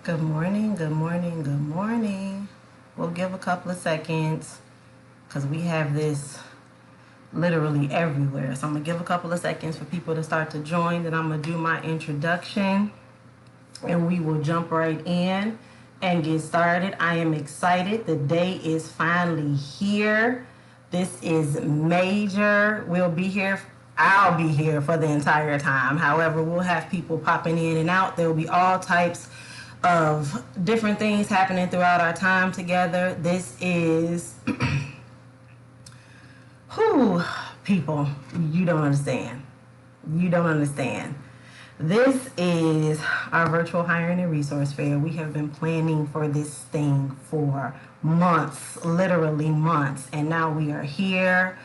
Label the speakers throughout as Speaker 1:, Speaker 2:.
Speaker 1: Good morning, good morning, good morning. We'll give a couple of seconds because we have this literally everywhere. So I'm going to give a couple of seconds for people to start to join. Then I'm going to do my introduction and we will jump right in and get started. I am excited. The day is finally here. This is major. We'll be here. I'll be here for the entire time. However, we'll have people popping in and out. There will be all types of different things happening throughout our time together. This is, whew, people, you don't understand. You don't understand. This is our virtual hiring and resource fair. We have been planning for this thing for months, literally months, and now we are here.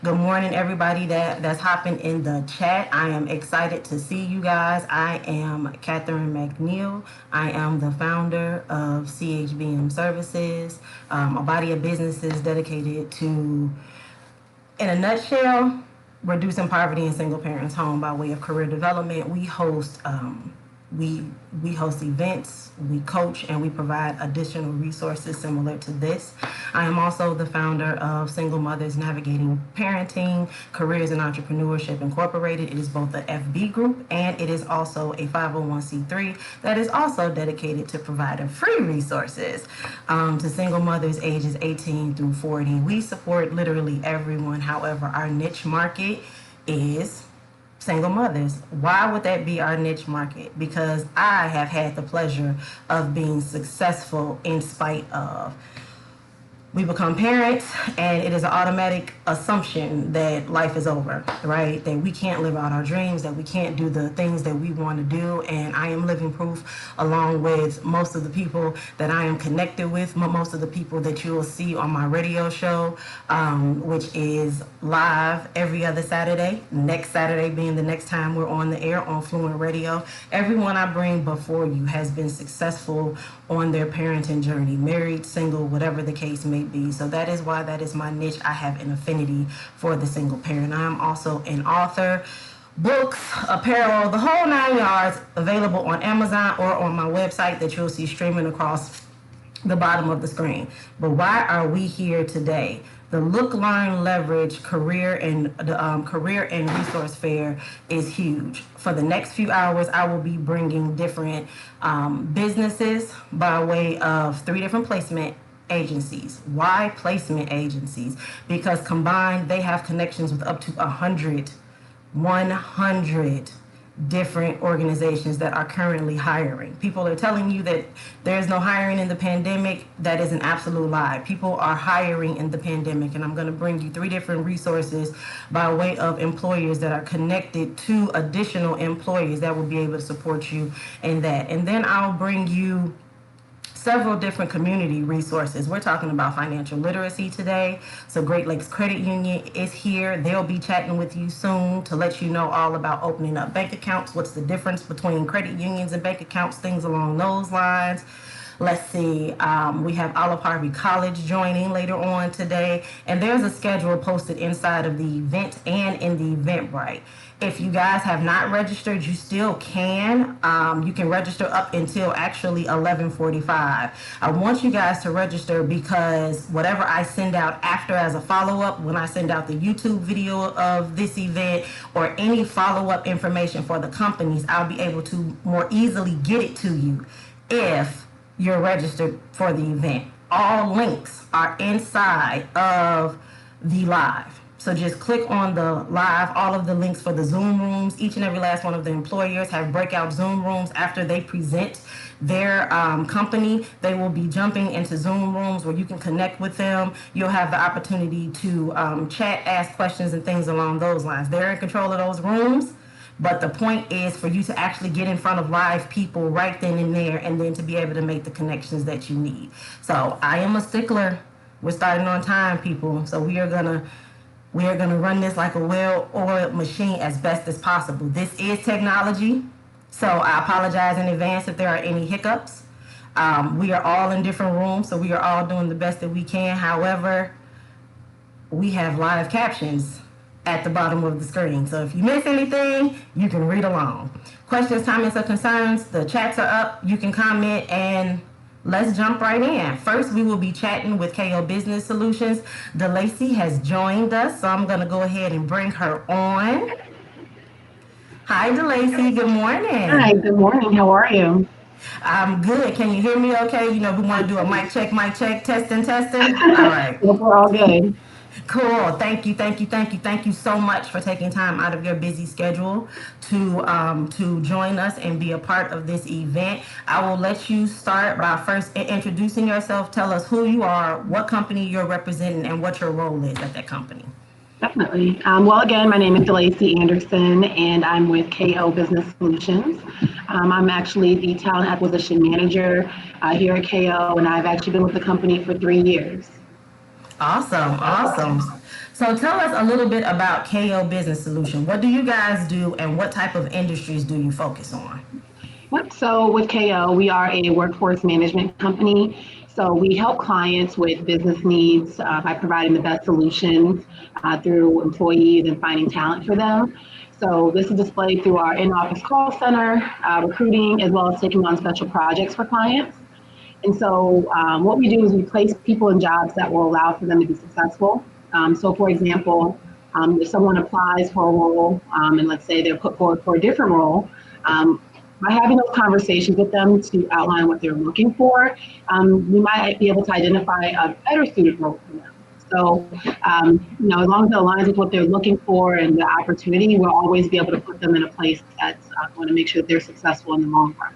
Speaker 1: Good morning, everybody that's hopping in the chat. I am excited to see you guys. I am Catherine McNeil. I am the founder of CHBM Services, a body of businesses dedicated to, in a nutshell, reducing poverty in single parents' home by way of career development. We host we host events, we coach, and we provide additional resources similar to this. I am also the founder of Single Mothers Navigating Parenting, Careers and Entrepreneurship Incorporated. It is both a FB group and it is also a 501c3 that is also dedicated to providing free resources to single mothers ages 18 through 40. We support literally everyone. However, our niche market is single mothers. Why would that be our niche market? Because I have had the pleasure of being successful in spite of. We become parents and it is an automatic assumption that life is over, right? That we can't live out our dreams, that we can't do the things that we want to do. And I am living proof along with most of the people that I am connected with, most of the people that you will see on my radio show, which is live every other Saturday, next Saturday being the next time we're on the air on Fluent Radio. Everyone I bring before you has been successful on their parenting journey, married, single, whatever the case may be. So that is why that is my niche. I have an affinity for the single parent. I am also an author, books, apparel, the whole 9 yards, available on Amazon or on my website that you'll see streaming across the bottom of the screen. But why are we here today? The Look, Learn, Leverage Career and Resource Fair is huge. For the next few hours, I will be bringing different businesses by way of 3 different placement agencies. Why placement agencies? Because combined, they have connections with up to 100 different organizations that are currently hiring. People are telling you that there's no hiring in the pandemic. That is an absolute lie. People are hiring in the pandemic, and I'm going to bring you 3 different resources by way of employers that are connected to additional employers that will be able to support you in that. And then I'll bring you several different community resources. We're talking about financial literacy today. So Great Lakes Credit Union is here. They'll be chatting with you soon to let you know all about opening up bank accounts, what's the difference between credit unions and bank accounts, things along those lines. Let's see, we have Olive-Harvey College joining later on today, and there's a schedule posted inside of the event and in the Eventbrite. If you guys have not registered, you still can. You can register up until actually 11:45. I want you guys to register because whatever I send out after as a follow-up, when I send out the YouTube video of this event or any follow-up information for the companies, I'll be able to more easily get it to you if you're registered for the event. All links are inside of the live. So just click on the live, all of the links for the Zoom rooms. Each and every last one of the employers have breakout Zoom rooms after they present their company. They will be jumping into Zoom rooms where you can connect with them. You'll have the opportunity to chat, ask questions, and things along those lines. They're in control of those rooms. But the point is for you to actually get in front of live people right then and there, and then to be able to make the connections that you need. So I am a stickler. We're starting on time, people. So we are gonna run this like a well-oiled machine as best as possible. This is technology, so I apologize in advance if there are any hiccups. We are all in different rooms, so we are all doing the best that we can. However, we have live captions at the bottom of the screen. So if you miss anything, you can read along. Questions, comments, or concerns, the chats are up. You can comment, and let's jump right in. First, we will be chatting with KO Business Solutions. DeLacy has joined us, so I'm going to go ahead and bring her on. Hi, DeLacy. Good morning.
Speaker 2: Hi, good morning. How are you?
Speaker 1: I'm good. Can you hear me okay? You know, we want to do a mic check, testing, testing. All right.
Speaker 2: Hope we're all good.
Speaker 1: Cool. Thank you so much for taking time out of your busy schedule to join us and be a part of this event. I will let you start by first introducing yourself. Tell us who you are, what company you're representing, and what your role is at that company.
Speaker 2: Definitely. Well, again, my name is DeLacy Anderson, and I'm with KO Business Solutions. I'm actually the talent acquisition manager here at KO, and I've actually been with the company for 3 years.
Speaker 1: Awesome. So tell us a little bit about KO Business Solution. What do you guys do, and what type of industries do you focus on?
Speaker 2: Yep. So with KO, we are a workforce management company. So we help clients with business needs by providing the best solutions through employees and finding talent for them. So this is displayed through our in-office call center, recruiting, as well as taking on special projects for clients. And so what we do is we place people in jobs that will allow for them to be successful. So for example, if someone applies for a role and let's say they're put forward for a different role, by having those conversations with them to outline what they're looking for, we might be able to identify a better suited role for them. So, as long as it aligns with what they're looking for and the opportunity, we'll always be able to put them in a place that's going to make sure that they're successful in the long run.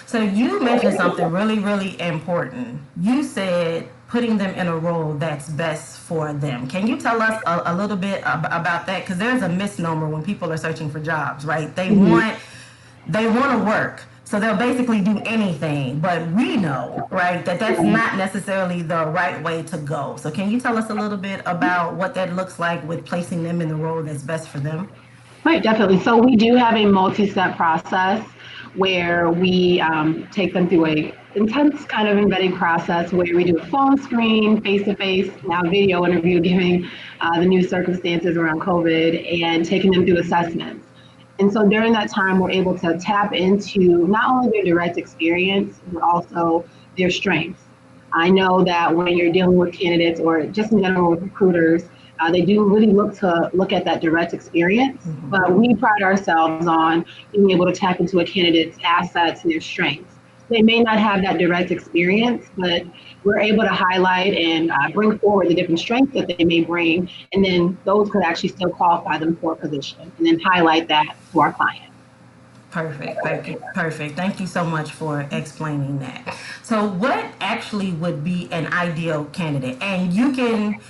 Speaker 1: So you mentioned something really important. You said putting them in a role that's best for them. Can you tell us a little bit about that? Because there's a misnomer when people are searching for jobs, right? They want to work, so they'll basically do anything. But we know, right, that that's not necessarily the right way to go. So can you tell us a little bit about what that looks like with placing them in the role that's best for them?
Speaker 2: Right, definitely. So we do have a multi-step process where we take them through a intense kind of embedding process where we do a phone screen, face-to-face, now video interview, given the new circumstances around COVID, and taking them through assessments. And so during that time, we're able to tap into not only their direct experience, but also their strengths. I know that when you're dealing with candidates or just in general with recruiters, they do really look at that direct experience, but we pride ourselves on being able to tap into a candidate's assets and their strengths. They may not have that direct experience, but we're able to highlight and bring forward the different strengths that they may bring, and then those could actually still qualify them for a position, and then highlight that to our client.
Speaker 1: Perfect. Thank you so much for explaining that. So what actually would be an ideal candidate? And you can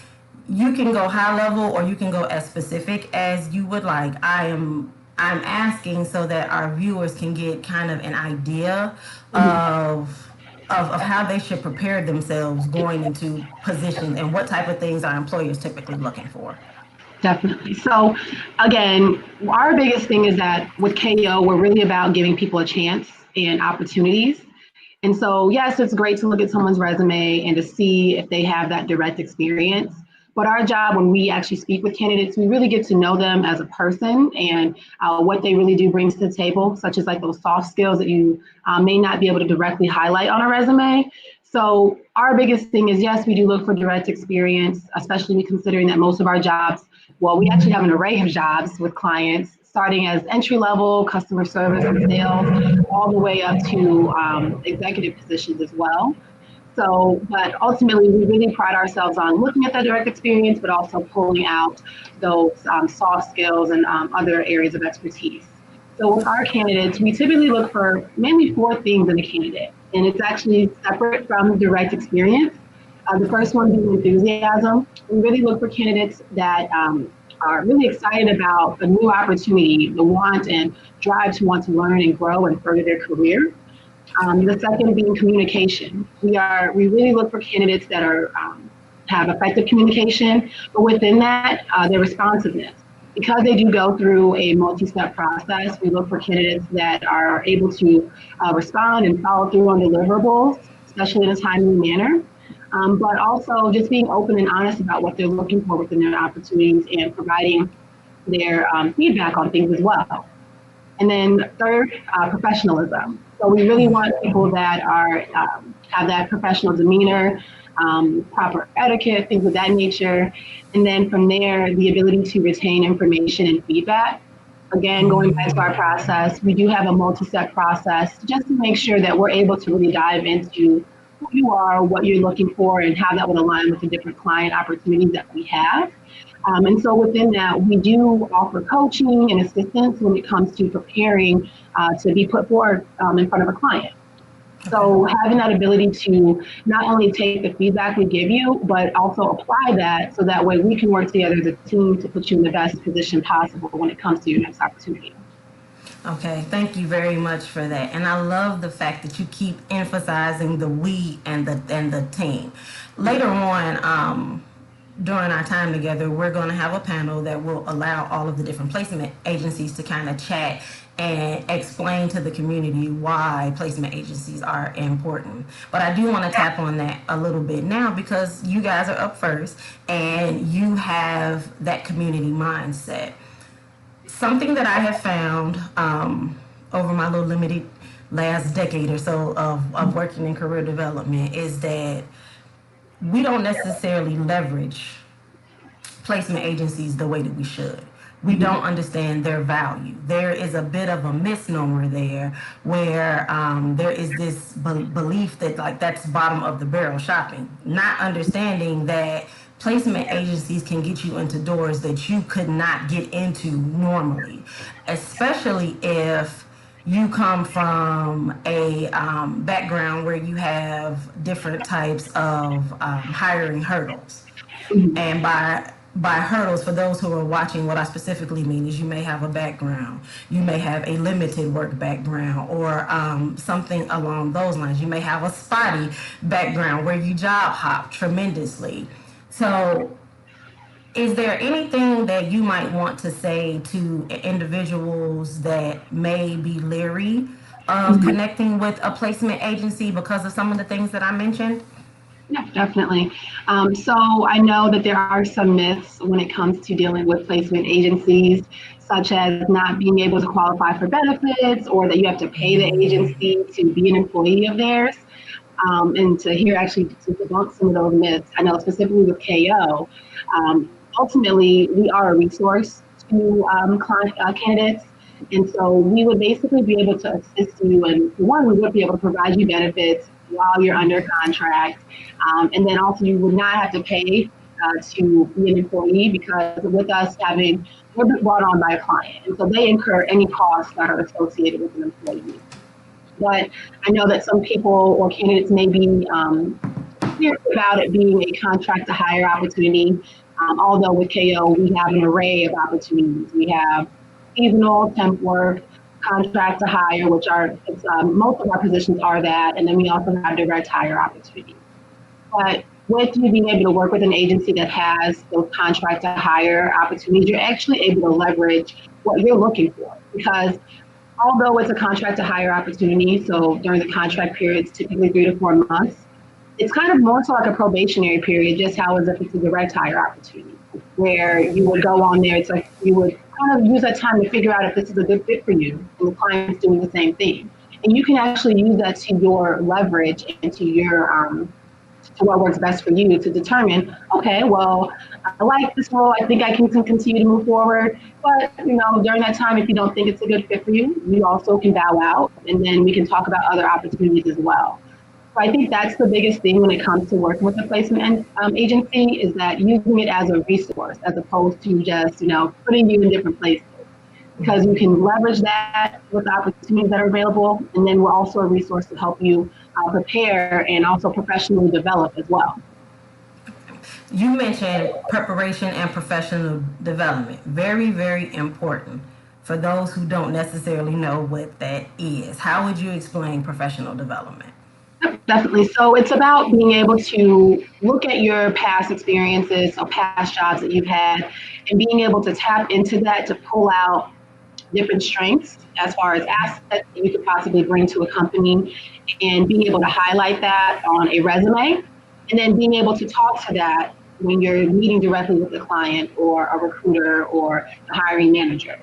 Speaker 1: go high level or you can go as specific as you would like. I'm asking so that our viewers can get kind of an idea of how they should prepare themselves going into positions and what type of things our employers typically looking for.
Speaker 2: Definitely. So again, our biggest thing is that with KO, we're really about giving people a chance and opportunities. And so, yes, it's great to look at someone's resume and to see if they have that direct experience. But our job when we actually speak with candidates, we really get to know them as a person and what they really do brings to the table, such as like those soft skills that you may not be able to directly highlight on a resume. So our biggest thing is, yes, we do look for direct experience, especially considering that most of our jobs, well, we actually have an array of jobs with clients, starting as entry level, customer service and sales, all the way up to executive positions as well. So, but ultimately, we really pride ourselves on looking at that direct experience, but also pulling out those soft skills and other areas of expertise. So with our candidates, we typically look for mainly four things in a candidate, and it's actually separate from direct experience. The first one being enthusiasm. We really look for candidates that are really excited about a new opportunity, the want and drive to want to learn and grow and further their career. The second being communication. We really look for candidates that have effective communication, but within that, their responsiveness. Because they do go through a multi-step process, we look for candidates that are able to respond and follow through on deliverables, especially in a timely manner. but also just being open and honest about what they're looking for within their opportunities and providing their feedback on things as well. And then third, professionalism. So we really want people that are have that professional demeanor, proper etiquette, things of that nature. And then from there, the ability to retain information and feedback. Again, going back to our process, we do have a multi-step process just to make sure that we're able to really dive into who you are, what you're looking for, and how that would align with the different client opportunities that we have. And so within that, we do offer coaching and assistance when it comes to preparing to be put forward in front of a client. So having that ability to not only take the feedback we give you, but also apply that so that way we can work together as a team to put you in the best position possible when it comes to your next opportunity.
Speaker 1: Okay, thank you very much for that. And I love the fact that you keep emphasizing the we and the team. Later on, during our time together, we're going to have a panel that will allow all of the different placement agencies to kind of chat and explain to the community why placement agencies are important. But I do want to tap on that a little bit now because you guys are up first and you have that community mindset. Something that I have found over my little limited last decade or so of working in career development is that we don't necessarily leverage placement agencies the way that we should. We don't understand their value. There is a bit of a misnomer there where there is this belief that like that's bottom of the barrel shopping, not understanding that placement agencies can get you into doors that you could not get into normally, especially if you come from a background where you have different types of hiring hurdles. And by hurdles, for those who are watching, what I specifically mean is you may have a background, you may have a limited work background, or something along those lines. You may have a spotty background where you job hop tremendously. So is there anything that you might want to say to individuals that may be leery of connecting with a placement agency because of some of the things that I mentioned?
Speaker 2: Yeah, definitely. So I know that there are some myths when it comes to dealing with placement agencies, such as not being able to qualify for benefits or that you have to pay the agency to be an employee of theirs. And to hear actually to debunk some of those myths, I know specifically with KO, ultimately we are a resource to candidates. And so we would basically be able to assist you, and one, we would be able to provide you benefits while you're under contract. And then also you would not have to pay to be an employee because with us we're brought on by a client. And so they incur any costs that are associated with an employee. But I know that some people or candidates may be curious about it being a contract to hire opportunity. Although with KO, we have an array of opportunities. We have seasonal temp work, contract to hire, which are most of our positions are that, and then we also have direct hire opportunities. But with you being able to work with an agency that has those contract to hire opportunities, you're actually able to leverage what you're looking for. Because although it's a contract to hire opportunity, so during the contract period, it's typically 3 to 4 months, it's kind of more so like a probationary period, just how as if it's a direct hire opportunity, where you would go on there, it's like you would kind of use that time to figure out if this is a good fit for you, and the client's doing the same thing. And you can actually use that to your leverage and to your to what works best for you to determine, okay, well, I like this role, I think I can continue to move forward, but during that time, if you don't think it's a good fit for you, you also can bow out, and then we can talk about other opportunities as well. So I think that's the biggest thing when it comes to working with a placement agency is that using it as a resource as opposed to just, putting you in different places. Because you can leverage that with the opportunities that are available, and then we're also a resource to help you prepare and also professionally develop as well.
Speaker 1: You mentioned preparation and professional development. Very, very important for those who don't necessarily know what that is. How would you explain professional development?
Speaker 2: Definitely. So it's about being able to look at your past experiences or past jobs that you've had and being able to tap into that to pull out different strengths as far as assets that you could possibly bring to a company and being able to highlight that on a resume And then being able to talk to that when you're meeting directly with the client or a recruiter or the hiring manager.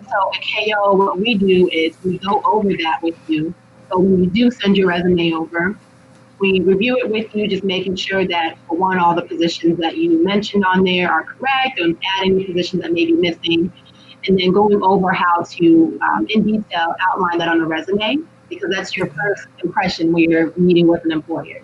Speaker 2: So at KO, what we do is we go over that with you. So when you do send your resume over, we review it with you, just making sure that, for one, all the positions that you mentioned on there are correct, and adding the positions that may be missing, and then going over how to, in detail, outline that on a resume, because that's your first impression when you're meeting with an employer.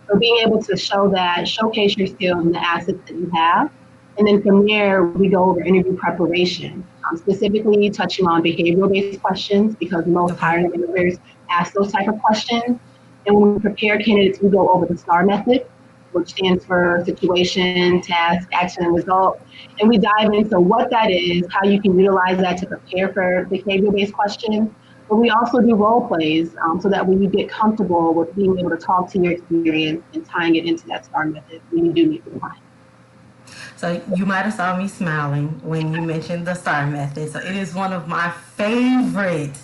Speaker 2: So being able to show that, showcase your skills and the assets that you have. And then from there, we go over interview preparation, specifically touching on behavioral-based questions, because most
Speaker 1: Okay.
Speaker 2: hiring managers ask those type of questions. And when we prepare candidates, we go over the STAR method, which stands for situation, task, action, and result. And we dive into what that is, how you can utilize that to prepare for behavior-based questions. But we also do role plays so that when you get comfortable with being able to talk to your experience and tying it into that STAR method when you do meet the client.
Speaker 1: So you might have saw me smiling when you mentioned the STAR method. So it is one of my favorite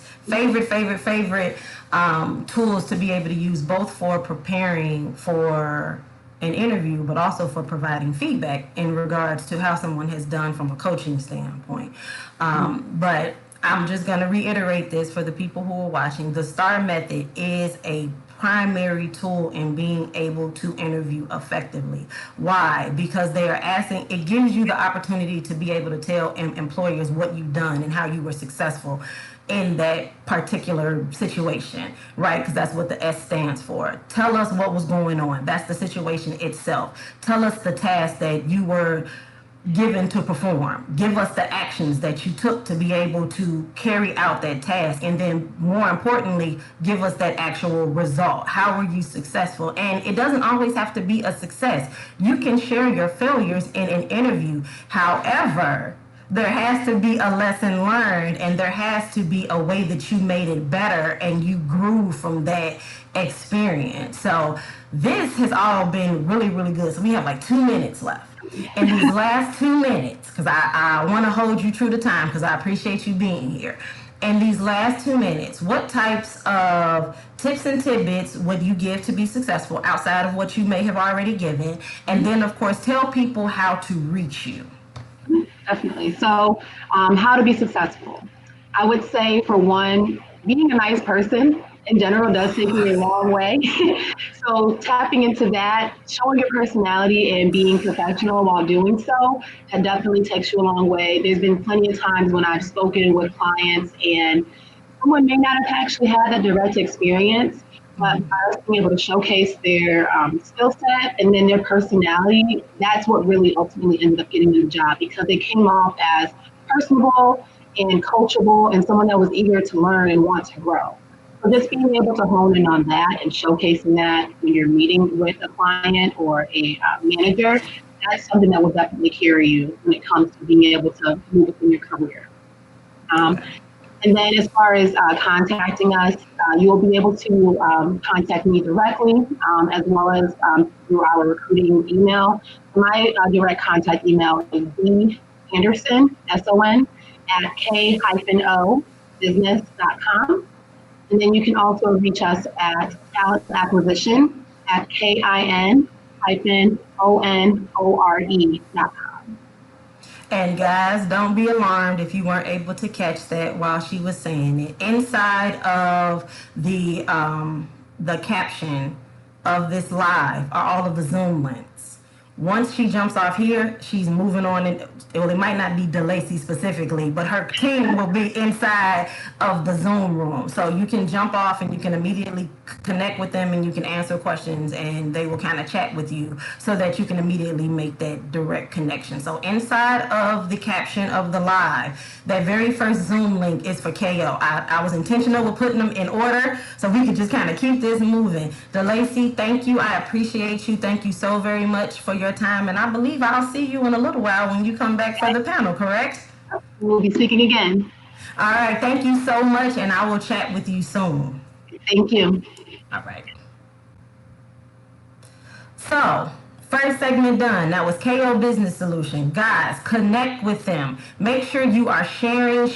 Speaker 1: tools to be able to use, both for preparing for an interview, but also for providing feedback in regards to how someone has done from a coaching standpoint. But I'm just going to reiterate this for the people who are watching. The STAR method is a primary tool in being able to interview effectively. Why? Because they are asking, it gives you the opportunity to be able to tell employers what you've done and how you were successful in that particular situation, right? Because that's what the S stands for. Tell us what was going on. That's the situation itself. Tell us the task that you were given to perform. Give us the actions that you took to be able to carry out that task. And then more importantly, give us that actual result. How were you successful? And it doesn't always have to be a success. You can share your failures in an interview. However, there has to be a lesson learned, and there has to be a way that you made it better and you grew from that experience. So this has all been really, really good. So we have like 2 minutes left. In these last 2 minutes, because I want to hold you true to time, because I appreciate you being here. In these last 2 minutes, what types of tips and tidbits would you give to be successful outside of what you may have already given? And then, of course, tell people how to reach you.
Speaker 2: Definitely. So, how to be successful? I would say, for one, being a nice person in general does take you a long way. So, tapping into that, showing your personality and being professional while doing so, that definitely takes you a long way. There's been plenty of times when I've spoken with clients and someone may not have actually had that direct experience, but by us being able to showcase their skill set and then their personality, that's what really ultimately ended up getting them the job, because they came off as personable and coachable and someone that was eager to learn and want to grow. So just being able to hone in on that and showcasing that when you're meeting with a client or a manager, that's something that will definitely carry you when it comes to being able to move within your career. Um, and then as far as contacting us, you will be able to contact me directly, as well as through our recruiting email. My direct contact email is banderson, SON, at k-o business.com. And then you can also reach us at talent acquisition at kin-onore.com.
Speaker 1: And guys, don't be alarmed if you weren't able to catch that while she was saying it. Inside of the caption of this live are all of the Zoom links. Once she jumps off here, she's moving on. And well, it might not be DeLacy specifically, but her team will be inside of the Zoom room. So you can jump off and you can immediately connect with them and you can answer questions and they will kind of chat with you so that you can immediately make that direct connection. So inside of the caption of the live, that very first Zoom link is for KO. I was intentional with putting them in order so we could just kind of keep this moving. DeLacy, thank you. I appreciate you. Thank you so very much for your time. And I believe I'll see you in a little while when you come back for the panel, correct?
Speaker 2: We'll be speaking again.
Speaker 1: All right. Thank you so much. And I will chat with you soon.
Speaker 2: Thank you.
Speaker 1: All right. So, First segment done. That was KO Business Solution. Guys, connect with them. Make sure you are sharing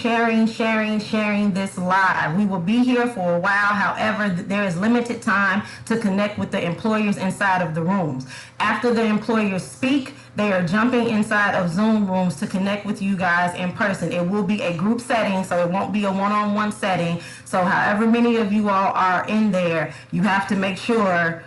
Speaker 1: this live. We will be here for a while. However, there is limited time to connect with the employers inside of the rooms. After the employers speak, they are jumping inside of Zoom rooms to connect with you guys in person. It will be a group setting, so it won't be a one-on-one setting. So however many of you all are in there, you have to make sure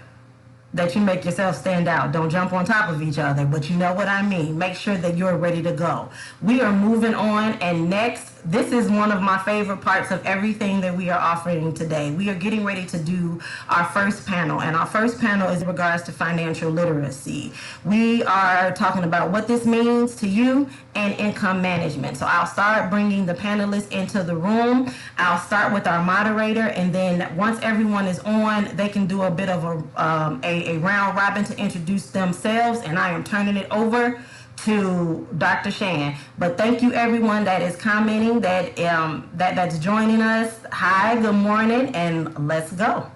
Speaker 1: that you make yourself stand out. Don't jump on top of each other, but you know what I mean. Make sure that you're ready to go. We are moving on, and next, this is one of my favorite parts of everything that we are offering today. We are getting ready to do our first panel, and our first panel is in regards to financial literacy. We are talking about what this means to you and income management. So I'll start bringing the panelists into the room. I'll start with our moderator, and then once everyone is on, they can do a bit of a round robin to introduce themselves, and I am turning it over to Dr. Shan. But thank you everyone that is commenting, that's joining us. Hi, good morning, and let's go.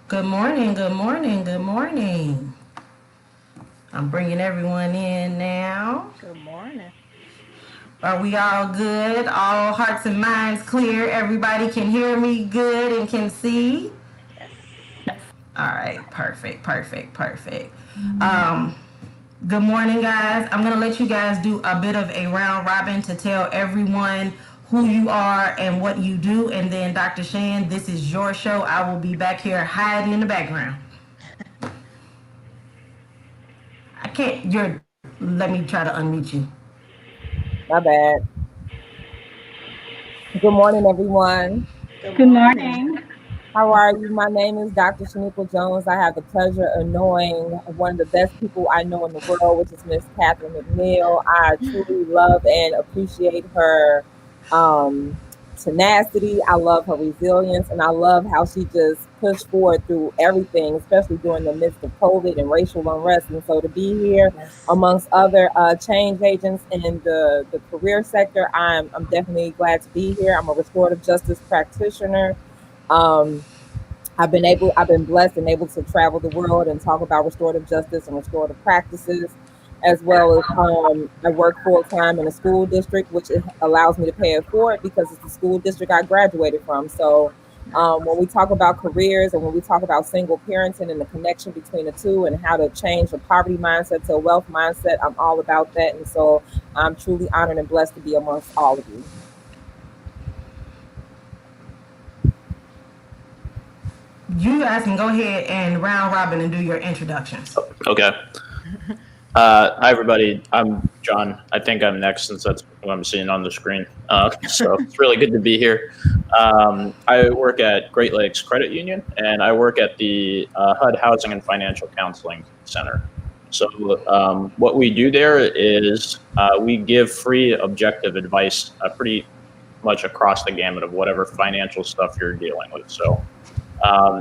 Speaker 1: Good morning, good morning, good morning. I'm bringing everyone in now.
Speaker 3: Good morning.
Speaker 1: Are we all good? All hearts and minds clear? Everybody can hear me good and can see?
Speaker 3: Yes.
Speaker 1: All right, perfect. Good morning, guys. I'm going to let you guys do a bit of a round robin to tell everyone who you are and what you do. And then, Dr. Shan, this is your show. I will be back here hiding in the background. Let me try to unmute you.
Speaker 4: My bad. Good morning, everyone.
Speaker 3: Good morning.
Speaker 4: How are you? My name is Dr. Shaniqua Jones. I have the pleasure of knowing one of the best people I know in the world, which is Miss Catherine McNeil. I truly love and appreciate her tenacity. I love her resilience, and I love how she just pushed forward through everything, especially during the midst of COVID and racial unrest. And so to be here amongst other change agents in the career sector, I'm definitely glad to be here. I'm a restorative justice practitioner. I've been blessed and able to travel the world and talk about restorative justice and restorative practices, as well as I work full-time in a school district, which allows me to pay it forward because it's the school district I graduated from. So when we talk about careers and when we talk about single parenting and the connection between the two and how to change a poverty mindset to a wealth mindset, I'm all about that. And so I'm truly honored and blessed to be amongst all of you.
Speaker 1: You guys can go ahead and round robin and do your introductions.
Speaker 5: Okay. Hi, everybody. I'm John. I think I'm next since that's what I'm seeing on the screen. So it's really good to be here. I work at Great Lakes Credit Union, and I work at the HUD Housing and Financial Counseling Center. So what we do there is we give free objective advice pretty much across the gamut of whatever financial stuff you're dealing with. So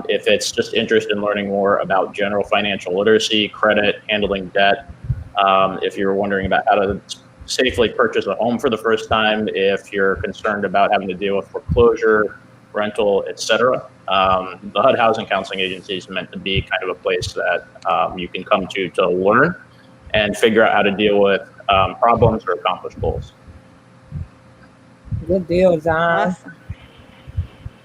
Speaker 5: if it's just interest in learning more about general financial literacy, credit, handling debt, if you're wondering about how to safely purchase a home for the first time, if you're concerned about having to deal with foreclosure, rental, etc., the HUD Housing Counseling Agency is meant to be kind of a place that you can come to learn and figure out how to deal with problems or accomplish goals.
Speaker 4: Good deal, John.
Speaker 3: Awesome.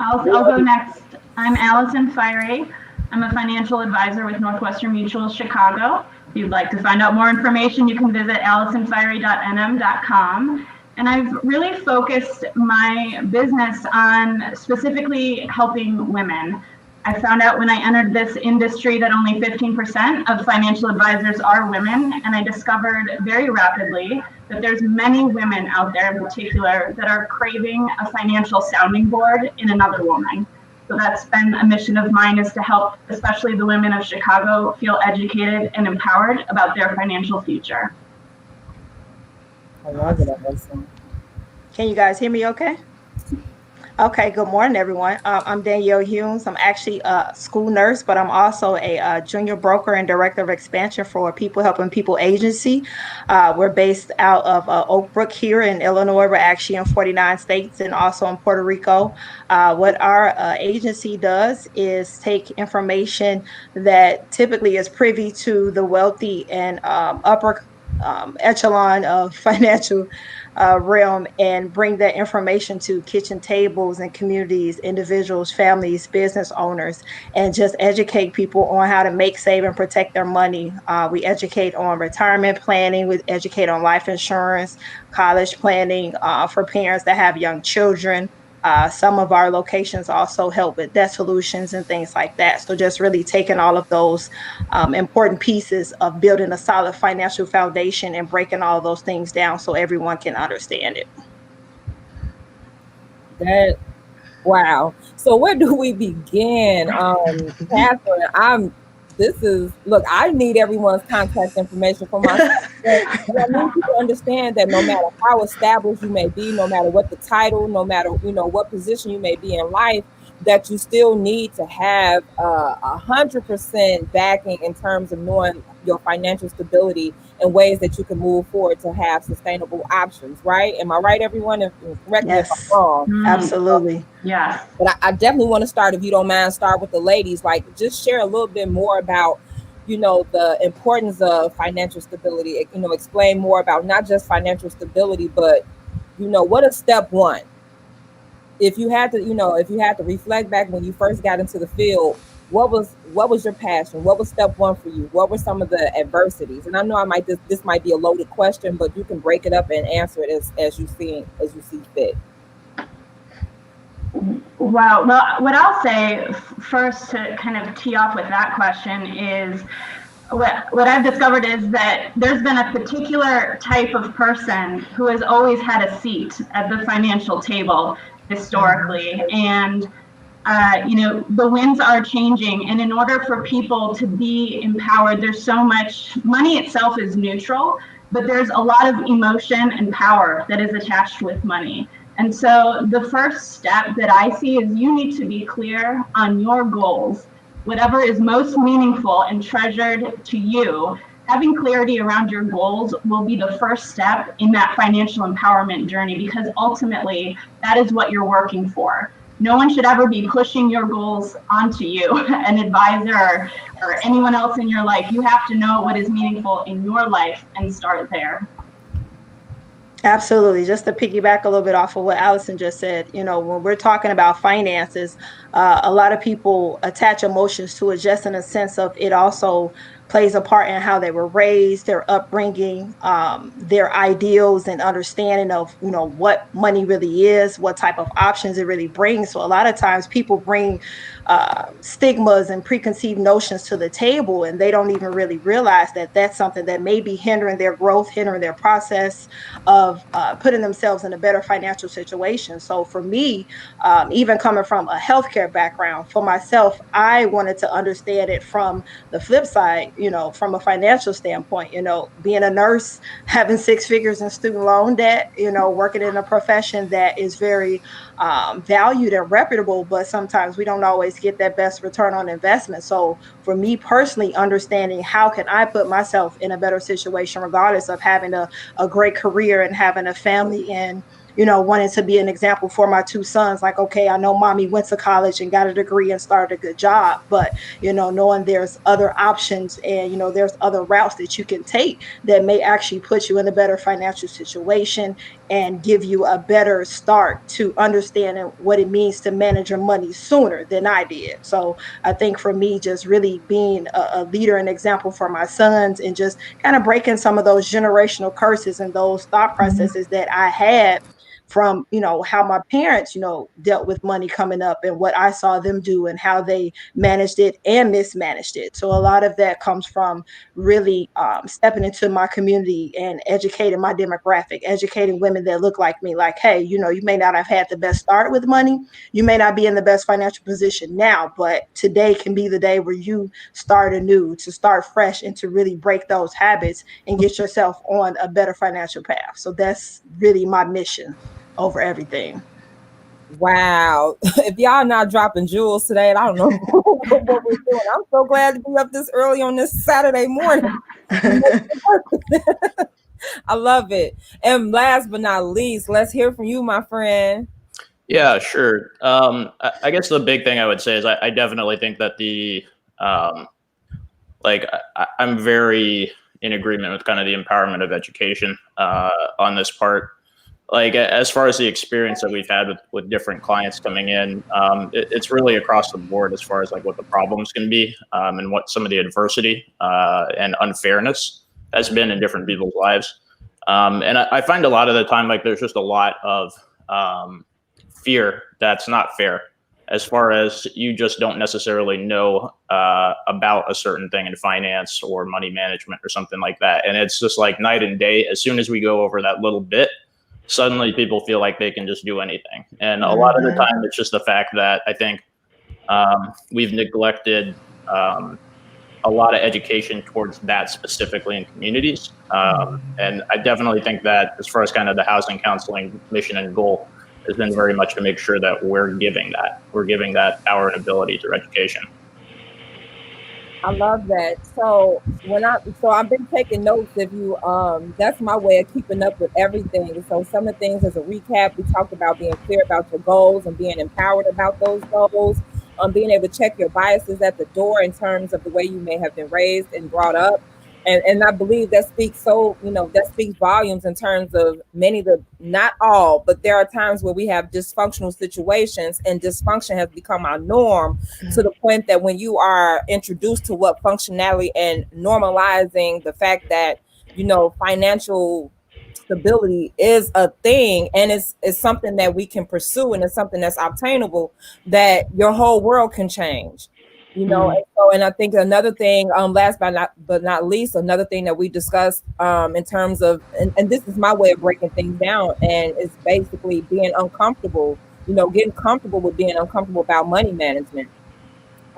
Speaker 3: I'll go next. I'm Allison Firey. I'm a financial advisor with Northwestern Mutual Chicago. If you'd like to find out more information, you can visit allisonfirey.nm.com. And I've really focused my business on specifically helping women. I found out when I entered this industry that only 15% of financial advisors are women, and I discovered very rapidly that there's many women out there in particular that are craving a financial sounding board in another woman. So that's been a mission of mine, is to help especially the women of Chicago feel educated and empowered about their financial future.
Speaker 4: I love it. Awesome.
Speaker 3: Can you guys hear me okay?
Speaker 6: Okay, good morning, everyone. I'm Danielle Humes. I'm actually a school nurse, but I'm also a junior broker and director of expansion for People Helping People Agency. We're based out of Oak Brook here in Illinois. We're actually in 49 states and also in Puerto Rico. What our agency does is take information that typically is privy to the wealthy and upper echelon of financial realm and bring that information to kitchen tables and communities, individuals, families, business owners, and just educate people on how to make, save, and protect their money. We educate on retirement planning, we educate on life insurance, college planning for parents that have young children. Some of our locations also help with debt solutions and things like that. So just really taking all of those important pieces of building a solid financial foundation and breaking all those things down so everyone can understand it.
Speaker 4: That wow. So where do we begin? Catherine, look, I need everyone's contact information for myself. But I need you to understand that no matter how established you may be, no matter what the title, no matter what position you may be in life, that you still need to have 100% backing in terms of knowing your financial stability and ways that you can move forward to have sustainable options, right? Am I right, everyone? Correct me if I'm
Speaker 6: Yes,
Speaker 4: wrong.
Speaker 6: absolutely.
Speaker 3: Yes.
Speaker 4: But I definitely want to start, if you don't mind, start with the ladies. Like, just share a little bit more about, the importance of financial stability. Explain more about not just financial stability, but, what is step one? If you had to reflect back when you first got into the field, what was your passion? What was step one for you? What were some of the adversities? And I know this might be a loaded question, but you can break it up and answer it as you see fit.
Speaker 3: Wow. Well, what I'll say first to kind of tee off with that question is what I've discovered is that there's been a particular type of person who has always had a seat at the financial table historically. And the winds are changing. And in order for people to be empowered, there's so much, money itself is neutral, but there's a lot of emotion and power that is attached with money. And so the first step that I see is you need to be clear on your goals, whatever is most meaningful and treasured to you. Having clarity around your goals will be the first step in that financial empowerment journey, because ultimately that is what you're working for. No one should ever be pushing your goals onto you, an advisor or anyone else in your life. You have to know what is meaningful in your life and start there.
Speaker 6: Absolutely. Just to piggyback a little bit off of what Allison just said, when we're talking about finances, a lot of people attach emotions to it just in a sense of it also plays a part in how they were raised, their upbringing, their ideals and understanding of, what money really is, what type of options it really brings. So a lot of times people bring stigmas and preconceived notions to the table, and they don't even really realize that that's something that may be hindering their growth, hindering their process of putting themselves in a better financial situation. So for me, even coming from a healthcare background, for myself, I wanted to understand it from the flip side, from a financial standpoint, being a nurse, having 6 figures in student loan debt, working in a profession that is very valued and reputable, but sometimes we don't always get that best return on investment. So for me personally, understanding how can I put myself in a better situation, regardless of having a great career and having a family and wanting to be an example for my 2 sons. Like, okay, I know mommy went to college and got a degree and started a good job, but knowing there's other options and there's other routes that you can take that may actually put you in a better financial situation and give you a better start to understanding what it means to manage your money sooner than I did. So I think for me, just really being a leader and example for my sons and just kind of breaking some of those generational curses and those thought processes that I had from how my parents dealt with money coming up and what I saw them do and how they managed it and mismanaged it. So a lot of that comes from really stepping into my community and educating my demographic, educating women that look like me, like, hey, you may not have had the best start with money, you may not be in the best financial position now, but today can be the day where you start anew, to start fresh and to really break those habits and get yourself on a better financial path. So that's really my mission over everything.
Speaker 4: Wow. If y'all not dropping jewels today, I don't know what we're doing. I'm so glad to be up this early on this Saturday morning. I love it. And last but not least, let's hear from you, my friend.
Speaker 5: Yeah, sure. I guess the big thing I would say is I definitely think that I'm very in agreement with kind of the empowerment of education on this part. Like as far as the experience that we've had with different clients coming in, it's really across the board as far as like what the problems can be and what some of the adversity and unfairness has been in different people's lives. And I find a lot of the time, like there's just a lot of fear that's not fair, as far as you just don't necessarily know about a certain thing in finance or money management or something like that. And it's just like night and day. As soon as we go over that little bit, suddenly people feel like they can just do anything. And a lot of the time, it's just the fact that I think we've neglected a lot of education towards that specifically in communities. And I definitely think that as far as kind of the housing counseling mission and goal has been very much to make sure that we're giving that power and ability through education.
Speaker 4: I love that. So I've been taking notes. If you that's my way of keeping up with everything. So some of the things as a recap, we talked about being clear about your goals and being empowered about those goals. Being able to check your biases at the door in terms of the way you may have been raised and brought up. And I believe that speaks volumes in terms of not all, but there are times where we have dysfunctional situations and dysfunction has become our norm to the point that when you are introduced to what functionality and normalizing the fact that, financial stability is a thing and it's something that we can pursue and it's something that's obtainable, that your whole world can change. And I think another thing, last but not least, another thing that we discussed in terms of, and this is my way of breaking things down, and it's basically being uncomfortable, getting comfortable with being uncomfortable about money management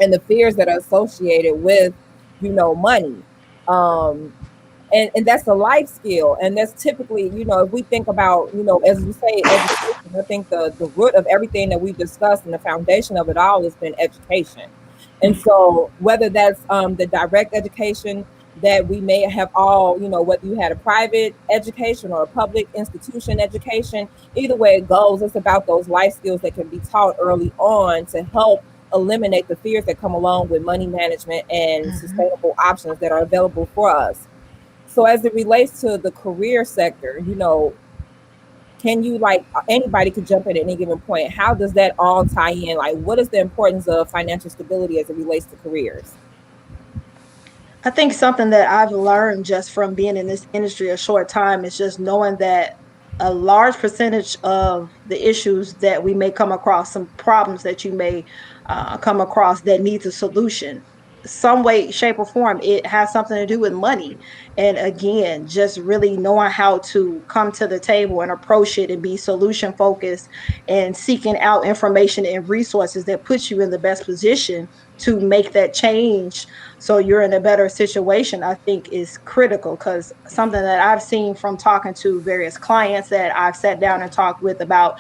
Speaker 4: and the fears that are associated with, money. And that's a life skill. And that's typically, if we think about, as you say, education, I think the root of everything that we've discussed and the foundation of it all has been education. And so whether that's the direct education that we may have all, whether you had a private education or a public institution education, either way it goes, it's about those life skills that can be taught early on to help eliminate the fears that come along with money management and sustainable options that are available for us. So as it relates to the career sector, can you, anybody could jump in at any given point. How does that all tie in? Like, what is the importance of financial stability as it relates to careers?
Speaker 6: I think something that I've learned just from being in this industry a short time is just knowing that a large percentage of the issues that we may come across, some problems that you may come across that needs a solution, some way, shape, or form, it has something to do with money. And again, just really knowing how to come to the table and approach it and be solution focused and seeking out information and resources that puts you in the best position to make that change so you're in a better situation, I think is critical. Because something that I've seen from talking to various clients that I've sat down and talked with about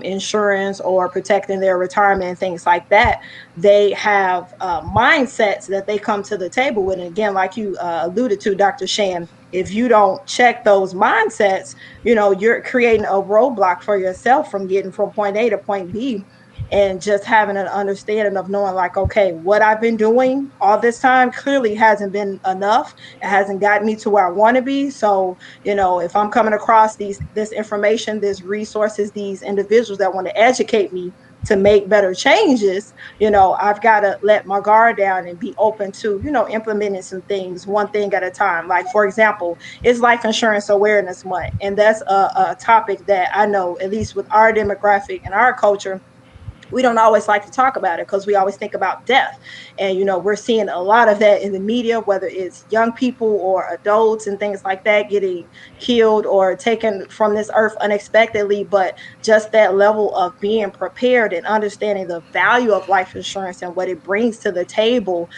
Speaker 6: insurance or protecting their retirement and things like that, they have mindsets that they come to the table with. And again, like you alluded to, Dr. Shan, if you don't check those mindsets, you're creating a roadblock for yourself from getting from point A to point B. And just having an understanding of knowing, like, okay, what I've been doing all this time clearly hasn't been enough. It hasn't gotten me to where I want to be. So, if I'm coming across this information, these resources, these individuals that want to educate me to make better changes, I've got to let my guard down and be open to, implementing some things one thing at a time. Like, for example, it's Life Insurance Awareness Month. And that's a topic that I know, at least with our demographic and our culture, we don't always like to talk about it because we always think about death. And, we're seeing a lot of that in the media, whether it's young people or adults and things like that getting killed or taken from this earth unexpectedly. But just that level of being prepared and understanding the value of life insurance and what it brings to the table,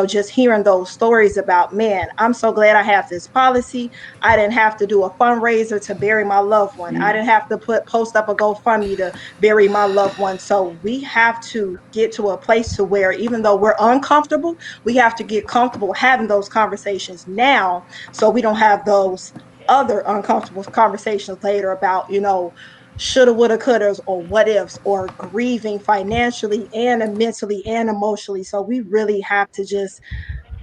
Speaker 6: just hearing those stories about, man, I'm so glad I have this policy. I didn't have to do a fundraiser to bury my loved one. I didn't have to post up a GoFundMe to bury my loved one. So we have to get to a place to where, even though we're uncomfortable, we have to get comfortable having those conversations now, so we don't have those other uncomfortable conversations later about, shoulda, woulda, couldas, or what ifs, or grieving financially and mentally and emotionally. So we really have to just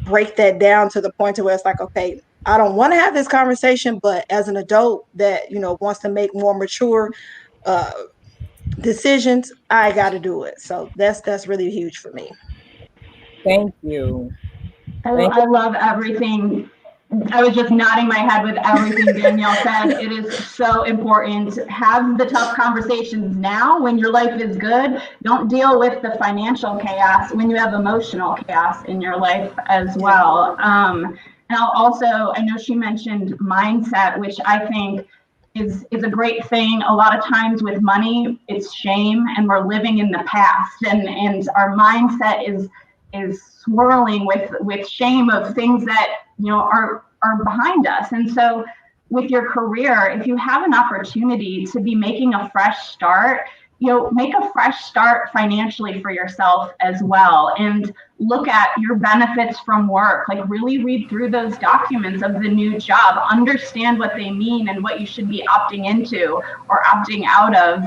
Speaker 6: break that down to the point to where it's like, okay, I don't want to have this conversation, but as an adult that, wants to make more mature uh, decisions, I got to do it. So that's really huge for me.
Speaker 4: Thank you.
Speaker 3: I love everything. I was just nodding my head with everything Danielle said. It is so important to have the tough conversations now when your life is good. Don't deal with the financial chaos when you have emotional chaos in your life as well. And I know she mentioned mindset, which I think is a great thing. A lot of times with money, it's shame, and we're living in the past, and our mindset is swirling with shame of things that are behind us. And so with your career, if you have an opportunity to be making a fresh start, make a fresh start financially for yourself as well, and look at your benefits from work. Like, really read through those documents of the new job, understand what they mean and what you should be opting into or opting out of,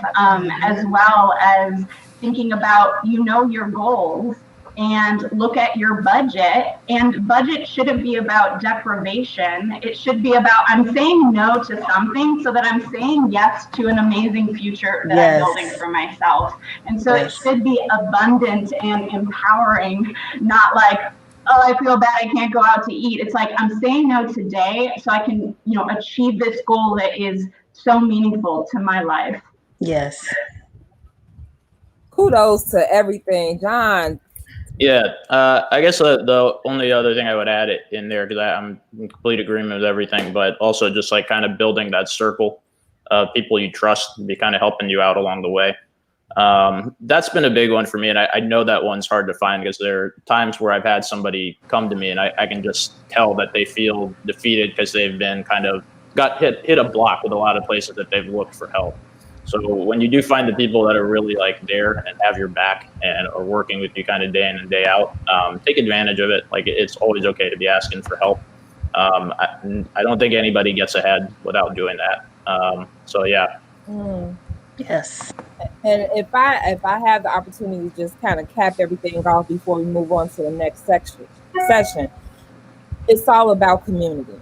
Speaker 3: as well as thinking about your goals, and look at your budget. And budget shouldn't be about deprivation. It should be about, I'm saying no to something so that I'm saying yes to an amazing future that I'm building for myself. And so it should be abundant and empowering, not like, oh, I feel bad, I can't go out to eat. It's like, I'm saying no today so I can, achieve this goal that is so meaningful to my life.
Speaker 6: Yes.
Speaker 4: Kudos to everything, John.
Speaker 5: Yeah, I guess the only other thing I would add in there, because I'm in complete agreement with everything, but also just like kind of building that circle of people you trust to be kind of helping you out along the way. That's been a big one for me, and I know that one's hard to find, because there are times where I've had somebody come to me and I can just tell that they feel defeated because they've been kind of got hit a block with a lot of places that they've looked for help. So when you do find the people that are really like there and have your back and are working with you kind of day in and day out, take advantage of it. Like, it's always okay to be asking for help. I don't think anybody gets ahead without doing that. So yeah.
Speaker 6: Yes.
Speaker 4: And if I have the opportunity to just kind of cap everything off before we move on to the next session, it's all about community.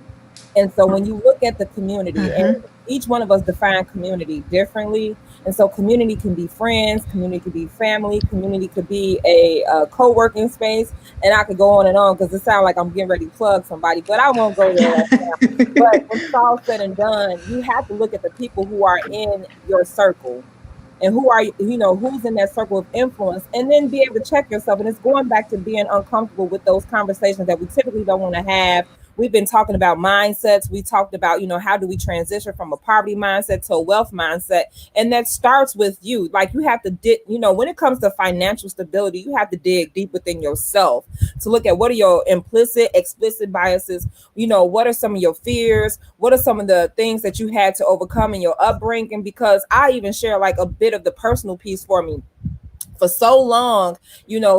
Speaker 4: And so when you look at the community, and each one of us define community differently. And so community can be friends, community could be family, community could be a co-working space. And I could go on and on, because it sounds like I'm getting ready to plug somebody, but I won't go there right now. But when it's all said and done, you have to look at the people who are in your circle and who are, who's in that circle of influence, and then be able to check yourself. And it's going back to being uncomfortable with those conversations that we typically don't want to have. We've been talking about mindsets. We talked about, how do we transition from a poverty mindset to a wealth mindset? And that starts with you. Like, you have to, when it comes to financial stability, you have to dig deep within yourself to look at what are your implicit, explicit biases. What are some of your fears? What are some of the things that you had to overcome in your upbringing? Because I even share like a bit of the personal piece for me. For so long,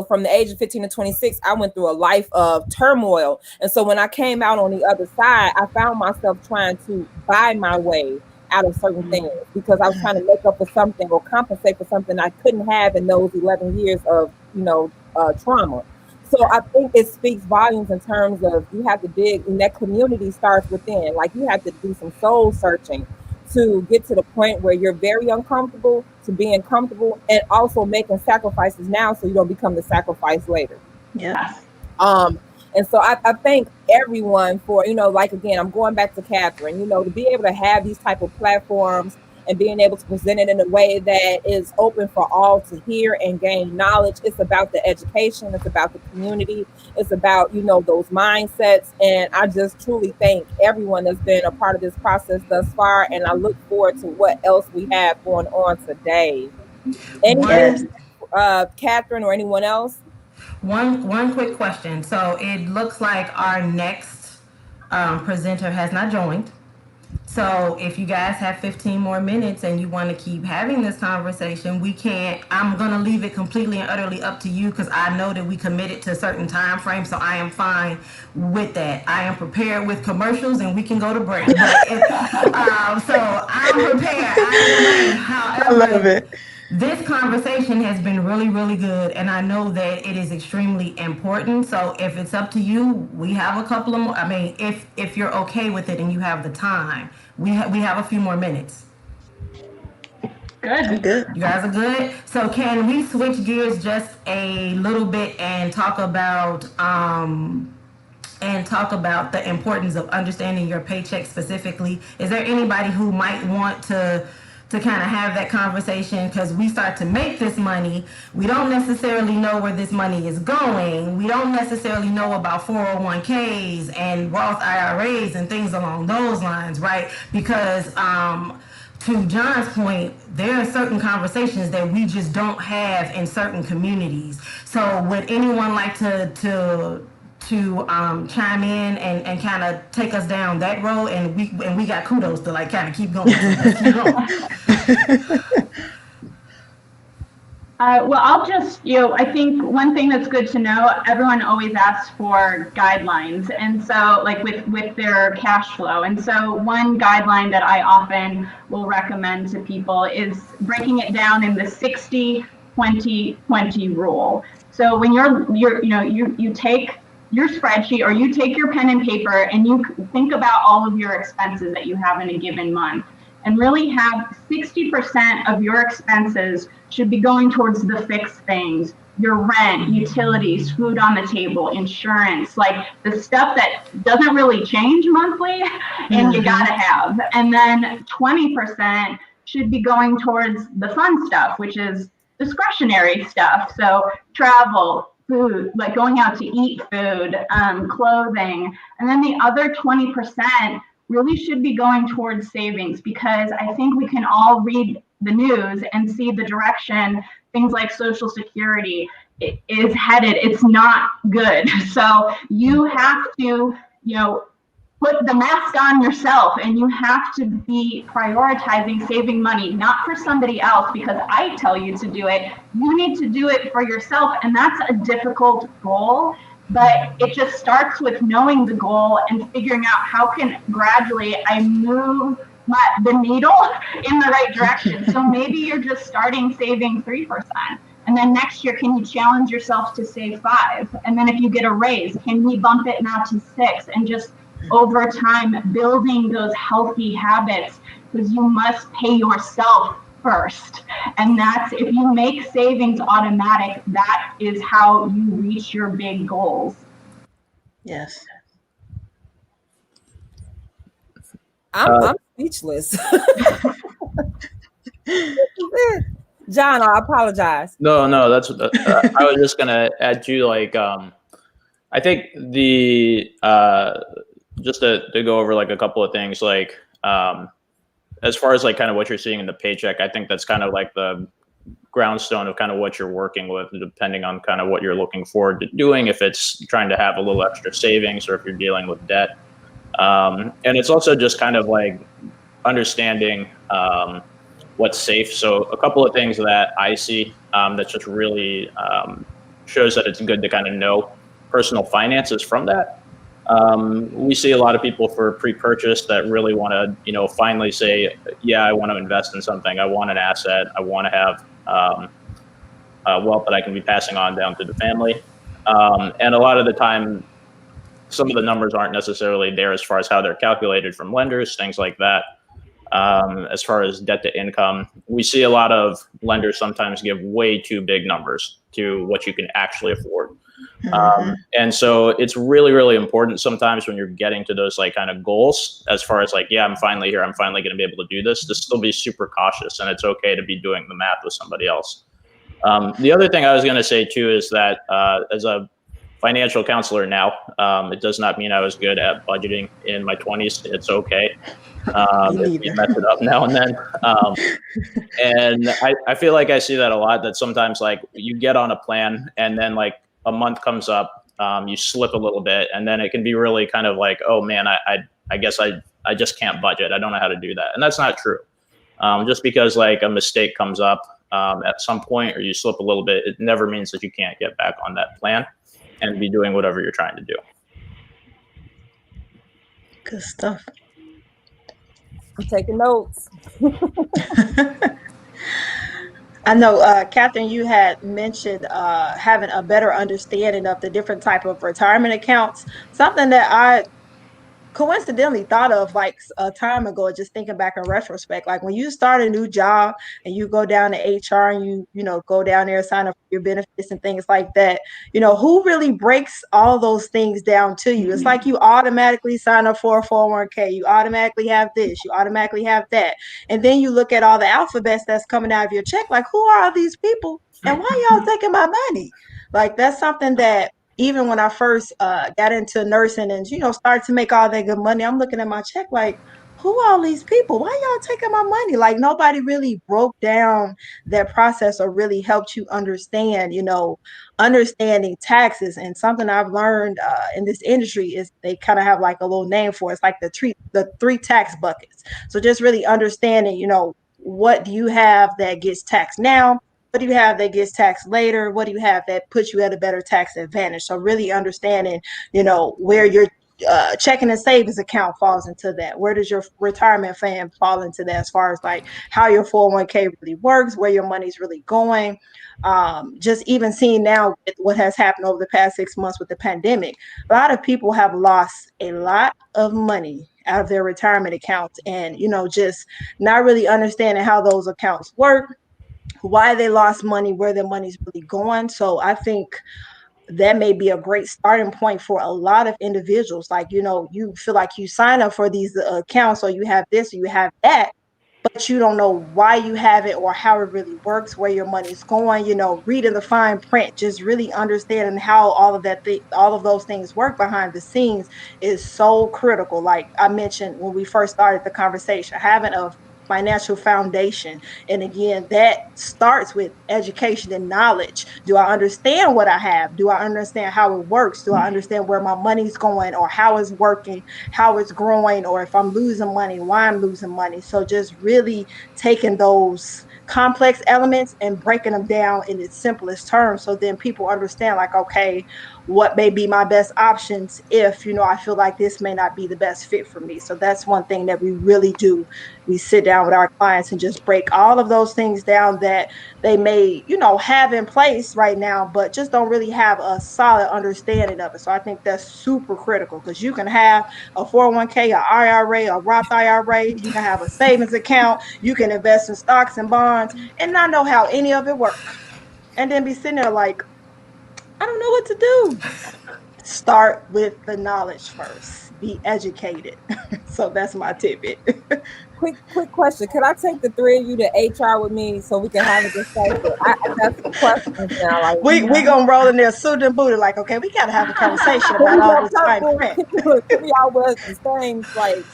Speaker 4: from the age of 15 to 26, I went through a life of turmoil. And so when I came out on the other side, I found myself trying to buy my way out of certain things, because I was trying to make up for something or compensate for something I couldn't have in those 11 years of, trauma. So I think it speaks volumes in terms of, you have to dig, and that community starts within. Like, you have to do some soul searching to get to the point where you're very uncomfortable to being comfortable, and also making sacrifices now so you don't become the sacrifice later.
Speaker 6: Yeah.
Speaker 4: And so I thank everyone for, like, again, I'm going back to Catherine, to be able to have these type of platforms and being able to present it in a way that is open for all to hear and gain knowledge. It's about the education. It's about the community. It's about, you know, those mindsets. And I just truly thank everyone that's been a part of this process thus far. And I look forward to what else we have going on today. Anything, Catherine or anyone else?
Speaker 1: One quick question. So it looks like our next presenter has not joined. So if you guys have 15 more minutes and you want to keep having this conversation, we can't. I'm going to leave it completely and utterly up to you because I know that we committed to a certain time frame. So I am fine with that. I am prepared with commercials and we can go to break. But so I'm prepared. I am ready. However,
Speaker 6: I love it.
Speaker 1: This conversation has been really, really good, and I know that it is extremely important. So if it's up to you, we have a couple of more. I mean, if you're okay with it and you have the time, we have a few more minutes.
Speaker 3: Good.
Speaker 6: Good.
Speaker 1: You guys are good. So can we switch gears just a little bit and talk about the importance of understanding your paycheck specifically? Is there anybody who might want to kind of have that conversation, because we start to make this money, we don't necessarily know where this money is going. We don't necessarily know about 401ks and Roth IRAs and things along those lines, right? Because to John's point, there are certain conversations that we just don't have in certain communities. So would anyone like to chime in and kind of take us down that road, and we got kudos to like kind of keep going. So let's keep going.
Speaker 3: Well, I'll just, I think one thing that's good to know, everyone always asks for guidelines. And so like with their cash flow. And so one guideline that I often will recommend to people is breaking it down in the 60-20-20 rule. So when you take your spreadsheet or you take your pen and paper and you think about all of your expenses that you have in a given month, and really have 60% of your expenses should be going towards the fixed things: your rent, utilities, food on the table, insurance, like the stuff that doesn't really change monthly and you gotta have. And then 20% should be going towards the fun stuff, which is discretionary stuff. So travel, food, like going out to eat food, clothing. And then the other 20% really should be going towards savings, because I think we can all read the news and see the direction things like Social Security is headed. It's not good. So you have to, put the mask on yourself, and you have to be prioritizing saving money, not for somebody else because I tell you to do it. You need to do it for yourself, and that's a difficult goal. But it just starts with knowing the goal and figuring out how can gradually I move the needle in the right direction. So maybe you're just starting saving 3%. And then next year, can you challenge yourself to save 5%? And then if you get a raise, can we bump it now to 6%? And just over time, building those healthy habits, because you must pay yourself first. And that's, if you make savings automatic, that is how you reach your big goals.
Speaker 6: Yes.
Speaker 4: I'm speechless. John, I apologize.
Speaker 5: No, that's I was just gonna add to like I think the just to go over like a couple of things, like as far as like kind of what you're seeing in the paycheck, I think that's kind of like the groundstone of kind of what you're working with, depending on kind of what you're looking forward to doing, if it's trying to have a little extra savings or if you're dealing with debt. And it's also just kind of like understanding what's safe. So a couple of things that I see that just really shows that it's good to kind of know personal finances from that. We see a lot of people for pre-purchase that really want to, finally say, yeah, I want to invest in something. I want an asset. I want to have wealth that I can be passing on down to the family. And a lot of the time, some of the numbers aren't necessarily there as far as how they're calculated from lenders, things like that. As far as debt to income, we see a lot of lenders sometimes give way too big numbers to what you can actually afford. And so it's really, really important sometimes when you're getting to those like kind of goals, as far as like, yeah, I'm finally here, I'm finally going to be able to do this, to still be super cautious. And it's okay to be doing the math with somebody else. The other thing I was going to say too is that as a financial counselor now, it does not mean I was good at budgeting in my 20s. It's okay. If we mess it up now and then. And I feel like I see that a lot, that sometimes like you get on a plan and then like a month comes up, you slip a little bit, and then it can be really kind of like, oh man, I guess I just can't budget. I don't know how to do that. And that's not true. Just because like a mistake comes up at some point, or you slip a little bit, it never means that you can't get back on that plan and be doing whatever you're trying to do.
Speaker 6: Good stuff.
Speaker 4: I'm taking notes.
Speaker 6: I know, Catherine, you had mentioned having a better understanding of the different type of retirement accounts. Something that I coincidentally thought of like a time ago, just thinking back in retrospect, like when you start a new job and you go down to HR and you know, go down there, sign up for your benefits and things like that, you know, who really breaks all those things down to you? It's like you automatically sign up for a 401k, you automatically have this, you automatically have that. And then you look at all the alphabets that's coming out of your check, like, who are all these people and why y'all taking my money? Like, that's something that even when I first got into nursing and, you know, started to make all that good money, I'm looking at my check like, who are all these people? Why y'all taking my money? Like, nobody really broke down that process or really helped you understand, you know, understanding taxes. And something I've learned in this industry is they kind of have like a little name for it. It's like the three tax buckets. So just really understanding, you know, what do you have that gets taxed now? What do you have that gets taxed later? What do you have that puts you at a better tax advantage? So really understanding, you know, where your checking and savings account falls into that. Where does your retirement plan fall into that, as far as like how your 401k really works, where your money's really going. Just even seeing now with what has happened over the past 6 months with the pandemic, a lot of people have lost a lot of money out of their retirement accounts, and, you know, just not really understanding how those accounts work, why they lost money, where their money's really going. So I think that may be a great starting point for a lot of individuals. Like, you know, you feel like you sign up for these accounts, or you have this, or you have that, but you don't know why you have it or how it really works, where your money's going. You know, reading the fine print, just really understanding how all of those things work behind the scenes is so critical. Like I mentioned when we first started the conversation, having a financial foundation. And again, that starts with education and knowledge. Do I understand what I have? Do I understand how it works? Do I understand where my money's going, or how it's working, how it's growing, or if I'm losing money, why I'm losing money? So just really taking those complex elements and breaking them down in its simplest terms, so then people understand, like, okay, what may be my best options if, you know, I feel like this may not be the best fit for me. So that's one thing that we really do. We sit down with our clients and just break all of those things down that they may, you know, have in place right now, but just don't really have a solid understanding of it. So I think that's super critical, because you can have a 401k, a IRA, a Roth IRA, you can have a savings account, you can invest in stocks and bonds and not know how any of it works. And then be sitting there like, I don't know what to do. Start with the knowledge first. Be educated. So that's my tidbit.
Speaker 4: Quick question. Could I take the three of you to HR with me so we can have a discussion? I got some questions now. Like,
Speaker 6: we gonna roll in there suit and booty, like, okay, we gotta have a conversation about all this fine print.
Speaker 4: Can we all wear the same, like,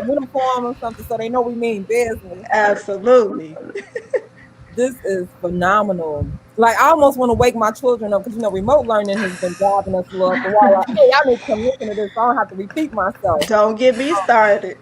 Speaker 4: uniform or something, so they know we mean business?
Speaker 6: Absolutely.
Speaker 4: This is phenomenal. Like, I almost want to wake my children up, because, you know, remote learning has been driving us a little while. Like, hey, I need to come listen to this, so I don't have to repeat myself.
Speaker 6: Don't get me started.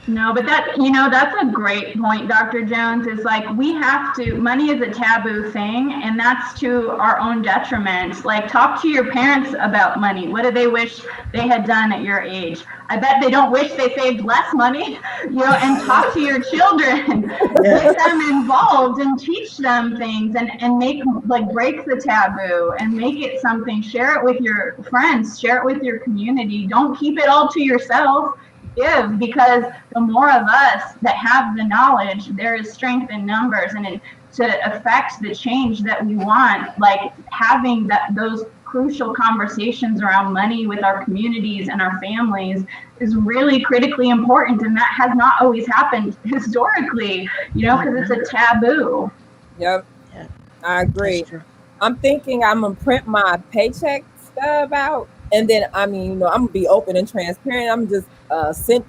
Speaker 3: No, but that, you know, that's a great point, Dr. Jones, is like, we have to, money is a taboo thing, and that's to our own detriment. Like, talk to your parents about money. What do they wish they had done at your age? I bet they don't wish they saved less money, you know, and talk to your children, get them involved and teach them things, and make, like, break the taboo and make it something. Share it with your friends, share it with your community. Don't keep it all to yourself. Give, because the more of us that have the knowledge, there is strength in numbers, and to affect the change that we want, like having those crucial conversations around money with our communities and our families is really critically important. And that has not always happened historically, because it's a taboo.
Speaker 4: Yep,
Speaker 6: Yeah,
Speaker 4: I agree.
Speaker 6: that's true.
Speaker 4: I'm thinking I'm gonna print my paycheck stub out, and then I'm gonna be open and transparent. I'm just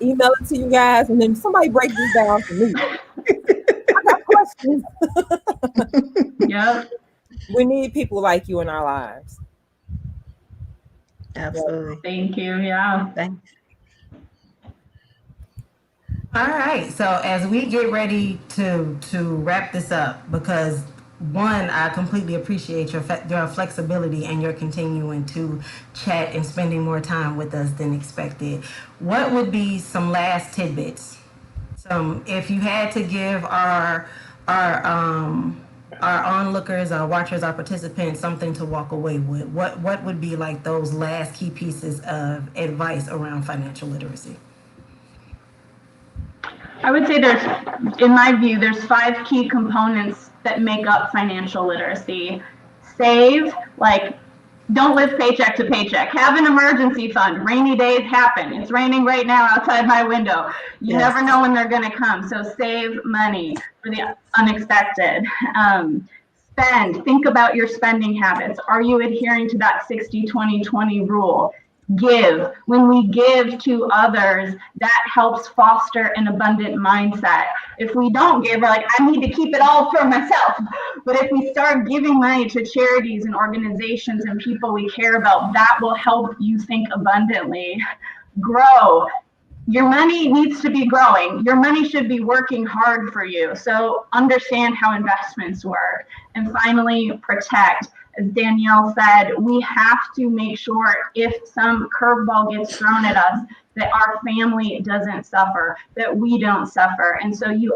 Speaker 4: email it to you guys, and then somebody break this down for me. I got questions.
Speaker 3: Yep.
Speaker 4: We need people like you in our lives.
Speaker 6: Absolutely.
Speaker 3: Thank you. Yeah.
Speaker 6: Thanks.
Speaker 1: All right. So as we get ready to wrap this up, because one, I completely appreciate your flexibility and your continuing to chat and spending more time with us than expected. What would be some last tidbits? If you had to give our onlookers, our watchers, our participants something to walk away with, what would be like those last key pieces of advice around financial literacy?
Speaker 3: I would say in my view, there's 5 key components that make up financial literacy. Save, don't live paycheck to paycheck. Have an emergency fund. Rainy days happen. It's raining right now outside my window. You never know when they're going to come. So save money for the unexpected. Spend. Think about your spending habits. Are you adhering to that 60-20-20 rule? Give. When we give to others, that helps foster an abundant mindset. If we don't give, we're like, I need to keep it all for myself. But if we start giving money to charities and organizations and people we care about, that will help you think abundantly. Grow. Your money needs to be growing. Your money should be working hard for you. So understand how investments work. And finally, protect. As Danielle said, we have to make sure if some curveball gets thrown at us, that our family doesn't suffer, that we don't suffer. And so you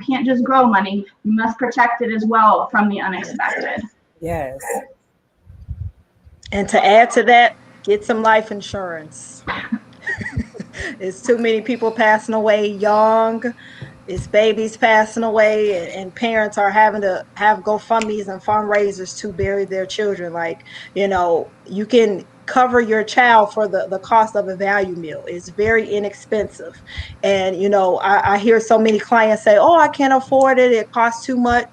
Speaker 3: can't just grow money, you must protect it as well from the unexpected.
Speaker 4: Yes.
Speaker 6: And to add to that, get some life insurance. It's too many people passing away young. It's babies passing away, and parents are having to have GoFundMes and fundraisers to bury their children. You can cover your child for the cost of a value meal. It's very inexpensive. And, I hear so many clients say, oh, I can't afford it. It costs too much.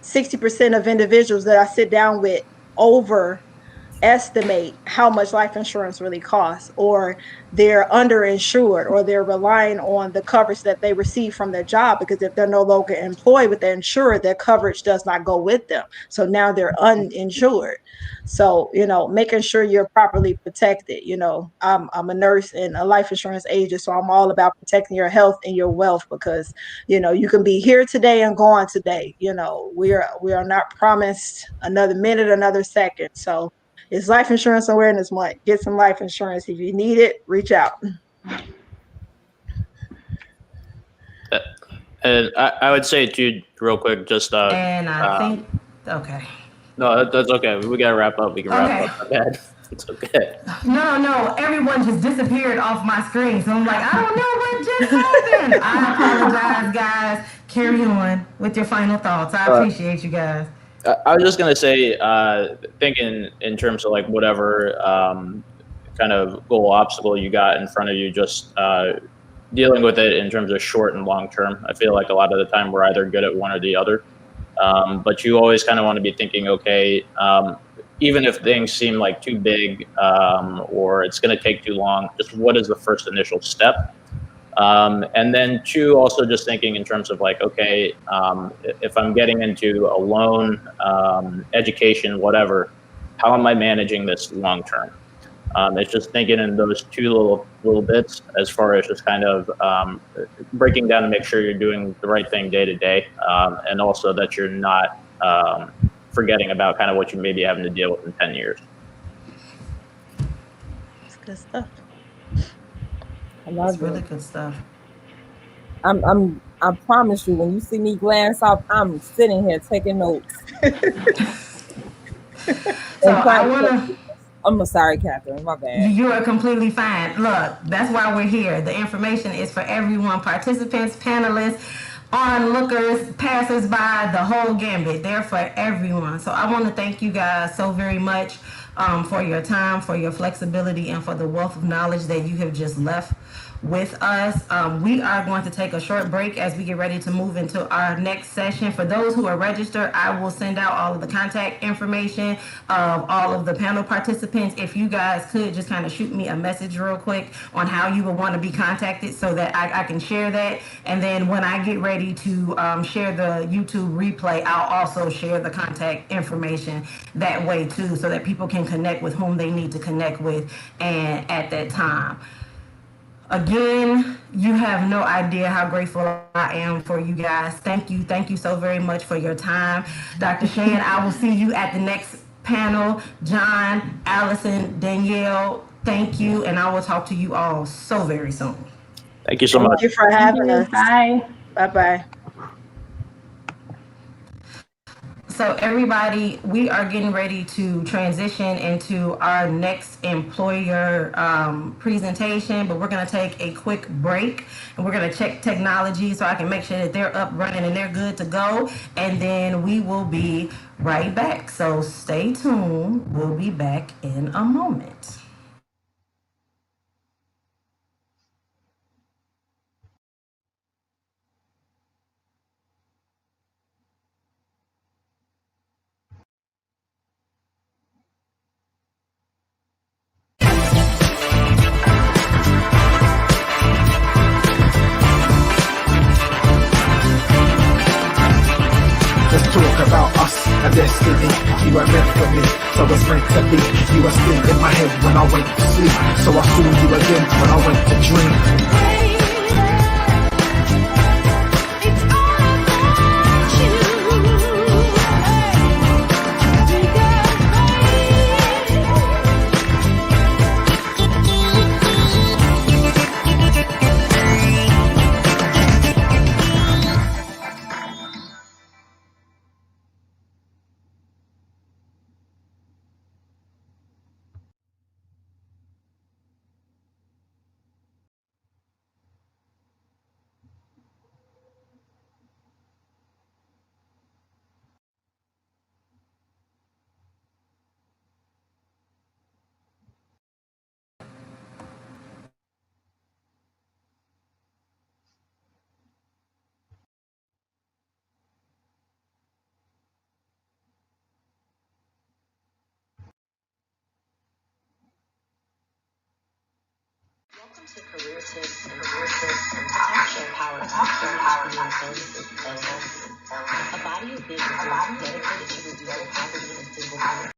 Speaker 6: 60% of individuals that I sit down with overestimate how much life insurance really costs, or they're underinsured, or they're relying on the coverage that they receive from their job, because if they're no longer employed with their insurer, their coverage does not go with them. So now they're uninsured. So, making sure you're properly protected. I'm a nurse and a life insurance agent, so I'm all about protecting your health and your wealth, because, you can be here today and gone today. We are not promised another minute, another second. So it's Life Insurance Awareness Month. Get some life insurance. If you need it, reach out.
Speaker 5: And I would say, too, real quick, just
Speaker 1: And I think, okay.
Speaker 5: No, that's okay. We gotta wrap up. We can wrap up. Bad. It's okay.
Speaker 1: No, everyone just disappeared off my screen. So I'm like, I don't know what just happened. I apologize, guys. Carry on with your final thoughts. I appreciate you guys.
Speaker 5: I was just gonna say, thinking in terms of whatever kind of goal obstacle you got in front of you, just dealing with it in terms of short and long term. I feel like a lot of the time we're either good at one or the other, but you always kind of want to be thinking, okay, even if things seem like too big or it's going to take too long, just what is the first initial step? And then 2, also just thinking in terms of okay, if I'm getting into a loan, education, whatever, how am I managing this long term? It's just thinking in those 2 little bits as far as just kind of breaking down to make sure you're doing the right thing day to day, and also that you're not forgetting about kind of what you may be having to deal with in 10 years.
Speaker 6: That's good stuff.
Speaker 4: I love
Speaker 1: It's really good stuff.
Speaker 4: I promise you, when you see me glance off, I'm sitting here taking notes.
Speaker 1: So I want to.
Speaker 4: I'm sorry, Catherine. My bad.
Speaker 1: You are completely fine. Look, that's why we're here. The information is for everyone, participants, panelists, onlookers, passersby, the whole gambit. They're for everyone. So I want to thank you guys so very much for your time, for your flexibility, and for the wealth of knowledge that you have just left with us. We are going to take a short break as we get ready to move into our next session. For those who are registered, I will send out all of the contact information of all of the panel participants. If you guys could just kind of shoot me a message real quick on how you would want to be contacted so that I can share that. And then when I get ready to share the YouTube replay, I'll also share the contact information that way too, so that people can connect with whom they need to connect with and at that time. Again, you have no idea how grateful I am for you guys. Thank you so very much for your time. Dr. Shan, I will see you at the next panel. John, Allison, Danielle, thank you, and I will talk to you all so very soon.
Speaker 5: Thank you so much.
Speaker 6: Thank you for having us.
Speaker 3: Bye.
Speaker 6: Bye-bye.
Speaker 1: So everybody, we are getting ready to transition into our next employer presentation, but we're going to take a quick break and we're going to check technology so I can make sure that they're up, running, and they're good to go. And then we will be right back. So stay tuned. We'll be back in a moment.
Speaker 7: Let's talk about us, a destiny. You are meant for me, so it's meant to be. You are still in my head when I went to sleep, so I saw you again when I went to dream.
Speaker 8: Welcome to Career Tips and Talk Show powered by Services LLC, a body of businesses dedicated to reducing poverty and single parent.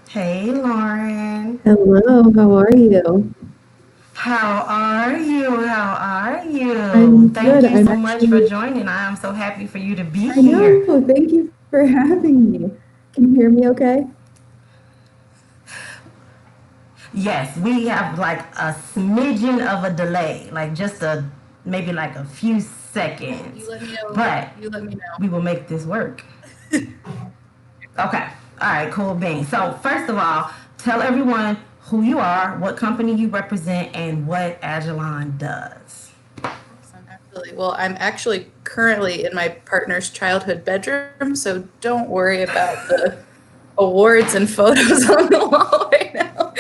Speaker 1: Hey, Lauren.
Speaker 9: Hello, how are you?
Speaker 1: How are you? How are you?
Speaker 9: I'm
Speaker 1: Thank
Speaker 9: good.
Speaker 1: you
Speaker 9: I'm
Speaker 1: so much for
Speaker 9: actually,
Speaker 1: joining. I am so happy for you to be
Speaker 9: I
Speaker 1: here.
Speaker 9: know. Thank you for having me. Can you hear me okay?
Speaker 1: Yes, we have like a smidgen of a delay, like just maybe like a few seconds.
Speaker 10: You let me know.
Speaker 1: But
Speaker 10: You let me know.
Speaker 1: we will make this work. Okay. All right, cool beans. So first of all, tell everyone who you are, what company you represent, and what Ajilon does.
Speaker 10: Awesome, absolutely. Well, I'm actually currently in my partner's childhood bedroom, so don't worry about the awards and photos on the wall right now.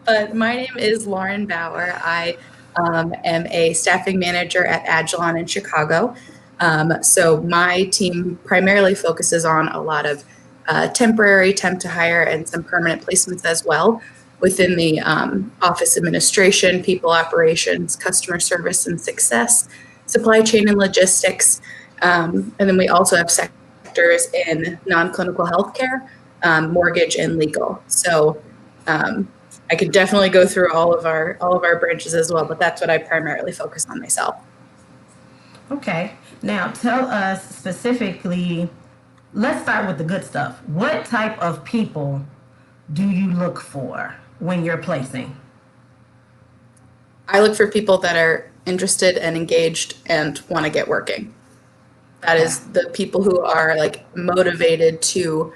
Speaker 10: But my name is Lauren Bauer. I am a staffing manager at Ajilon in Chicago. So my team primarily focuses on a lot of temporary, temp to hire, and some permanent placements as well within the office administration, people operations, customer service and success, supply chain and logistics. And then we also have sectors in non-clinical healthcare, mortgage, and legal. So I could definitely go through all of our branches as well, but that's what I primarily focus on myself.
Speaker 1: Okay. Now tell us specifically, let's start with the good stuff. What type of people do you look for when you're placing?
Speaker 10: I look for people that are interested and engaged and want to get working. That is the people who are like motivated to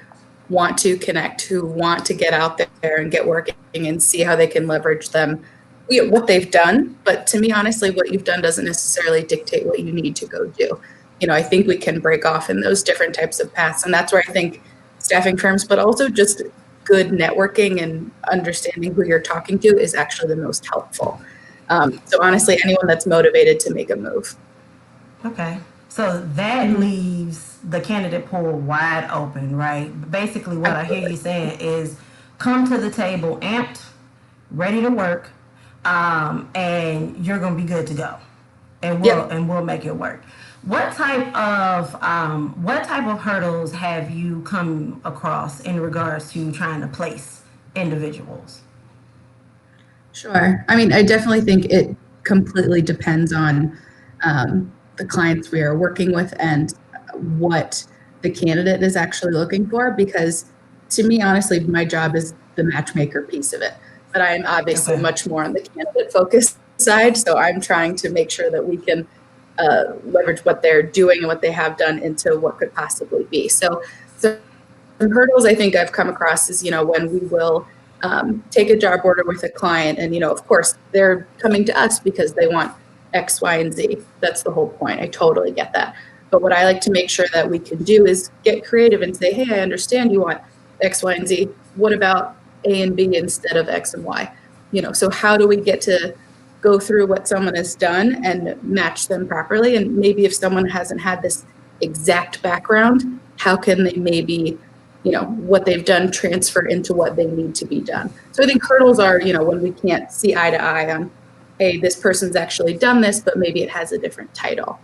Speaker 10: want to connect, who want to get out there and get working and see how they can leverage them, what they've done. But to me, honestly, what you've done doesn't necessarily dictate what you need to go do. I think we can break off in those different types of paths. And that's where I think staffing firms, but also just good networking and understanding who you're talking to is actually the most helpful. So honestly, anyone that's motivated to make a move.
Speaker 1: Okay. So that leaves the candidate pool wide open, right? Basically, what I hear you saying is come to the table amped, ready to work, and you're going to be good to go. And we'll make it work. What type of hurdles have you come across in regards to trying to place individuals?
Speaker 10: Sure. I mean, I definitely think it completely depends on the clients we are working with and what the candidate is actually looking for, because to me, honestly, my job is the matchmaker piece of it. But I am obviously much more on the candidate focused side. So I'm trying to make sure that we can leverage what they're doing and what they have done into what could possibly be. So some hurdles I think I've come across is, when we will take a job order with a client and, of course, they're coming to us because they want X, Y, and Z. That's the whole point. I totally get that. But what I like to make sure that we can do is get creative and say, hey, I understand you want X, Y, and Z. What about A and B instead of X and Y? So how do we get to go through what someone has done and match them properly? And maybe if someone hasn't had this exact background, how can they maybe, what they've done transfer into what they need to be done? So I think hurdles are, when we can't see eye to eye on, hey, this person's actually done this, but maybe it has a different title.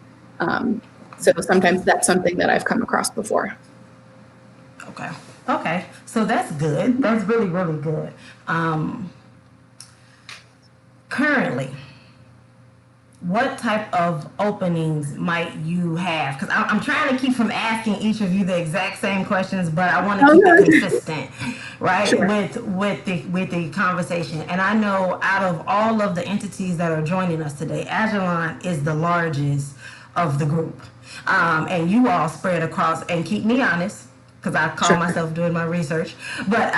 Speaker 10: So sometimes that's something that I've come across before.
Speaker 1: Okay. So that's good. That's really, really good. Currently, what type of openings might you have? Because I'm trying to keep from asking each of you the exact same questions, but I want to keep it consistent, right? Sure. With the conversation. And I know out of all of the entities that are joining us today, Ajilon is the largest of the group, and you all spread across. And keep me honest, because I call myself doing my research, but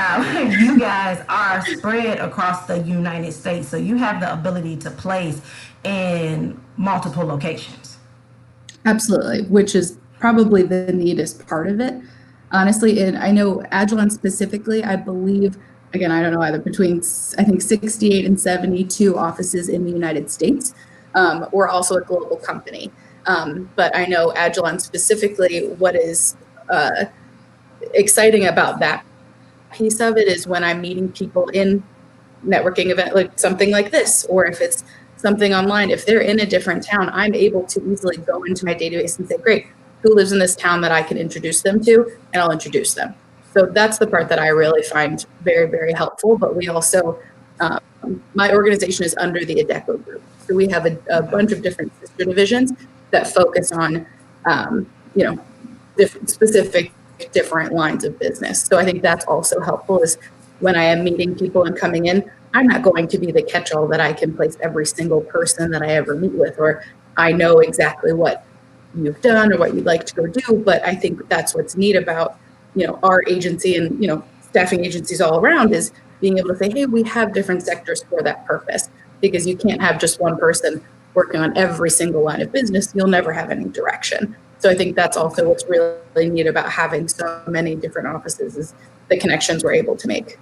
Speaker 1: you guys are spread across the United States, so you have the ability to place in multiple locations.
Speaker 10: Absolutely, which is probably the neatest part of it, honestly. And I know Ajilon specifically, I believe, again, I don't know either, between I think 68 and 72 offices in the United States. We're also a global company, but I know Ajilon specifically, what is exciting about that piece of it is when I'm meeting people in networking event, like something like this, or if it's something online, if they're in a different town, I'm able to easily go into my database and say, great, who lives in this town that I can introduce them to, and I'll introduce them. So that's the part that I really find very, very helpful. But we also, my organization is under the Adecco group. So we have a bunch of different sister divisions that focus on, different lines of business. So I think that's also helpful, is when I am meeting people and coming in, I'm not going to be the catch-all that I can place every single person that I ever meet with, or I know exactly what you've done or what you'd like to go do. But I think that's what's neat about, our agency and, staffing agencies all around is being able to say, hey, we have different sectors for that purpose, because you can't have just one person working on every single line of business. You'll never have any direction. So I think that's also what's really neat about having so many different offices is the connections we're able to make.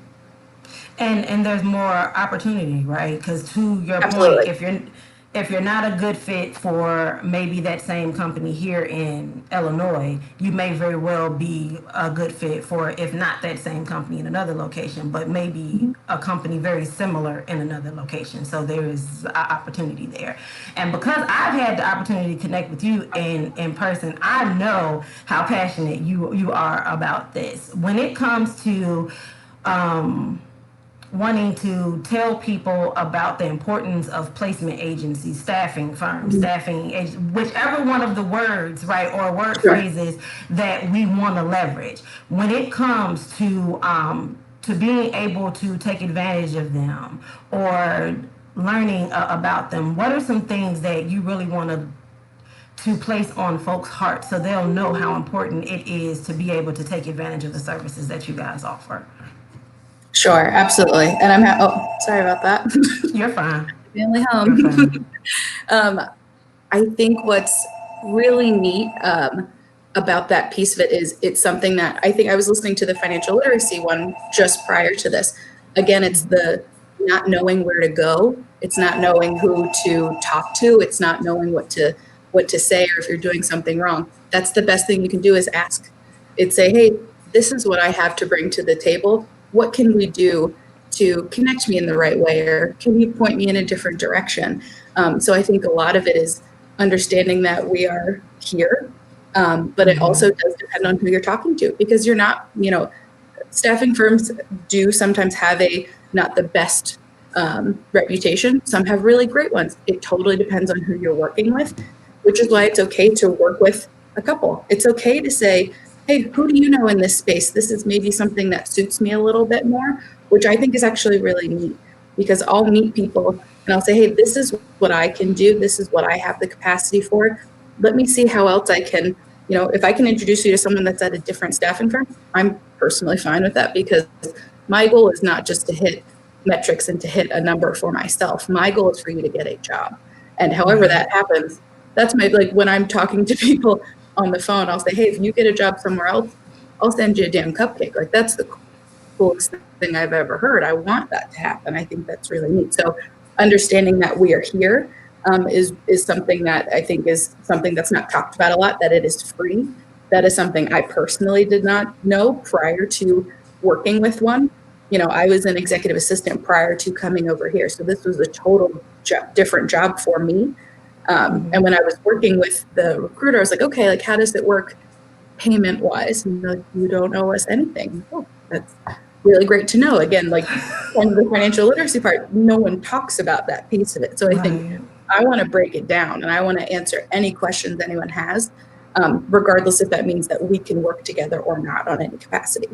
Speaker 1: And there's more opportunity, right? Because to your
Speaker 10: Absolutely.
Speaker 1: point, if you're not a good fit for maybe that same company here in Illinois, you may very well be a good fit for, if not that same company in another location, but maybe a company very similar in another location. So there is an opportunity there. And because I've had the opportunity to connect with you in person, I know how passionate you are about this. When it comes to wanting to tell people about the importance of placement agencies, staffing firms, whichever one of the words, right, or word phrases that we want to leverage. When it comes to being able to take advantage of them or learning about them, what are some things that you really want to place on folks' hearts so they'll know how important it is to be able to take advantage of the services that you guys offer?
Speaker 10: Sure, absolutely. And sorry about that.
Speaker 1: You're fine.
Speaker 10: Family home. I think what's really neat about that piece of it is it's something that I think I was listening to the financial literacy one just prior to this. Again, it's the not knowing where to go. It's not knowing who to talk to. It's not knowing what to say, or if you're doing something wrong. That's the best thing you can do is ask. It's say, hey, this is what I have to bring to the table. What can we do to connect me in the right way, or can you point me in a different direction? So I think a lot of it is understanding that we are here, but it also does depend on who you're talking to, because you're not, staffing firms do sometimes have not the best reputation. Some have really great ones. It totally depends on who you're working with, which is why it's okay to work with a couple. It's okay to say, hey, who do you know in this space? This is maybe something that suits me a little bit more, which I think is actually really neat, because I'll meet people and I'll say, hey, this is what I can do. This is what I have the capacity for. Let me see how else I can, if I can introduce you to someone that's at a different staffing firm, I'm personally fine with that, because my goal is not just to hit metrics and to hit a number for myself. My goal is for you to get a job. And however that happens, that's when I'm talking to people on the phone, I'll say, hey, if you get a job somewhere else, I'll send you a damn cupcake. That's the coolest thing I've ever heard. I want that to happen. I think that's really neat. So understanding that we are here is something that I think is something that's not talked about a lot, that it is free. That is something I personally did not know prior to working with one. I was an executive assistant prior to coming over here. So this was a total different job for me. And when I was working with the recruiter, I was like, okay, how does it work payment wise? And they're like, you don't owe us anything. Oh, that's really great to know. Again, kind of the financial literacy part, no one talks about that piece of it. So I think I want to break it down, and I want to answer any questions anyone has, regardless if that means that we can work together or not on any capacity.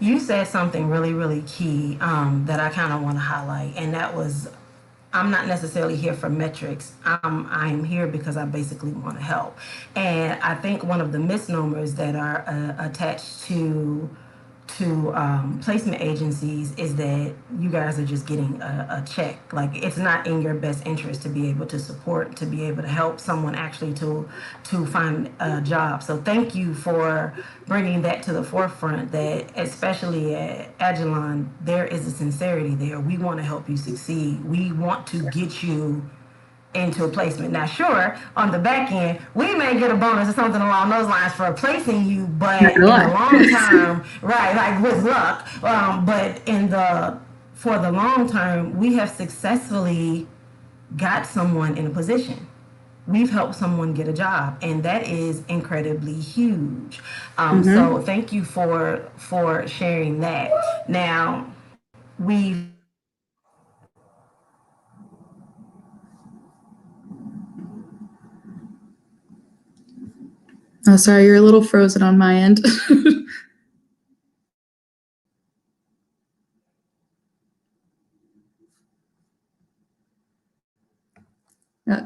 Speaker 1: You said something really, really key that I kind of want to highlight, and that was, I'm not necessarily here for metrics. I'm here because I basically want to help. And I think one of the misnomers that are attached to placement agencies is that you guys are just getting a check. It's not in your best interest to be able to support, to be able to help someone actually to find a job. So thank you for bringing that to the forefront, that especially at Ajilon, there is a sincerity there. We want to help you succeed. We want to get you into a placement. Now, sure, on the back end, we may get a bonus or something along those lines for placing you, but in the long term, right, with luck, but for the long term, we have successfully got someone in a position. We've helped someone get a job, and that is incredibly huge. So thank you for sharing that. Now, we've
Speaker 10: Oh, sorry, you're a little frozen on my end.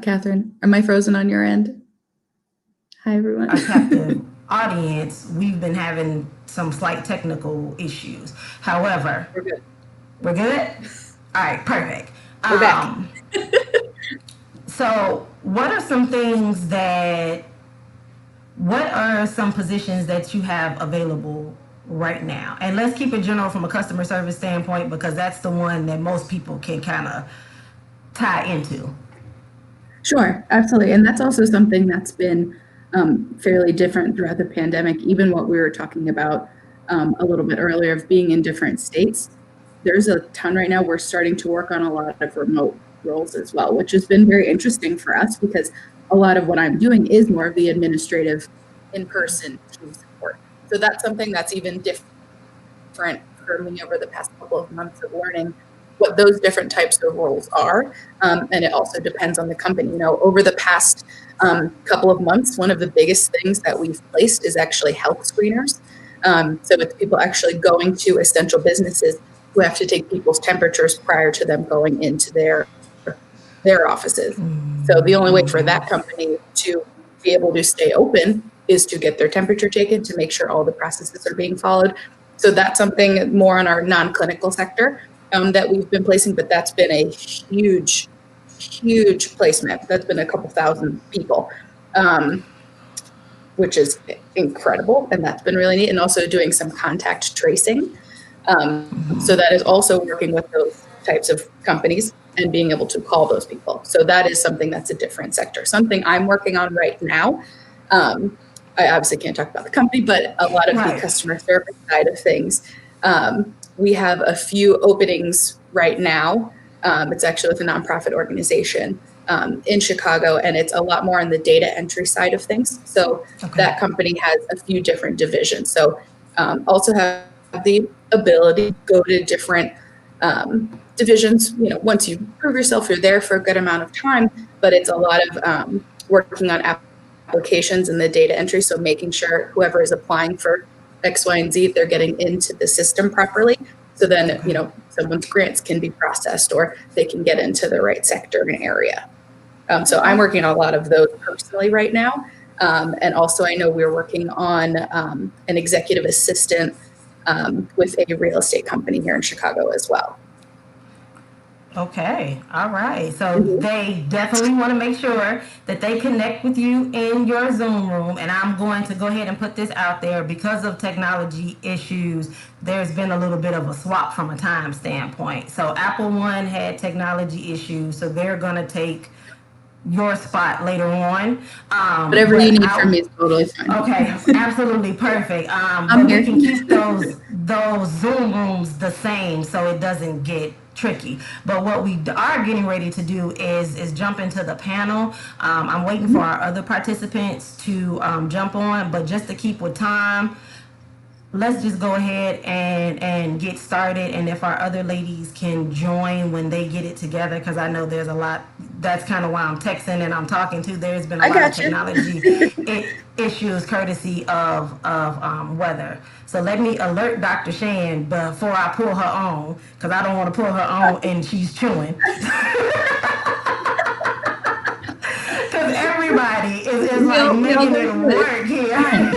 Speaker 10: Catherine, am I frozen on your end?
Speaker 9: Hi, everyone.
Speaker 1: our captive audience, we've been having some slight technical issues. However,
Speaker 10: We're good.
Speaker 1: we're good? All right, perfect.
Speaker 10: We're back.
Speaker 1: So, what are some positions that you have available right now? And let's keep it general from a customer service standpoint, because that's the one that most people can kind of tie into.
Speaker 10: Sure, absolutely. And that's also something that's been fairly different throughout the pandemic, even what we were talking about a little bit earlier of being in different states. There's a ton right now. We're starting to work on a lot of remote roles as well, which has been very interesting for us because a lot of what I'm doing is more of the administrative in-person team support. So that's something that's even different for me over the past couple of months of learning what those different types of roles are. And it also depends on the company. You know, over the past couple of months, one of the biggest things that we've placed is actually health screeners. So it's people actually going to essential businesses who have to take people's temperatures prior to them going into their offices. So the only way for that company to be able to stay open is to get their temperature taken to make sure all the processes are being followed. So that's something more on our non-clinical sector that we've been placing, but that's been a huge placement. That's been a couple thousand people, which is incredible. And that's been really neat. And also doing some contact tracing. So that is also working with those types of companies and being able to call those people. So that is something that's a different sector. Something I'm working on right now. I obviously can't talk about the company, but a lot of the customer service side of things. We have a few openings right now. It's actually with a nonprofit organization in Chicago, and it's a lot more on the data entry side of things. So that company has a few different divisions. So also have the ability to go to different divisions. You know, once you prove yourself, you're there for a good amount of time, but it's a lot of working on applications and the data entry. So making sure whoever is applying for X, Y, and Z, they're getting into the system properly. So then, you know, someone's grants can be processed or they can get into the right sector and area. So I'm working on a lot of those personally right now. And also I know we're working on an executive assistant with a real estate company here in Chicago as well.
Speaker 1: Okay, all right. So they definitely want to make sure that they connect with you in your Zoom room. And I'm going to go ahead and put this out there. Because of technology issues, there's been a little bit of a swap from a time standpoint. So AppleOne had technology issues, so they're going to take your spot later on.
Speaker 10: Whatever you need from me is totally fine.
Speaker 1: Okay, absolutely perfect. But we can keep those Zoom rooms the same so it doesn't get tricky. But what we are getting ready to do is jump into the panel. I'm waiting for our other participants to jump on, but just to keep with time, let's just go ahead and get started. And if our other ladies can join when they get it together, because I know there's a lot. That's kind of why I'm texting and I'm talking to. There's been a lot of technology issues courtesy of weather. So let me alert Dr. Shan before I pull her on, because I don't want to pull her on and she's chewing. Because everybody is like making it work here.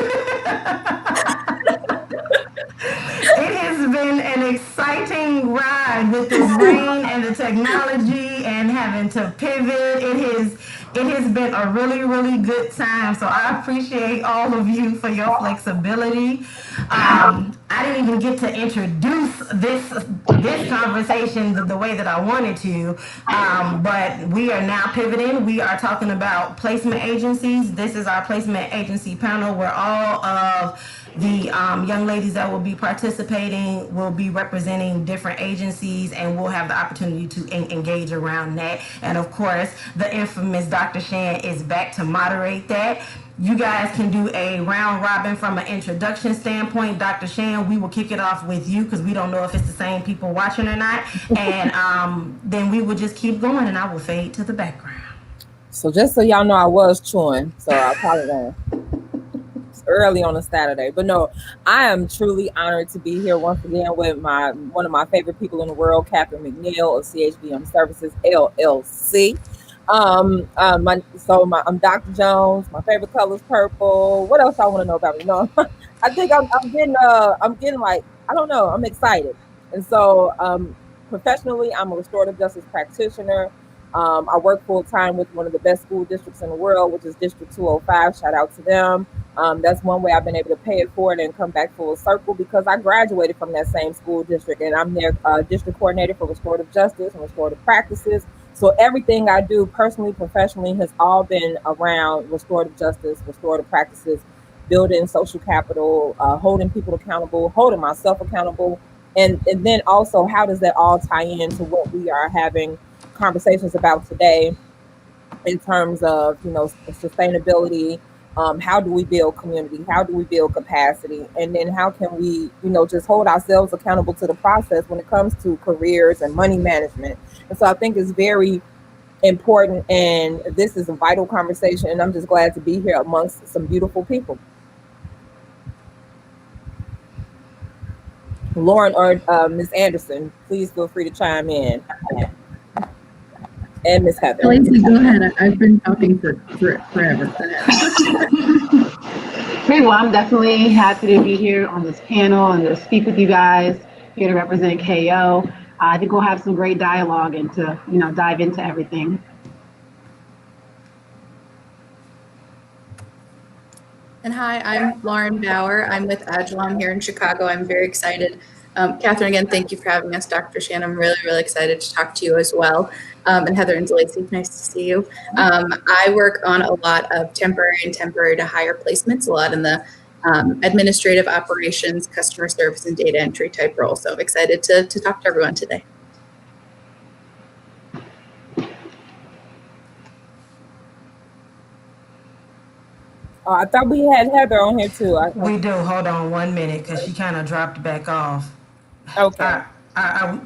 Speaker 1: It has been an exciting ride with this rain and the technology and having to pivot. It has been a really, really good time. So I appreciate all of you for your flexibility. I didn't even get to introduce this conversation the way that I wanted to, but we are now pivoting. We are talking about placement agencies. This is our placement agency panel where all of the young ladies that will be participating will be representing different agencies, and we'll have the opportunity to engage around that. And of course, the infamous Dr. Shan is back to moderate that. You guys can do a round robin from an introduction standpoint. Dr. Shan, we will kick it off with you because we don't know if it's the same people watching or not. And then we will just keep going, and I will fade to the background.
Speaker 4: So just so y'all know, I was chewing, so I apologize. Early on a Saturday, but no, I am truly honored to be here once again with one of my favorite people in the world, Catherine McNeil of CHBM Services LLC. I'm Dr. Jones. My favorite color is purple. What else I want to know about me? No, I think I'm getting like, I don't know. I'm excited. And so, professionally, I'm a restorative justice practitioner. I work full time with one of the best school districts in the world, which is District 205. Shout out to them. That's one way I've been able to pay it forward and come back full circle because I graduated from that same school district, and I'm their district coordinator for restorative justice and restorative practices. So everything I do personally, professionally, has all been around restorative justice, restorative practices, building social capital, holding people accountable, holding myself accountable, and then also how does that all tie into what we are having conversations about today in terms of sustainability. How do we build community? How do we build capacity? And then how can we just hold ourselves accountable to the process when it comes to careers and money management? And so I think it's very important, and this is a vital conversation, and I'm just glad to be here amongst some beautiful people. Lauren or Ms. Anderson, please feel free to chime in. And Ms. Heather.
Speaker 10: Lacey, go ahead. I've been talking for forever.
Speaker 2: Great. Well, I'm definitely happy to be here on this panel and to speak with you guys, here to represent KO. I think we'll have some great dialogue and to dive into everything.
Speaker 10: And hi, I'm Lauren Bauer. I'm with Ajilon here in Chicago. I'm very excited. Catherine, again, thank you for having us. Dr. Shan, I'm really, really excited to talk to you as well. And Heather and Lacey, nice to see you. I work on a lot of temporary and temporary to hire placements, a lot in the administrative operations, customer service, and data entry type role. So I'm excited to talk to everyone today.
Speaker 4: I thought we had Heather on here too.
Speaker 1: We do. Hold on 1 minute because she kind of dropped back off.
Speaker 4: Okay.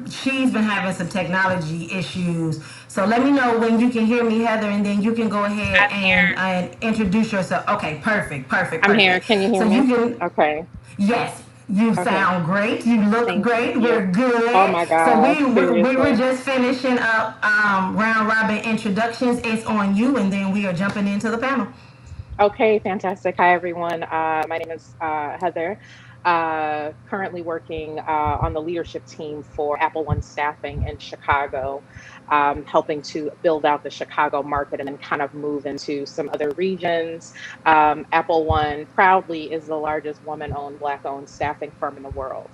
Speaker 1: She's been having some technology issues. So let me know when you can hear me, Heather, and then you can go ahead and introduce yourself. Okay, perfect.
Speaker 11: I'm here. Can you hear me? Okay.
Speaker 1: Yes, you sound great. You look great.
Speaker 11: you.
Speaker 1: We're good.
Speaker 11: Oh my God.
Speaker 1: So we were
Speaker 11: seriously.
Speaker 1: just finishing up round robin introductions. It's on you, and then we are jumping into the panel.
Speaker 11: Okay, fantastic. Hi, everyone. My name is Heather. Currently working on the leadership team for AppleOne Staffing in Chicago, helping to build out the Chicago market and then kind of move into some other regions. AppleOne proudly is the largest woman-owned, Black-owned staffing firm in the world.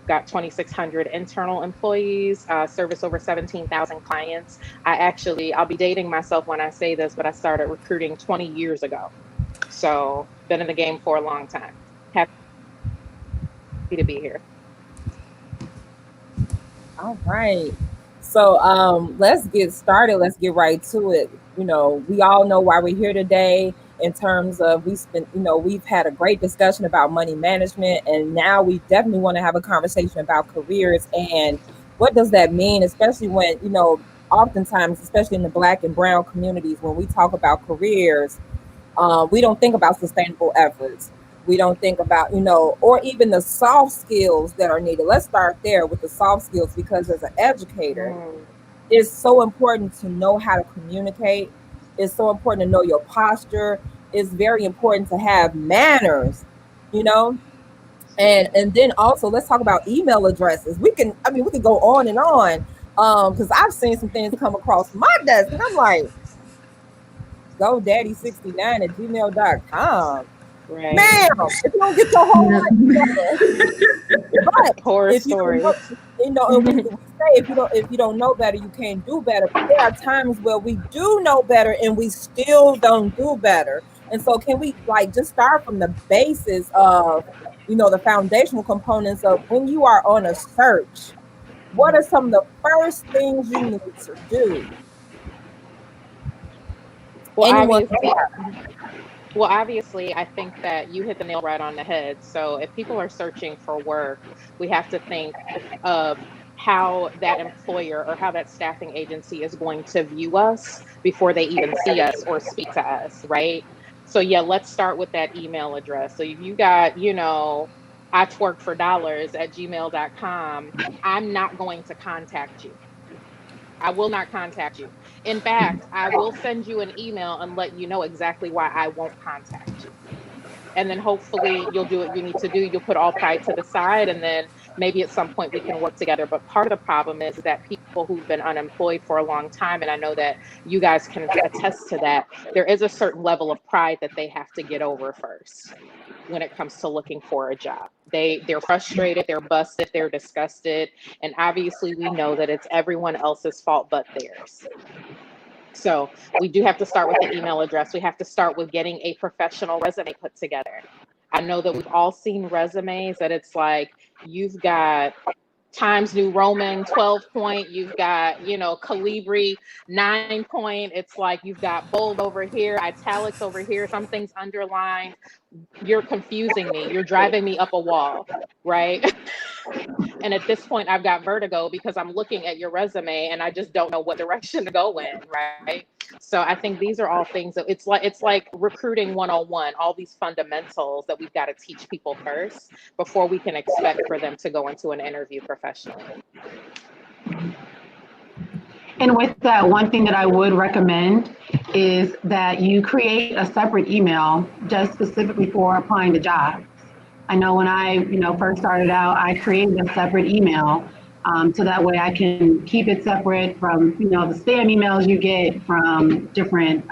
Speaker 11: Got 2,600 internal employees, service over 17,000 clients. I'll be dating myself when I say this, but I started recruiting 20 years ago. So been in the game for a long time. Happy to be here.
Speaker 4: All right. So let's get started. Let's get right to it. We all know why we're here today. In terms of we've had a great discussion about money management, and now we definitely want to have a conversation about careers and what does that mean, especially when oftentimes, especially in the Black and brown communities, when we talk about careers, we don't think about sustainable efforts. We don't think about or even the soft skills that are needed. Let's start there with the soft skills, because as an educator, it's so important to know how to communicate. It's so important to know your posture. It's very important to have manners, and then also let's talk about email addresses. We can go on and on, because I've seen some things come across my desk and I'm like, godaddy69@gmail.com.
Speaker 11: Right.
Speaker 4: Ma'am, if you don't get your whole life together. But
Speaker 11: horror story.
Speaker 4: And we say if you don't know better, you can't do better. But there are times where we do know better and we still don't do better. And so can we just start from the basis of the foundational components of when you are on a search, what are some of the first things you need to do?
Speaker 11: Well, obviously, I think that you hit the nail right on the head. So if people are searching for work, we have to think of how that employer or how that staffing agency is going to view us before they even see us or speak to us, right? So yeah, let's start with that email address. So if you got, I twerk for dollars@gmail.com, I'm not going to contact you. I will not contact you. In fact, I will send you an email and let you know exactly why I won't contact you. And then hopefully you'll do what you need to do. You'll put all pride to the side, and then maybe at some point we can work together. But part of the problem is that people who've been unemployed for a long time, and I know that you guys can attest to that, there is a certain level of pride that they have to get over first when it comes to looking for a job. They're frustrated, they're busted, they're disgusted, and obviously we know that it's everyone else's fault but theirs. So we do have to start with the email address. We have to start with getting a professional resume put together. I know that we've all seen resumes that it's like you've got Times New Roman 12 point, you've got, Calibri 9 point. It's like you've got bold over here, italics over here, something's underlined. You're confusing me. You're driving me up a wall, right? And at this point, I've got vertigo because I'm looking at your resume and I just don't know what direction to go in, right? So I think these are all things that it's like recruiting 101, all these fundamentals that we've got to teach people first before we can expect for them to go into an interview professionally.
Speaker 2: And with that, one thing that I would recommend is that you create a separate email just specifically for applying to jobs. I know when I, first started out, I created a separate email, so that way I can keep it separate from, the spam emails you get from different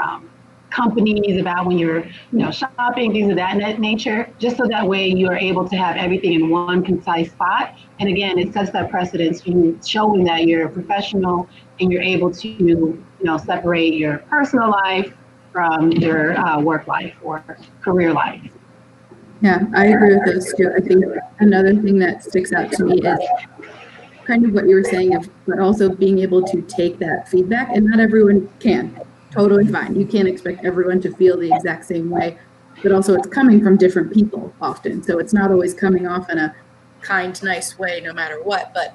Speaker 2: companies about when you're, shopping, things of that nature, just so that way you're able to have everything in one concise spot. And again, it sets that precedence, showing that you're a professional and you're able to, separate your personal life from your work life or career life.
Speaker 10: Yeah, I agree with those two. I think another thing that sticks out to me is kind of what you were saying, but also being able to take that feedback, and not everyone can. Totally fine. You can't expect everyone to feel the exact same way, but also it's coming from different people often. So it's not always coming off in a kind, nice way, no matter what, but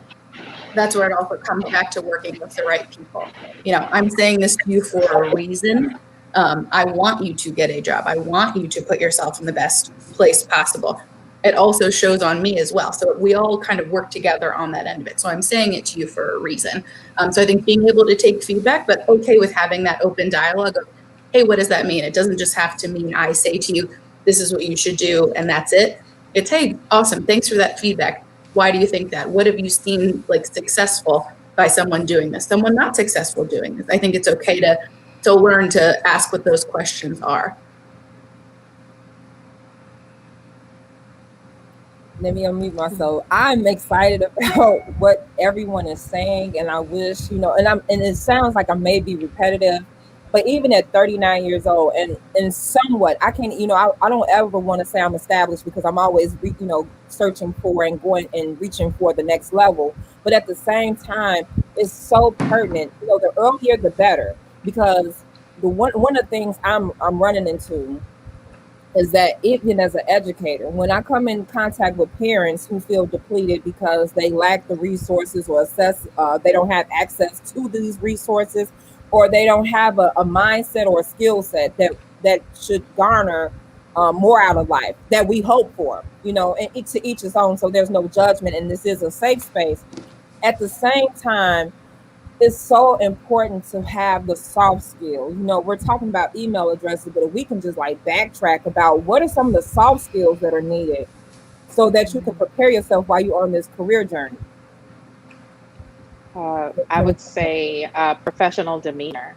Speaker 10: that's where it also comes back to working with the right people. I'm saying this to you for a reason. I want you to get a job. I want you to put yourself in the best place possible. It also shows on me as well. So we all kind of work together on that end of it. So I'm saying it to you for a reason. So I think being able to take feedback, but okay with having that open dialogue of, hey, what does that mean? It doesn't just have to mean I say to you, this is what you should do, and that's it. It's, hey, awesome, thanks for that feedback. Why do you think that? What have you seen like successful by someone doing this, someone not successful doing this? I think it's okay to learn to ask what those questions are.
Speaker 4: Let me unmute myself. I'm excited about what everyone is saying, and I wish, and it sounds like I may be repetitive, but even at 39 years old and somewhat, I can't, I don't ever want to say I'm established because I'm always, searching for and going and reaching for the next level. But at the same time, it's so pertinent, the earlier the better, because one of the things I'm running into is that even as an educator, when I come in contact with parents who feel depleted because they lack the resources or they don't have access to these resources, or they don't have a mindset or a skill set that should garner more out of life that we hope for, and to each his own. So there's no judgment, and this is a safe space. At the same time, it's so important to have the soft skills. We're talking about email addresses, but if we can just like backtrack about what are some of the soft skills that are needed so that you can prepare yourself while you're on this career journey.
Speaker 11: I would say professional demeanor.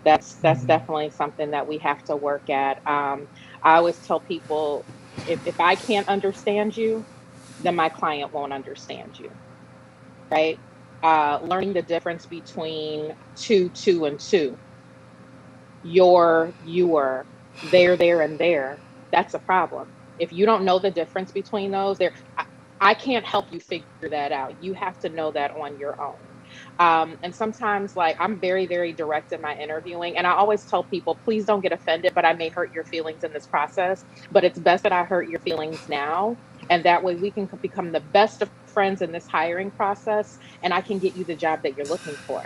Speaker 11: That's definitely something that we have to work at. I always tell people, if I can't understand you, then my client won't understand you, right? Learning the difference between two, and two. Your, there, and there. That's a problem. If you don't know the difference between those, I can't help you figure that out. You have to know that on your own. And sometimes, like, I'm very, very direct in my interviewing, and I always tell people, please don't get offended, but I may hurt your feelings in this process. But it's best that I hurt your feelings now, and that way we can become the best of friends in this hiring process, and I can get you the job that you're looking for.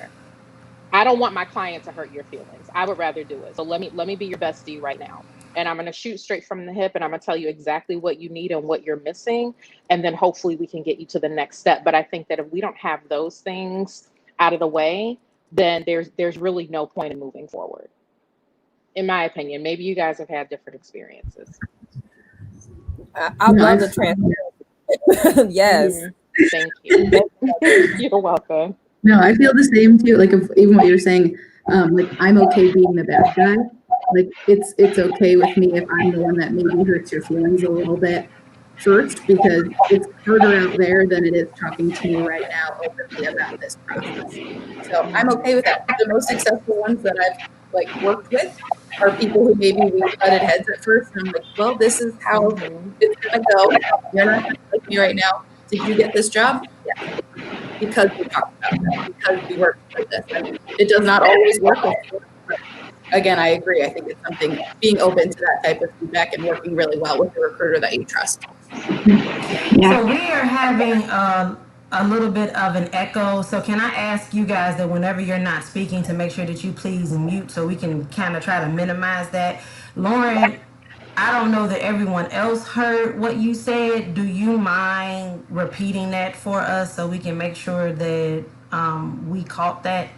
Speaker 11: I don't want my client to hurt your feelings. I would rather do it. So let me be your bestie right now. And I'm going to shoot straight from the hip, and I'm going to tell you exactly what you need and what you're missing. And then hopefully we can get you to the next step. But I think that if we don't have those things out of the way, then there's really no point in moving forward. In my opinion, maybe you guys have had different experiences.
Speaker 4: I love the transparency. Yes.
Speaker 11: Mm-hmm. Thank you. You're welcome.
Speaker 10: No, I feel the same too. Like even what you're saying, like I'm okay being the bad guy. Like it's okay with me if I'm the one that maybe hurts your feelings a little bit first, because it's harder out there than it is talking to me right now openly about this process. So I'm okay with that. The most successful ones that I've like worked with are people who maybe we butted heads at first, and I'm like, well, this is how it's gonna go. You're not gonna like me right now. Did you get this job? Yeah. Because we talked about this, because we worked with this. And it does not always work. But again, I agree. I think it's something, being open to that type of feedback and working really well with a recruiter that you trust.
Speaker 1: So we are having a little bit of an echo. So can I ask you guys that whenever you're not speaking to make sure that you please mute so we can kind of try to minimize that. Lauren, I don't know that everyone else heard what you said. Do you mind repeating that for us so we can make sure that we caught that?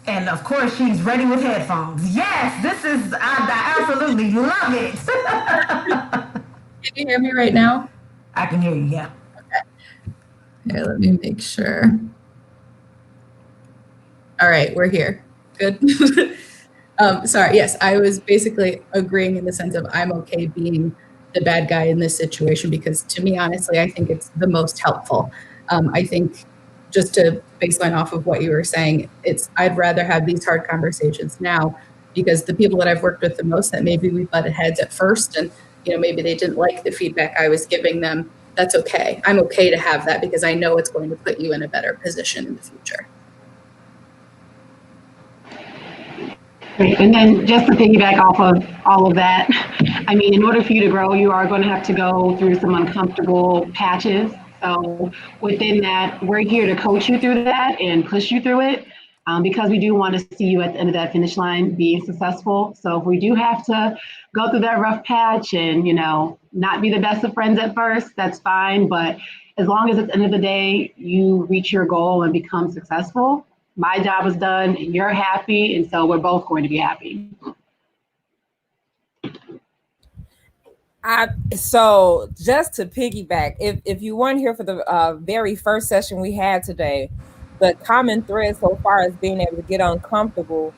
Speaker 1: And of course, she's ready with headphones. Yes, I absolutely love it.
Speaker 10: Can you hear me right now?
Speaker 1: I can hear you, yeah.
Speaker 10: Okay. Here, let me make sure. All right, we're here. Good. Sorry, yes, I was basically agreeing in the sense of I'm okay being the bad guy in this situation, because to me, honestly, I think it's the most helpful. I think just to baseline off of what you were saying, I'd rather have these hard conversations now, because the people that I've worked with the most that maybe we butted heads at first and maybe they didn't like the feedback I was giving them, that's okay. I'm okay to have that because I know it's going to put you in a better position in the future.
Speaker 2: Great. And then just to piggyback off of all of that, I mean, in order for you to grow, you are going to have to go through some uncomfortable patches. So within that, we're here to coach you through that and push you through it, because we do want to see you at the end of that finish line being successful. So if we do have to go through that rough patch and, not be the best of friends at first, that's fine. But as long as at the end of the day, you reach your goal and become successful, my job is done, and you're happy, and so we're both going to be happy.
Speaker 4: So just to piggyback, if you weren't here for the very first session we had today, the common thread so far is being able to get uncomfortable,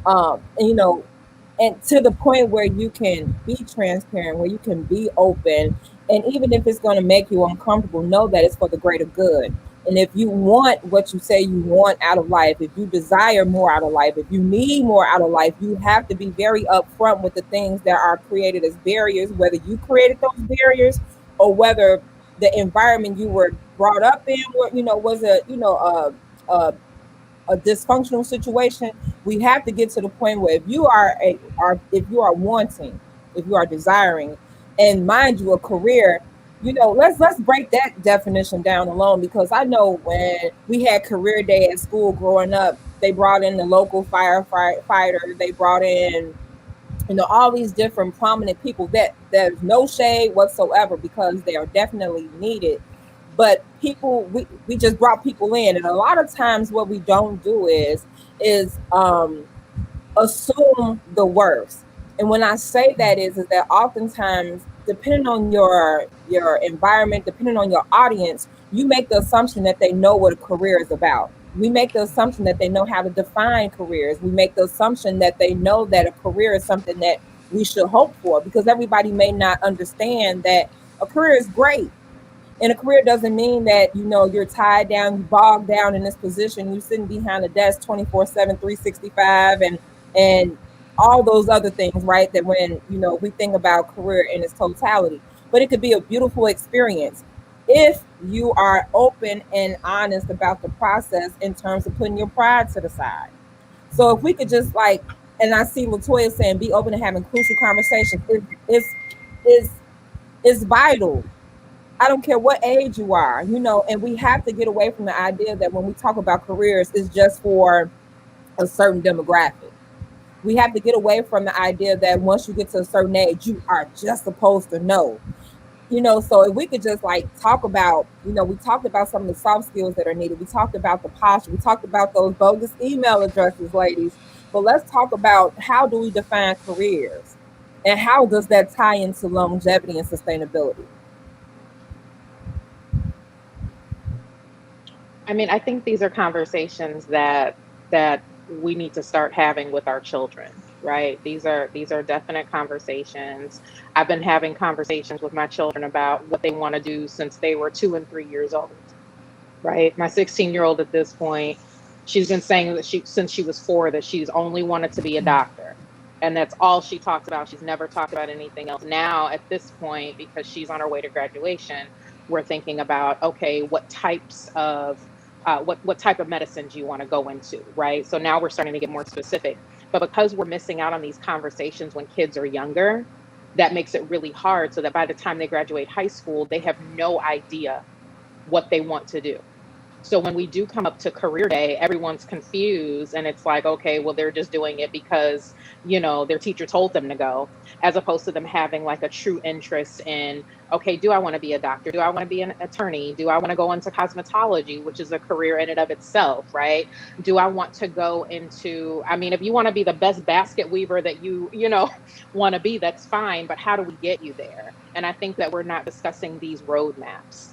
Speaker 4: and to the point where you can be transparent, where you can be open, and even if it's going to make you uncomfortable, know that it's for the greater good. And if you want what you say you want out of life, if you desire more out of life, if you need more out of life, you have to be very upfront with the things that are created as barriers, whether you created those barriers or whether the environment you were brought up in, was a dysfunctional situation. We have to get to the point where if you are wanting, if you are desiring, and mind you, a career. Let's break that definition down alone, because I know when we had career day at school growing up, they brought in the local firefighter, they brought in, all these different prominent people that there's no shade whatsoever, because they are definitely needed. But people, we just brought people in, and a lot of times what we don't do is assume the worst. And when I say that is that oftentimes, depending on your environment, depending on your audience, you make the assumption that they know what a career is about. We make the assumption that they know how to define careers. We make the assumption that they know that a career is something that we should hope for, because everybody may not understand that a career is great. And a career doesn't mean that, you're tied down, bogged down in this position, you're sitting behind a desk 24/7, 365, and all those other things, right? That when, we think about career in its totality, but it could be a beautiful experience if you are open and honest about the process in terms of putting your pride to the side. So if we could just and I see Latoya saying, be open to having crucial conversations. It's vital. I don't care what age you are, and we have to get away from the idea that when we talk about careers, it's just for a certain demographic. We have to get away from the idea that once you get to a certain age, you are just supposed to know. So if we could just like talk about, we talked about some of the soft skills that are needed. We talked about the posture. We talked about those bogus email addresses, ladies. But let's talk about, how do we define careers, and how does that tie into longevity and sustainability?
Speaker 11: I mean, I think these are conversations that we need to start having with our children, right? These are definite conversations. I've been having conversations with my children about what they want to do since they were 2 and 3 years old, right? My 16-year-old at this point, she's been saying that since she was 4, that she's only wanted to be a doctor. And that's all she talks about. She's never talked about anything else. Now, at this point, because she's on her way to graduation, we're thinking about, okay, what types of what type of medicine do you want to go into, right? So now we're starting to get more specific. But because we're missing out on these conversations when kids are younger, that makes it really hard, so that by the time they graduate high school, they have no idea what they want to do. So when we do come up to career day, everyone's confused, and it's like, okay, well, they're just doing it because, their teacher told them to go, as opposed to them having like a true interest in, okay, do I want to be a doctor? Do I want to be an attorney? Do I want to go into cosmetology, which is a career in and of itself, right? Do I want to go into, I mean, if you want to be the best basket weaver that you want to be, that's fine, but how do we get you there? And I think that we're not discussing these roadmaps.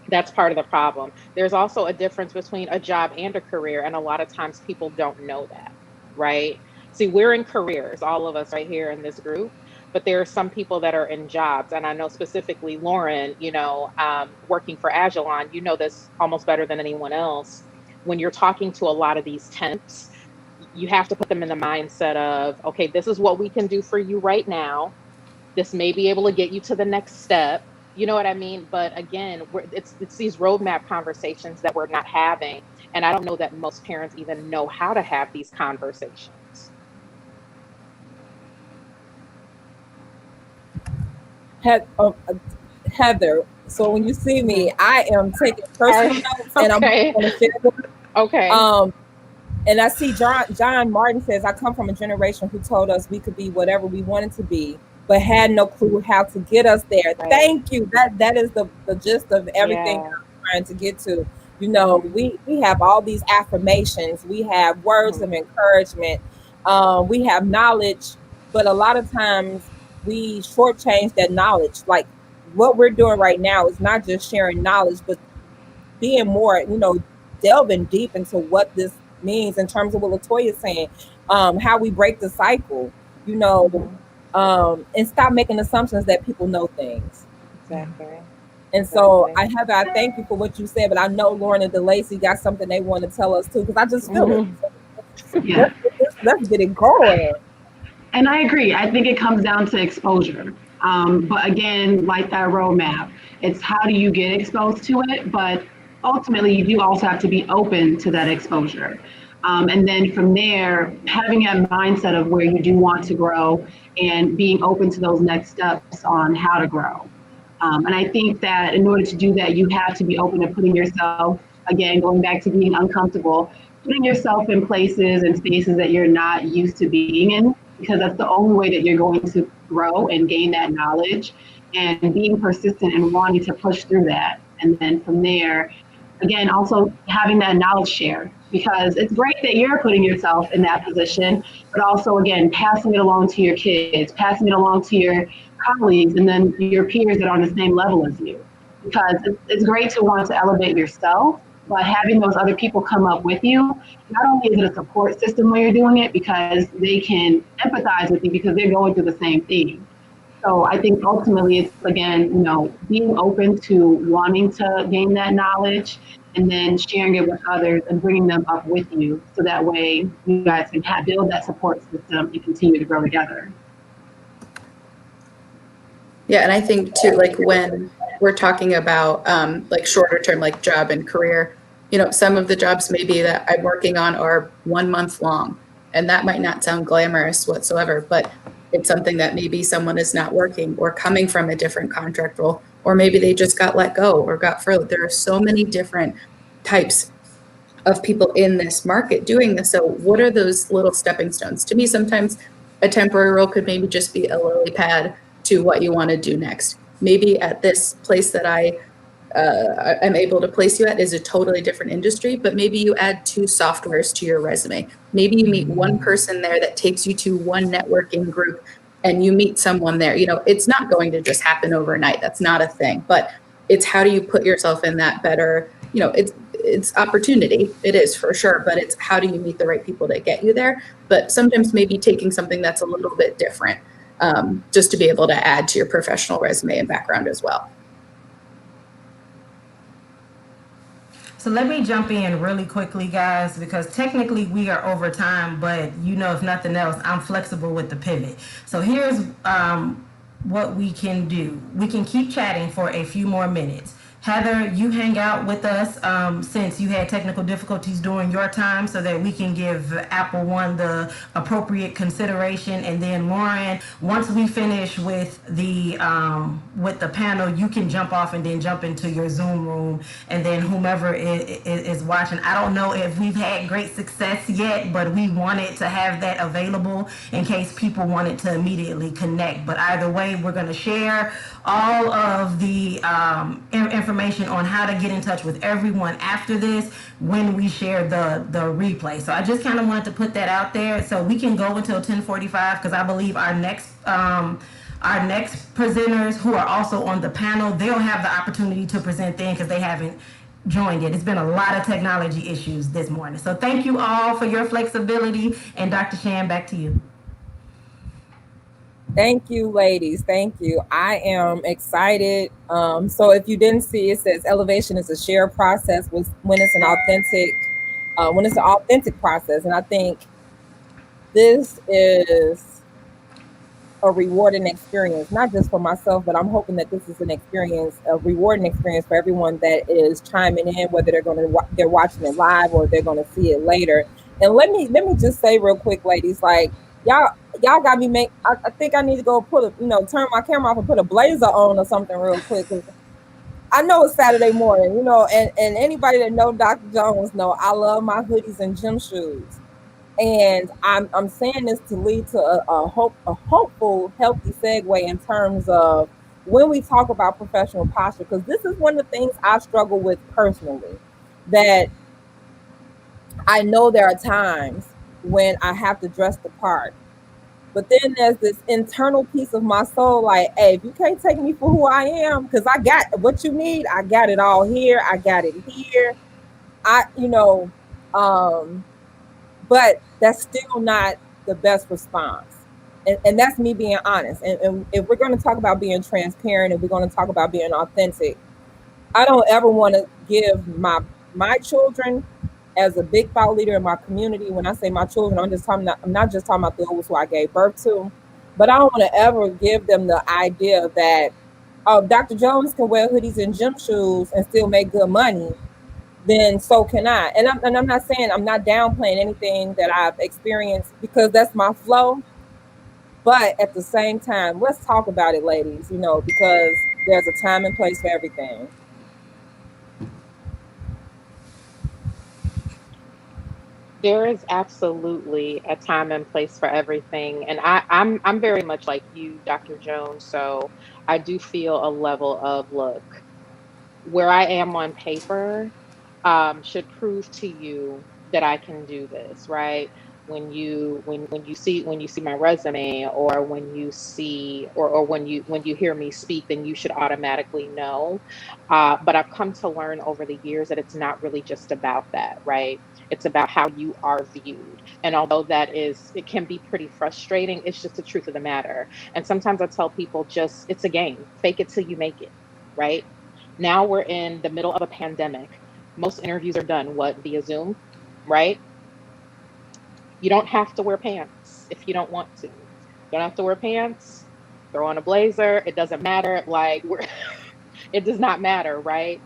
Speaker 11: That's part of the problem. There's also a difference between a job and a career, and a lot of times people don't know that, right? See, we're in careers, all of us right here in this group, but there are some people that are in jobs, and I know specifically Lauren, working for Ajilon, you know this almost better than anyone else. When you're talking to a lot of these temps, you have to put them in the mindset of, okay, this is what we can do for you right now. This may be able to get you to the next step. You know what I mean? But again, it's these roadmap conversations that we're not having. And I don't know that most parents even know how to have these conversations.
Speaker 4: Heather, so when you see me, I am taking personal notes, and
Speaker 11: Okay.
Speaker 4: I'm going to share them.
Speaker 11: Okay.
Speaker 4: And I see John Martin says, I come from a generation who told us we could be whatever we wanted to be, but had no clue how to get us there.
Speaker 11: Right.
Speaker 4: Thank you. That is the gist of everything
Speaker 11: Yeah.
Speaker 4: I'm trying to get to. We have all these affirmations. We have words of encouragement. We have knowledge, but a lot of times we shortchange that knowledge. Like what we're doing right now is not just sharing knowledge, but being more, delving deep into what this means in terms of what LaToya is saying, how we break the cycle, and stop making assumptions that people know things.
Speaker 11: Exactly.
Speaker 4: And so I thank you for what you said, but I know Lauren and DeLacy got something they want to tell us too, because I just feel it.
Speaker 2: Yeah.
Speaker 4: Let's get it going.
Speaker 2: And I agree. I think it comes down to exposure. But again, like that roadmap, it's how do you get exposed to it? But ultimately, you do also have to be open to that exposure. And then from there, having a mindset of where you do want to grow and being open to those next steps on how to grow. And I think that in order to do that, you have to be open to putting yourself, again, going back to being uncomfortable, putting yourself in places and spaces that you're not used to being in, because that's the only way that you're going to grow and gain that knowledge, and being persistent and wanting to push through that. And then from there, again, also having that knowledge share, because it's great that you're putting yourself in that position, but also, again, passing it along to your kids, passing it along to your colleagues, and then your peers that are on the same level as you. Because it's great to want to elevate yourself, but having those other people come up with you, not only is it a support system when you're doing it, because they can empathize with you because they're going through the same thing. So I think ultimately it's, again, being open to wanting to gain that knowledge and then sharing it with others and bringing them up with you. So that way you guys can build that support system and continue to grow together.
Speaker 10: Yeah, and I think too, like when we're talking about like shorter term, like job and career, some of the jobs maybe that I'm working on are 1 month long, and that might not sound glamorous whatsoever, but it's something that maybe someone is not working or coming from a different contract role, or maybe they just got let go or got furloughed. There are so many different types of people in this market doing this. So what are those little stepping stones? To me, sometimes a temporary role could maybe just be a lily pad to what you want to do next. maybe at this place that I'm able to place you at is a totally different industry, but maybe you add 2 softwares to your resume. Maybe you meet one person there that takes you to one networking group and you meet someone there. It's not going to just happen overnight. That's not a thing, but it's how do you put yourself in that better, it's opportunity. It is for sure, but it's how do you meet the right people that get you there? But sometimes maybe taking something that's a little bit different, just to be able to add to your professional resume and background as well.
Speaker 1: So let me jump in really quickly, guys, because technically we are over time, but if nothing else, I'm flexible with the pivot. So here's what we can do. We can keep chatting for a few more minutes. Heather, you hang out with us since you had technical difficulties during your time so that we can give AppleOne the appropriate consideration. And then Lauren, once we finish with the panel, you can jump off and then jump into your Zoom room. And then whomever is watching, I don't know if we've had great success yet, but we wanted to have that available in case people wanted to immediately connect. But either way, we're going to share all of the information on how to get in touch with everyone after this when we share the replay. So I just kind of wanted to put that out there so we can go until 10:45 because I believe our next presenters who are also on the panel, they'll have the opportunity to present then because they haven't joined it. It's been a lot of technology issues this morning. So thank you all for your flexibility. And Dr. Shan, back to you.
Speaker 4: Thank you, ladies. Thank you. I am excited. So if you didn't see, it says elevation is a shared process when it's an authentic process. And I think this is a rewarding experience, not just for myself, but I'm hoping that this is a rewarding experience for everyone that is chiming in, whether they're watching it live or they're going to see it later. And let me just say real quick, ladies, like y'all got me I think I need to go turn my camera off and put a blazer on or something real quick. I know it's Saturday morning, and anybody that know Dr. Jones know I love my hoodies and gym shoes. And I'm saying this to lead to a hopeful, healthy segue in terms of when we talk about professional posture, because this is one of the things I struggle with personally, that I know there are times when I have to dress the part. But then there's this internal piece of my soul, like, hey, if you can't take me for who I am, because I got what you need, I got it all here, I got it here. But that's still not the best response. And that's me being honest. And if we're going to talk about being transparent and we're going to talk about being authentic, I don't ever want to give my children as a big thought leader in my community. When I say my children, I'm not just talking about those who I gave birth to, but I don't want to ever give them the idea that, Dr. Jones can wear hoodies and gym shoes and still make good money, then so can I. And I'm not saying, I'm not downplaying anything that I've experienced because that's my flow. But at the same time, let's talk about it, ladies, because there's a time and place for everything.
Speaker 11: There is absolutely a time and place for everything. And I'm very much like you, Dr. Jones. So I do feel a level of, look, where I am on paper should prove to you that I can do this, right? When you see my resume, or when you see or when you hear me speak, then you should automatically know. But I've come to learn over the years that it's not really just about that, right? It's about how you are viewed. And although it can be pretty frustrating, it's just the truth of the matter. And sometimes I tell people, it's a game. Fake it till you make it, right? Now we're in the middle of a pandemic. Most interviews are done via Zoom, right? You don't have to wear pants if you don't want to. You don't have to wear pants. Throw on a blazer. It doesn't matter. It does not matter, right?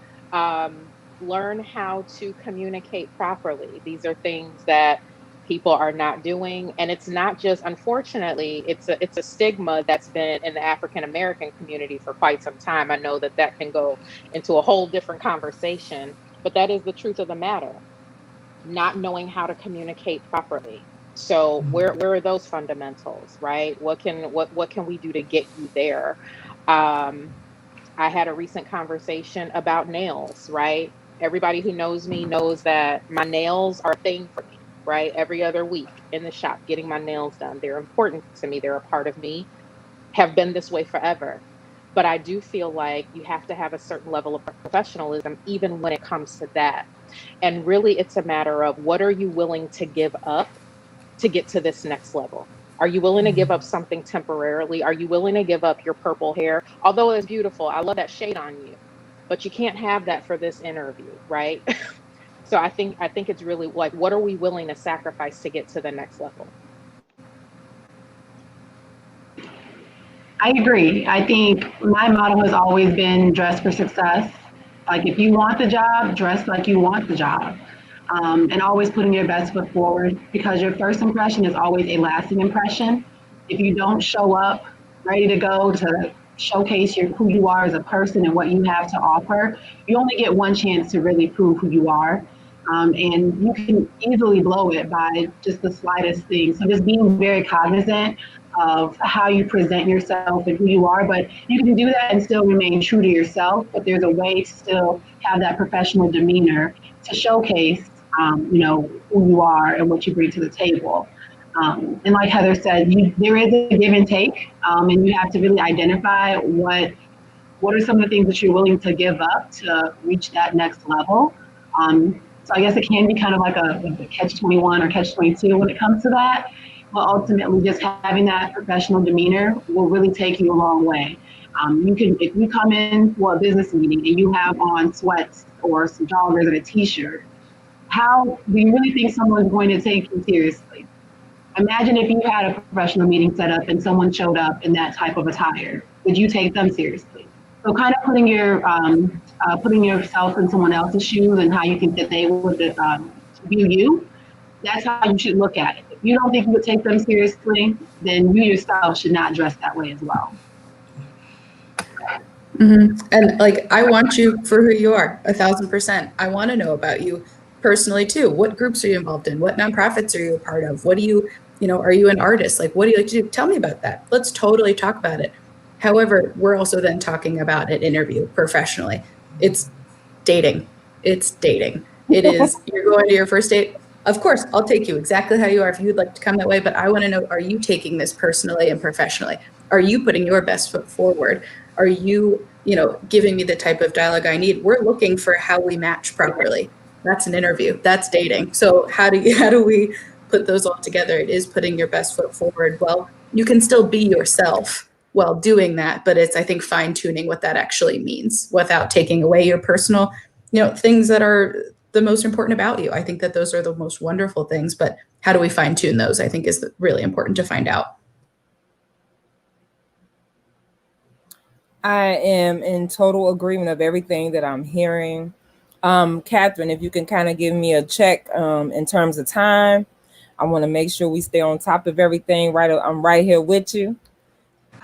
Speaker 11: Learn how to communicate properly. These are things that people are not doing, and it's not just, unfortunately, it's a stigma that's been in the African American community for quite some time. I know that can go into a whole different conversation, but that is the truth of the matter. Not knowing how to communicate properly. So where are those fundamentals, right? What can we do to get you there? I had a recent conversation about nails, right? Everybody who knows me knows that my nails are a thing for me, right? Every other week in the shop, getting my nails done. They're important to me. They're a part of me, have been this way forever. But I do feel like you have to have a certain level of professionalism, even when it comes to that. And really, it's a matter of what are you willing to give up to get to this next level? Are you willing to give up something temporarily? Are you willing to give up your purple hair? Although it's beautiful, I love that shade on you, but you can't have that for this interview, right? So I think it's really like, what are we willing to sacrifice to get to the next level?
Speaker 2: I agree. I think my motto has always been dress for success. Like if you want the job, dress like you want the job. And always putting your best foot forward because your first impression is always a lasting impression. If you don't show up ready to go to showcase who you are as a person and what you have to offer, you only get one chance to really prove who you are. And you can easily blow it by just the slightest thing. So just being very cognizant of how you present yourself and who you are, but you can do that and still remain true to yourself, but there's a way to still have that professional demeanor to showcase who you are and what you bring to the table. And like Heather said, there is a give and take, and you have to really identify what are some of the things that you're willing to give up to reach that next level. So I guess it can be kind of like a catch-21 or catch-22 when it comes to that. But ultimately, just having that professional demeanor will really take you a long way. If you come in for a business meeting and you have on sweats or some joggers and a t-shirt, how do you really think someone's going to take you seriously? Imagine if you had a professional meeting set up and someone showed up in that type of attire. Would you take them seriously? So kind of putting yourself in someone else's shoes and how you think that they would view you, that's how you should look at it. If you don't think you would take them seriously, then you yourself should not dress that way as well.
Speaker 10: Mm-hmm. And like, I want you for who you are, 1,000%. I want to know about you personally too. What groups are you involved in? What nonprofits are you a part of? What do you, are you an artist? Like, what do you like to do? Tell me about that. Let's totally talk about it. However, we're also then talking about an interview professionally. It's dating. It's dating. It is, you're going to your first date. Of course, I'll take you exactly how you are if you'd like to come that way, but I want to know, are you taking this personally and professionally? Are you putting your best foot forward? Are you, giving me the type of dialogue I need? We're looking for how we match properly. That's an interview. That's dating. So how do we put those all together? It is putting your best foot forward. Well, you can still be yourself while doing that, but it's, I think, fine tuning what that actually means without taking away your personal, things that are the most important about you. I think that those are the most wonderful things, but how do we fine tune those? I think is really important to find out.
Speaker 4: I am in total agreement of everything that I'm hearing. Catherine, if you can kind of give me a check in terms of time, I want to make sure we stay on top of everything. Right, I'm right here with you.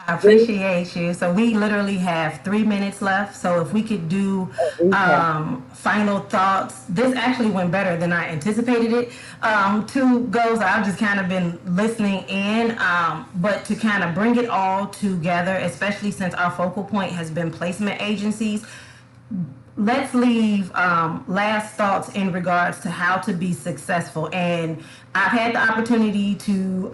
Speaker 1: I appreciate you. So we literally have 3 minutes left. So if we could do final thoughts. This actually went better than I anticipated it to go. So I've just kind of been listening in, but to kind of bring it all together, especially since our focal point has been placement agencies. Let's leave last thoughts in regards to how to be successful. And I've had the opportunity to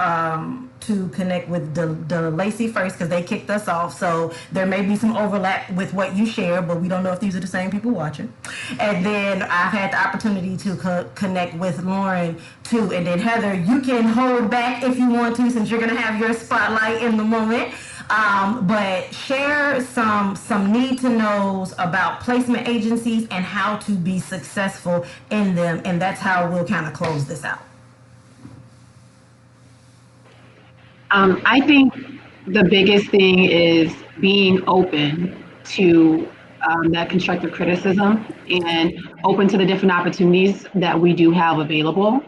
Speaker 1: connect with the Lacey first because they kicked us off. So there may be some overlap with what you share, but we don't know if these are the same people watching. And then I've had the opportunity to connect with Lauren too. And then Heather, you can hold back if you want to, since you're going to have your spotlight in the moment. But share some need to knows about placement agencies and how to be successful in them, and that's how we'll kind of close this out.
Speaker 2: I think the biggest thing is being open to that constructive criticism and open to the different opportunities that we do have available.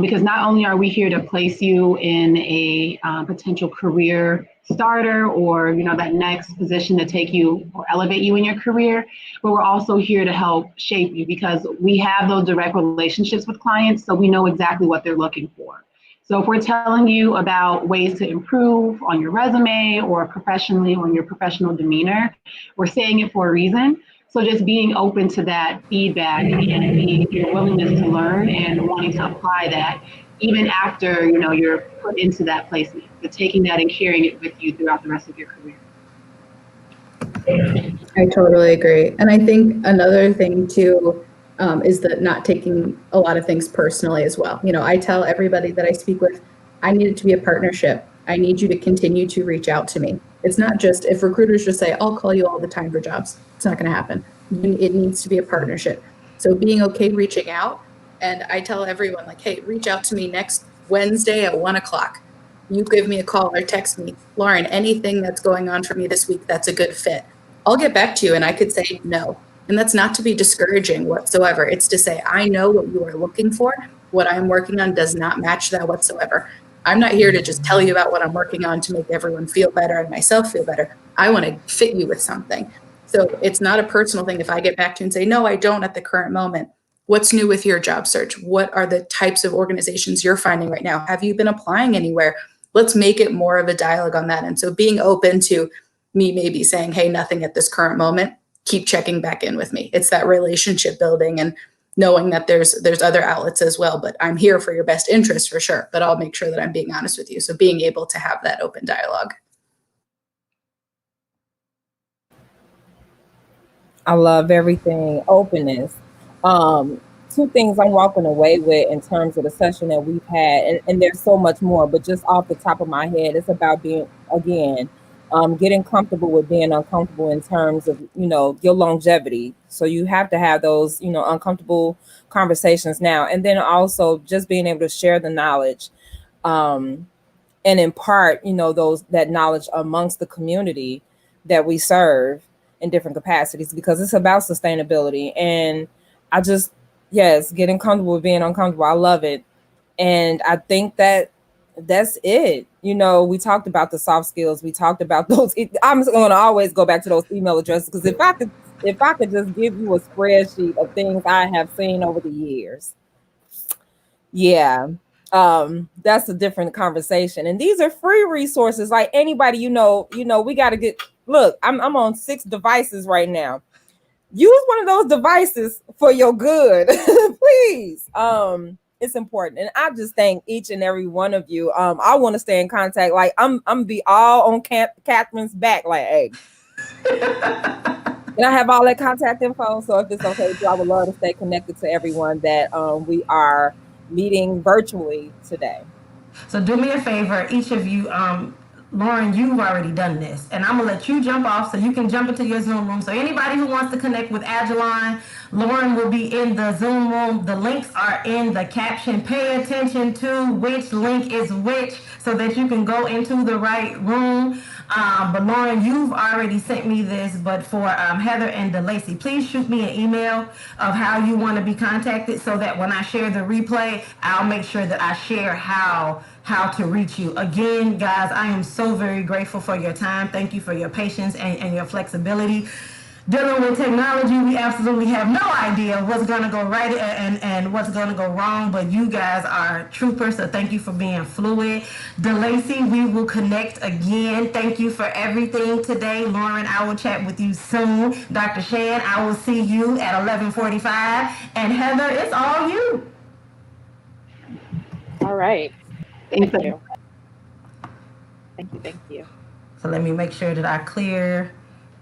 Speaker 2: Because not only are we here to place you in a potential career starter or that next position to take you or elevate you in your career, but we're also here to help shape you because we have those direct relationships with clients, so we know exactly what they're looking for. So if we're telling you about ways to improve on your resume or professionally on your professional demeanor, we're saying it for a reason. So just being open to that feedback and your willingness to learn and wanting to apply that even after you're put into that placement, but taking that and carrying it with you throughout the rest of your career.
Speaker 10: I totally agree. And I think another thing too is that not taking a lot of things personally as well. I tell everybody that I speak with, I need it to be a partnership. I need you to continue to reach out to me. It's not just if recruiters just say, I'll call you all the time for jobs. It's not going to happen. It needs to be a partnership. So being okay reaching out. And I tell everyone like, hey, reach out to me next Wednesday at 1:00. You give me a call or text me, Lauren, anything that's going on for me this week that's a good fit. I'll get back to you. And I could say no. And that's not to be discouraging whatsoever. It's to say, I know what you are looking for. What I'm working on does not match that whatsoever. I'm not here to just tell you about what I'm working on to make everyone feel better and myself feel better. I want to fit you with something. So it's not a personal thing. If I get back to you and say, no, I don't at the current moment. What's new with your job search? What are the types of organizations you're finding right now? Have you been applying anywhere? Let's make it more of a dialogue on that. And so being open to me maybe saying, hey, nothing at this current moment, keep checking back in with me. It's that relationship building and knowing that there's other outlets as well, but I'm here for your best interest for sure, but I'll make sure that I'm being honest with you. So being able to have that open dialogue.
Speaker 4: I love everything openness. Two things I'm walking away with in terms of the session that we've had, and there's so much more, but just off the top of my head, it's about being, again, getting comfortable with being uncomfortable in terms of, your longevity. So you have to have those, uncomfortable conversations now. And then also just being able to share the knowledge and impart, that knowledge amongst the community that we serve in different capacities, because it's about sustainability. And yes, getting comfortable with being uncomfortable. I love it. And I think that's it. We talked about the soft skills. We talked about those. I'm going to always go back to those email addresses, because if I could just give you a spreadsheet of things I have seen over the years. Yeah. That's a different conversation. And these are free resources. Like anybody, we got to look, I'm on 6 devices right now. Use one of those devices for your good, please. It's important. And I just thank each and every one of you. I want to stay in contact. Like I'm be all on Catherine's back. Like, hey, and I have all that contact info. So if it's okay with you, I would love to stay connected to everyone that we are meeting virtually today.
Speaker 1: So do me a favor, each of you, Lauren, you've already done this, and I'm gonna let you jump off so you can jump into your Zoom room. So anybody who wants to connect with Ajilon, Lauren will be in the Zoom room. The links are in the caption. Pay attention to which link is which so that you can go into the right room. But Lauren, you've already sent me this, but for Heather and DeLacy, please shoot me an email of how you want to be contacted so that when I share the replay, I'll make sure that I share how to reach you. Again, guys, I am so very grateful for your time. Thank you for your patience and your flexibility. Dealing with technology, we absolutely have no idea what's going to go right and what's going to go wrong, but you guys are troopers, so thank you for being fluid. DeLacy, we will connect again. Thank you for everything today. Lauren, I will chat with you soon. Dr. Shan, I will see you at 11:45. And Heather, it's all you.
Speaker 11: All right. Thank you. Thank you.
Speaker 1: So let me make sure that I clear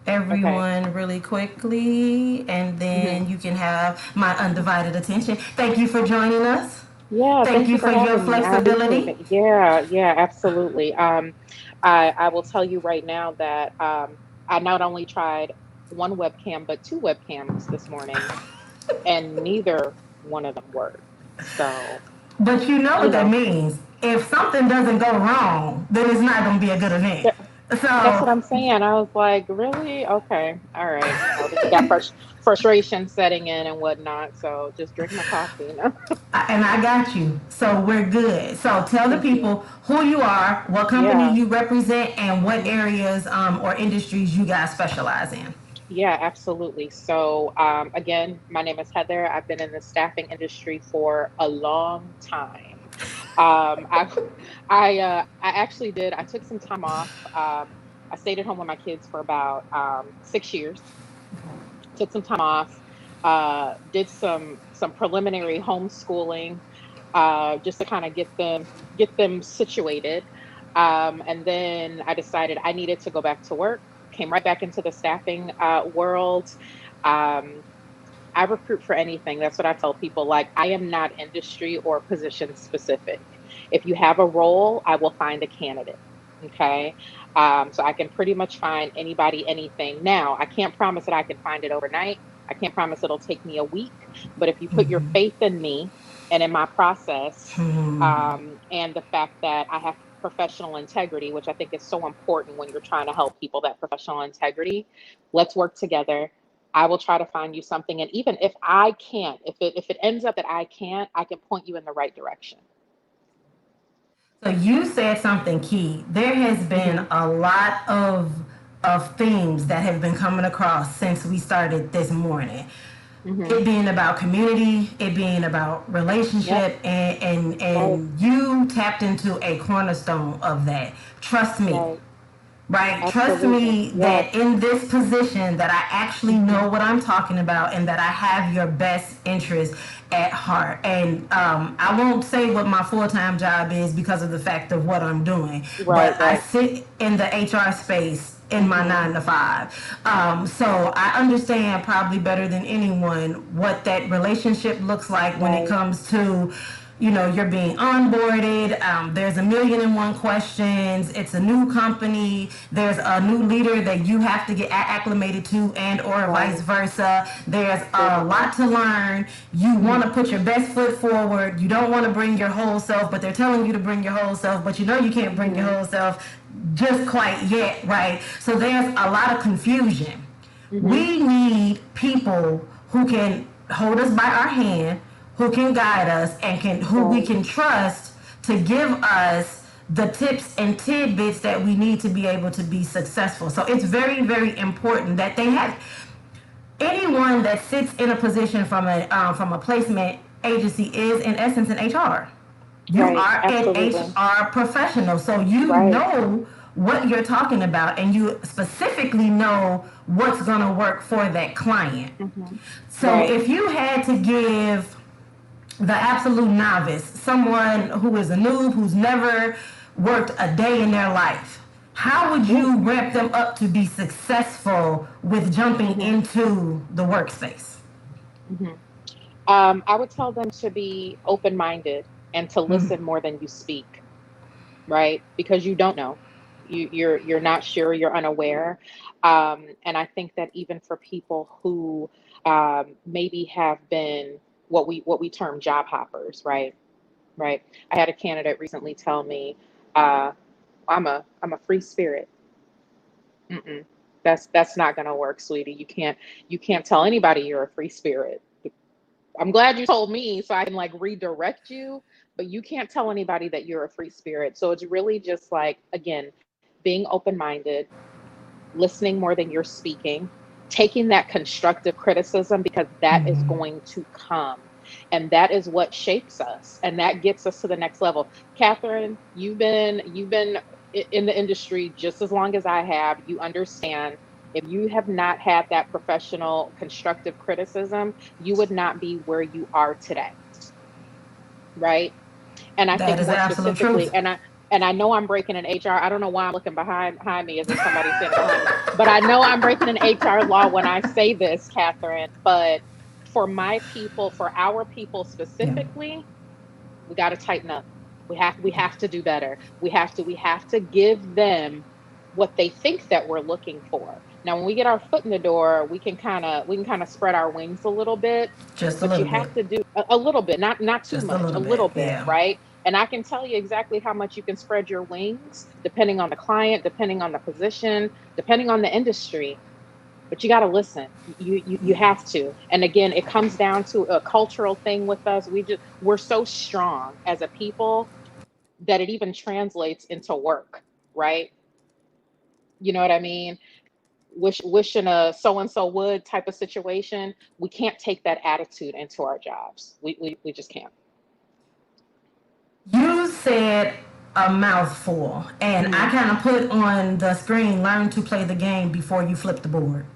Speaker 1: everyone really quickly, and then you can have my undivided attention. Thank you for joining us.
Speaker 11: Yeah,
Speaker 1: thank you for your flexibility.
Speaker 11: Yeah, absolutely. I will tell you right now that I not only tried one webcam but 2 webcams this morning, and neither one of them worked. So,
Speaker 1: but you know what that means. If something doesn't go wrong, then it's not going to be a good event. So
Speaker 11: that's what I'm saying. I was like, really? Okay. All right. You got frustration setting in and whatnot. So just drink my coffee.
Speaker 1: And I got you. So we're good. So tell the people who you are, what company you represent, and what areas or industries you guys specialize in.
Speaker 11: Yeah, absolutely. So again, my name is Heather. I've been in the staffing industry for a long time. I I actually did. I took some time off. I stayed at home with my kids for about 6 years. Took some time off. Did some preliminary homeschooling, just to kind of get them situated. And then I decided I needed to go back to work. Came right back into the staffing world. Um, I recruit for anything. That's what I tell people. Like, I am not industry or position specific. If you have a role, I will find a candidate. Okay. So I can pretty much find anybody, anything. Now, I can't promise that I can find it overnight. I can't promise it'll take me a week. But if you put your faith in me and in my process, and the fact that I have professional integrity, which I think is so important when you're trying to help people, that professional integrity, let's work together. I will try to find you something. And even if I can't, if it ends up that I can't, I can point you in the right direction.
Speaker 1: So you said something key. There has been a lot of themes that have been coming across since we started this morning. It being about community, it being about relationship, and you tapped into a cornerstone of that. Trust me.
Speaker 11: Right.
Speaker 1: Right. Trust
Speaker 11: Absolutely.
Speaker 1: me that
Speaker 11: Yes.
Speaker 1: in this position that I actually know what I'm talking about and that I have your best interest at heart. And I won't say what my full-time job is because of the fact of what I'm doing,
Speaker 11: Right.
Speaker 1: but I
Speaker 11: Right.
Speaker 1: sit in the HR space in my 9 to 5. So I understand probably better than anyone what that relationship looks like when it
Speaker 11: Right.
Speaker 1: comes to, you're being onboarded. There's a million and one questions. It's a new company. There's a new leader that you have to get acclimated to, and or vice
Speaker 11: Right.
Speaker 1: versa. There's a
Speaker 11: Absolutely.
Speaker 1: lot to learn. You want to put your best foot forward. You don't want to bring your whole self, but they're telling you to bring your whole self, but you know you can't bring your whole self just quite yet, right? So there's a lot of confusion. We need people who can hold us by our hand, who can guide us, and who we
Speaker 11: Right.
Speaker 1: can trust to give us the tips and tidbits that we need to be able to be successful. So it's very, very important that they have anyone that sits in a position from a placement agency is in essence an HR. You
Speaker 11: Right.
Speaker 1: are an
Speaker 11: Absolutely.
Speaker 1: HR professional, so you
Speaker 11: Right.
Speaker 1: know what you're talking about, and you specifically know what's going to work for that client. So
Speaker 11: Right.
Speaker 1: if you had to give the absolute novice, someone who is a noob, who's never worked a day in their life, how would you ramp them up to be successful with jumping into the workspace?
Speaker 11: I would tell them to be open-minded and to listen more than you speak. Right? Because you don't know. You're not sure, you're unaware. And I think that even for people who maybe have been what we term job hoppers, right? Right. I had a candidate recently tell me, uh, I'm a free spirit. Mm-mm. That's not gonna work, sweetie. You can't tell anybody you're a free spirit. I'm glad you told me so I can like redirect you, but you can't tell anybody that you're a free spirit. So it's really just like, again, being open minded, listening more than you're speaking, taking that constructive criticism because that is going to come. And that is what shapes us and that gets us to the next level. Catherine, you've been in the industry just as long as I have. You understand if you have not had that professional constructive criticism, you would not be where you are today, right? And I
Speaker 1: That
Speaker 11: think
Speaker 1: is the
Speaker 11: more
Speaker 1: absolute
Speaker 11: specifically,
Speaker 1: truth.
Speaker 11: and I know I'm breaking an HR. I don't know why I'm looking behind me as if somebody's standing behind me, but I know I'm breaking an HR law when I say this, Catherine. But for my people, for our people
Speaker 1: Yeah.
Speaker 11: specifically, we got to tighten up. We have to do better. We have to give them what they think that we're looking for. Now, when we get our foot in the door, we can kind of spread our wings a little bit,
Speaker 1: Just a
Speaker 11: but you
Speaker 1: little bit.
Speaker 11: have to do a little bit, not too
Speaker 1: Just a
Speaker 11: much,
Speaker 1: little
Speaker 11: a
Speaker 1: bit.
Speaker 11: little bit,
Speaker 1: Yeah.
Speaker 11: right? And I can tell you exactly how much you can spread your wings depending on the client, depending on the position, depending on the industry. But you got to listen. You have to. And again, it comes down to a cultural thing with us. We're so strong as a people that it even translates into work, right? You know what I mean? Wishing a so and so would type of situation. We can't take that attitude into our jobs. We just can't.
Speaker 1: Use said a mouthful, and I kind of put on the screen, learn to play the game before you flip the board.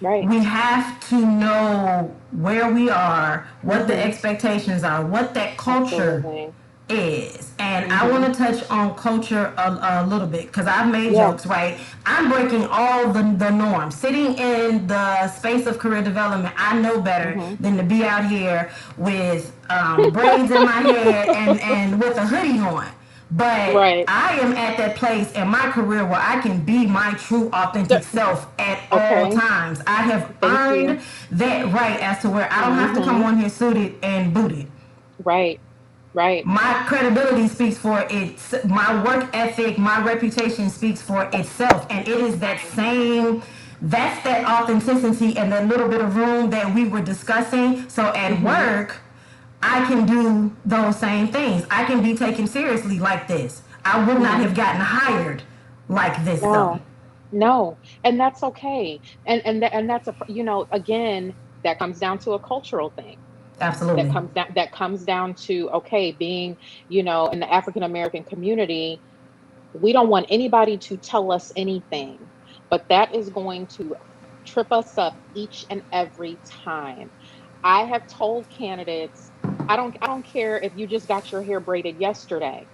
Speaker 11: Right.
Speaker 1: We have to know where we are, what the expectations are, what that culture
Speaker 11: Absolutely.
Speaker 1: is. And I want to touch on culture a little bit, because I've made
Speaker 11: Yeah.
Speaker 1: jokes, right? I'm breaking all the norms. Sitting in the space of career development, I know better than to be out here with braids in my hair and with a hoodie on. But
Speaker 11: Right.
Speaker 1: I am at that place in my career where I can be my true, authentic self at all
Speaker 11: Okay.
Speaker 1: times. I have
Speaker 11: Thank
Speaker 1: earned
Speaker 11: you.
Speaker 1: that right as to where I don't have to come on here suited and booted.
Speaker 11: Right. Right.
Speaker 1: My credibility speaks for it. My work ethic, my reputation speaks for itself. And it is that same, that's that authenticity and that little bit of room that we were discussing. So at work, I can do those same things. I can be taken seriously like this. I would not have gotten hired like this though.
Speaker 11: No, and that's okay. And that's again, that comes down to a cultural thing.
Speaker 1: Absolutely.
Speaker 11: That comes down to, okay, being, in the African American community, we don't want anybody to tell us anything, but that is going to trip us up each and every time. I have told candidates, I don't care if you just got your hair braided yesterday.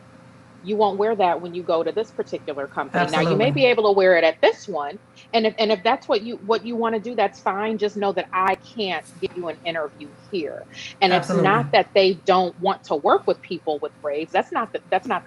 Speaker 11: You won't wear that when you go to this particular company. Now you may
Speaker 1: Absolutely.
Speaker 11: be able to wear it at this one, and if that's what you want to do, that's fine. Just know that I can't give you an interview here. And it's
Speaker 1: Absolutely.
Speaker 11: not that they don't want to work with people with braids. That's not the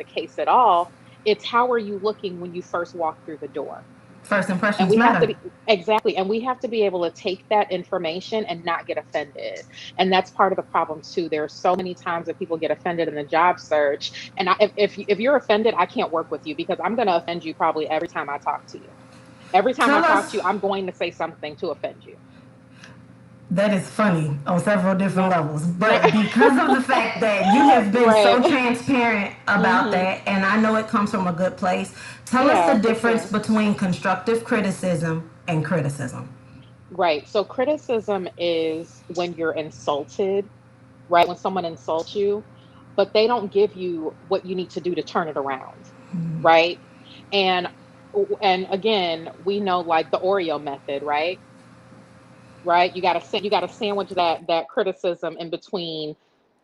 Speaker 11: case at all. It's how are you looking when you first walk through the door?
Speaker 1: First
Speaker 11: And
Speaker 1: impressions
Speaker 11: we have to
Speaker 1: matter.
Speaker 11: be exactly, and we have to be able to take that information and not get offended. And that's part of the problem too. There are so many times that people get offended in the job search, and if you're offended, I can't work with you because I'm going to offend you probably every time I talk to you. Every time I
Speaker 1: Tell
Speaker 11: talk
Speaker 1: us.
Speaker 11: to you, I'm going to say something to offend you.
Speaker 1: That is funny on several different
Speaker 11: No.
Speaker 1: levels. But because of the fact that you have been so
Speaker 11: Right.
Speaker 1: transparent about that, and I know it comes from a good place, tell us
Speaker 11: Yeah,
Speaker 1: the
Speaker 11: for
Speaker 1: difference
Speaker 11: sure.
Speaker 1: between constructive criticism and criticism.
Speaker 11: Right. So criticism is when you're insulted, right? When someone insults you, but they don't give you what you need to do to turn it around, right? And and again, we know like the Oreo method, right? Right? You got to sandwich that criticism in between